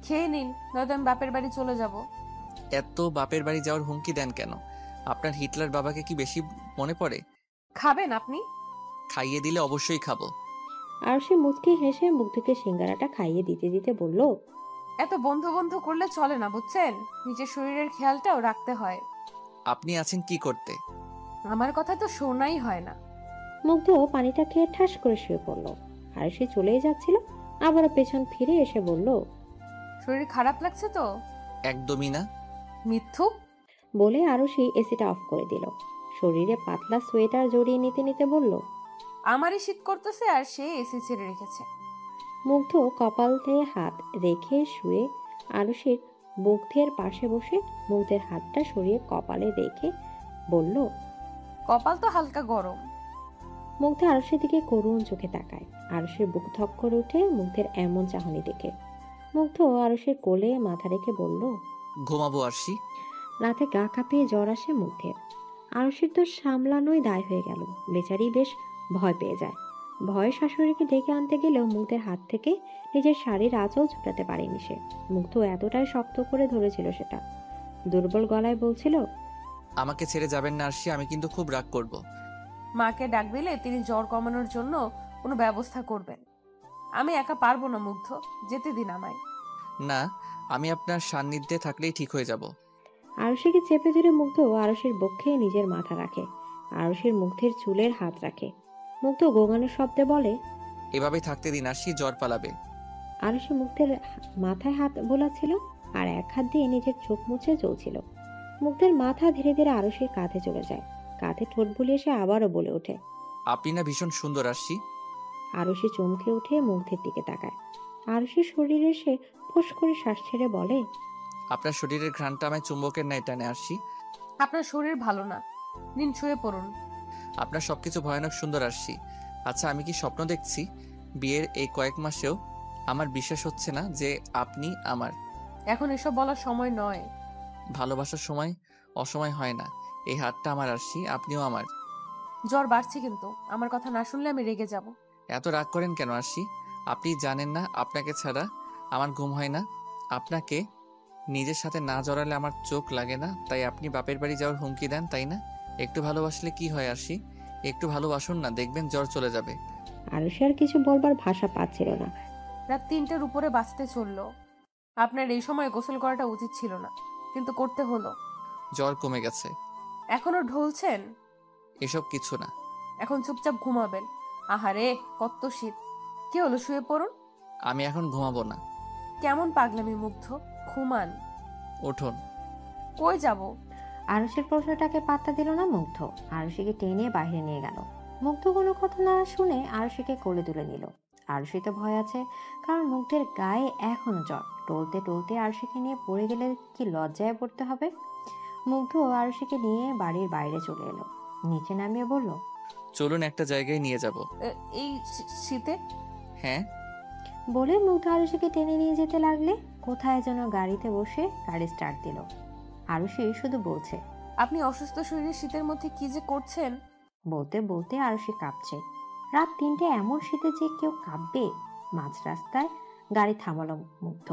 খেয়ে নিন, নয়তো আমি বাপের বাড়ি চলে যাব। এত বাপের বাড়ি যাওয়ার হুমকি দেন কেন? আপনার হিটলার বাবাকে কি বেশি মনে পড়ে? খাবেন আপনি? খাইয়ে দিলে অবশ্যই খাবো। আরুষি মুচকি হেসে মুগ্ধকে সিঙ্গারাটা খাইয়ে দিতে দিতে বলল, এত বন্ধু বন্ধু করলে চলে না, বুঝছেন? নিজের শরীরের খেয়ালটাও রাখতে হয়। আপনি আছেন কি করতে? আমার কথা তো শোনাই হয় না। মুগ্ধ পানিটা খেয়ে ঠাস করে শুয়ে পড়ল। আরুষি চলেই যাচ্ছিল, আবারও পেছন ফিরে এসে বলল, শরীর খারাপ লাগছে তো? একদমই না। মিথ্যুক। বলে আরুষি এসিটা অফ করে দিল। শরীরে পাতলা সোয়েটার জড়িয়ে নিতে নিতে বলল, আমারই শীত করতেছে আর সে এসি ছেড়ে রেখেছে। মুগ্ধ কপালে হাত রেখে শুয়ে আরুষির মুগ্ধের পাশে বসে মুগ্ধের হাতটা সরিয়ে কপালে রেখে বলল, কপাল তো হালকা গরম। মুগ্ধ আরুষির দিকে করুণ চোখে তাকায়। আরুষির বুক ধক করে ওঠে মুগ্ধের এমন চাহনি দেখে। মুগ্ধ আরুষির কোলে মাথা রেখে বলল, ঘুমাবো আরশি। রাতে গা কাঁপিয়ে জ্বর আসে মুগ্ধের। আরুষির তো সামলানোই দায় হয়ে গেল। বেচারি বেশ ভয় পেয়ে যায়। ভয়ে শাশুড়িকে ডেকে আনতে গেলেও মুগ্ধের হাত থেকে নিজের শাড়ির আঁচল ছুটাতে পারেনি সে। মুগ্ধ এতটাই শক্ত করে ধরেছিল সেটা। দুর্বল গলায় বলছিল, আমাকে ছেড়ে যাবেন না আরশি, আমি কিন্তু খুব রাগ করব। মাকে ডাক দিলে তিনি জ্বর কমানোর জন্য কোনো ব্যবস্থা করবেন। আমি একা পারবো না মুগ্ধ, যেতে দিন আমায়। না, আমি আপনার সান্নিধ্যে থাকলেই ঠিক হয়ে যাব। আরুষিকে চেপে ধরে মুগ্ধ আরুষির বক্ষে নিজের মাথা রাখে। আরুষির মুগ্ধের চুলের হাত রাখে। মুগ্ধ গোঙানোর শব্দে বলে, এভাবেই থাকতে দিন আরশি, জ্বর পালাবে। আরুষি মুগ্ধের মাথায় হাত বোলাচ্ছিল আর এক হাত দিয়ে নিজের চোখ মুছে চলছিল। মুগ্ধের মাথা ধীরে ধীরে আরুষির কাঁধে চলে যায়। কাঁধে ঠোঁট বুলিয়ে সে আবারও বলে ওঠে, আপনি না ভীষণ সুন্দর আরশি। আরুষি চমকে উঠে মুগ্ধের দিকে তাকায়। আরুষির শরীরে সে ফোঁস করে শ্বাস ছেড়ে বলে, আপনার শরীরের ঘ্রাণটা আমায় চুম্বকের ন্যায় টানে আরশি। আপনার শরীর ভালো না, নিন শুয়ে পড়ুন। আপনার সবকিছু ভয়ানক সুন্দর আরশি। আচ্ছা, আমি কি স্বপ্ন দেখছি? বিয়ের এই কয়েক মাসেও আমার বিশ্বাস হচ্ছে না যে আপনি আমার। এখন এসব বলার সময় নয়। ভালোবাসার সময় অসময় হয় না। এই হাতটা আমার আরশি, আপনিও আমার। জ্বর বাড়ছে, কিন্তু আমার কথা না শুনলে আমি রেগে যাব। এত রাগ করেন কেন আরশি? আপনি জানেন না আপনাকে ছাড়া আমার ঘুম হয় না। আপনাকে নিজের সাথে না জড়ালে আমার চোখ লাগে না, তাই আপনি বাপের বাড়ি যাওয়ার হুমকি দেন, তাই না? একটু ভালোবাসলে কি হয় আরশি? একটু ভালোবাসুন না, দেখবেন জ্বর চলে যাবে। আরুষি আর কিছু বলবার ভাষা পাচ্ছিল না। রাত ৩টার উপরে বাঁচতে চললো। আপনার এই সময় গোসল করাটা উচিত ছিল না, কিন্তু করতে হলো। জ্বর কমে গেছে। এখনো ঢলছেন? এসব কিছু না। এখন চুপচাপ ঘুমাবেন। আহারে, কত শীত। কি হলো, শুয়ে পড়ুন। আমি এখন ঘুমাবো না। কেমন পাগলামি মুগ্ধ, ঘুমান। উঠুন। কই যাব? আরুষির প্রশ্নটাকে পাত্তা দিল না মুগ্ধ। আরুষিকে টেনে বাইরে নিয়ে গেল। মুগ্ধ কোনো কথা না শুনে আরুষিকে কোলে তুলে নিল। আরুষি তো ভয় আছে, কারণ মুগ্ধের গায়ে এখনো জ্বর। টলতে টলতে আরুষিকে নিয়ে পড়ে গেলে কি লজ্জায় পড়তে হবে। মুগ্ধ আরুষিকে নিয়ে বাড়ির বাইরে চলে এলো। নিচে নামিয়ে বলল, চলুন একটা জায়গায় নিয়ে যাব। এই শীতে? হ্যাঁ। বলে মুগ্ধ আরুষিকে টেনে নিয়ে যেতে লাগলে কোথায় যেন গাড়িতে বসে গাড়ি স্টার্ট দিল। আরুষি শুধু বলছে, আপনি অসুস্থ শরীরে শীতের মধ্যে কি যে করছেন। বলতে বলতে আরুষি কাঁপছে। রাত ৩টে, এমন শীতে যে কেউ কাঁপবে। মাঝ রাস্তায় গাড়ি থামালো মুগ্ধ।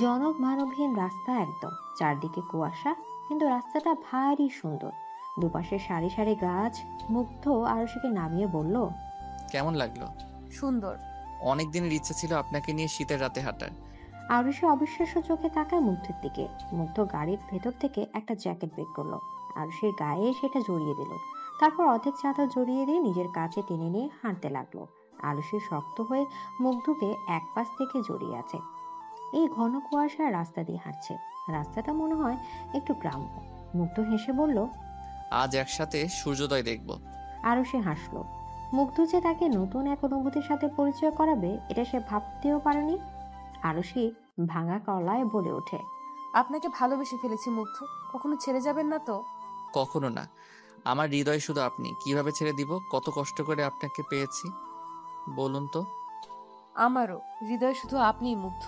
জনক মানবহীন রাস্তা একদম, চারদিকে কুয়াশা, কিন্তু রাস্তাটা ভারী সুন্দর। দুপাশে সারি সারি গাছ। মুগ্ধ আরুষিকে নামিয়ে বলল, কেমন লাগলো? সুন্দর। অনেক দিনের ইচ্ছা ছিল আপনাকে নিয়ে শীতের রাতে হাঁটার। আরুষি অবিশ্বাস্য চোখে তাকায় মুগ্ধের দিকে। মুগ্ধ গাড়ির ভেতর থেকে একটা জ্যাকেট বের করলো। আরুষির গায়ে সেটা জড়িয়ে দিল। তারপর অর্ধেক চাদর জড়িয়ে দিয়ে নিজের কাছে টেনে নিয়ে হাঁটতে লাগলো। আরুষি শক্ত হয়ে মুগ্ধকে এক পাশ থেকে জড়িয়ে আছে। এই ঘন কুয়াশার রাস্তা দিয়ে হাঁটছে। রাস্তাটা মনে হয় একটু গ্রাম্য। মুগ্ধ হেসে বলল, আজ একসাথে সূর্যোদয় দেখব। আরুষি হাসলো। মুগ্ধ যে তাকে নতুন এক অনুভূতির সাথে পরিচয় করাবে, এটা সে ভাবতেও পারেনি। আরুষি ভাঙা গলায় বলে ওঠে, আপনাকে ভালোবেসে ফেলেছি মুগ্ধ, কখনো ছেড়ে যাবেন না তো? কখনো না। আমার হৃদয় শুধু আপনি। কিভাবে ছেড়ে দিব? কত কষ্ট করে আপনাকে পেয়েছি বলুন তো। আমারও হৃদয় শুধু আপনিই মুগ্ধ।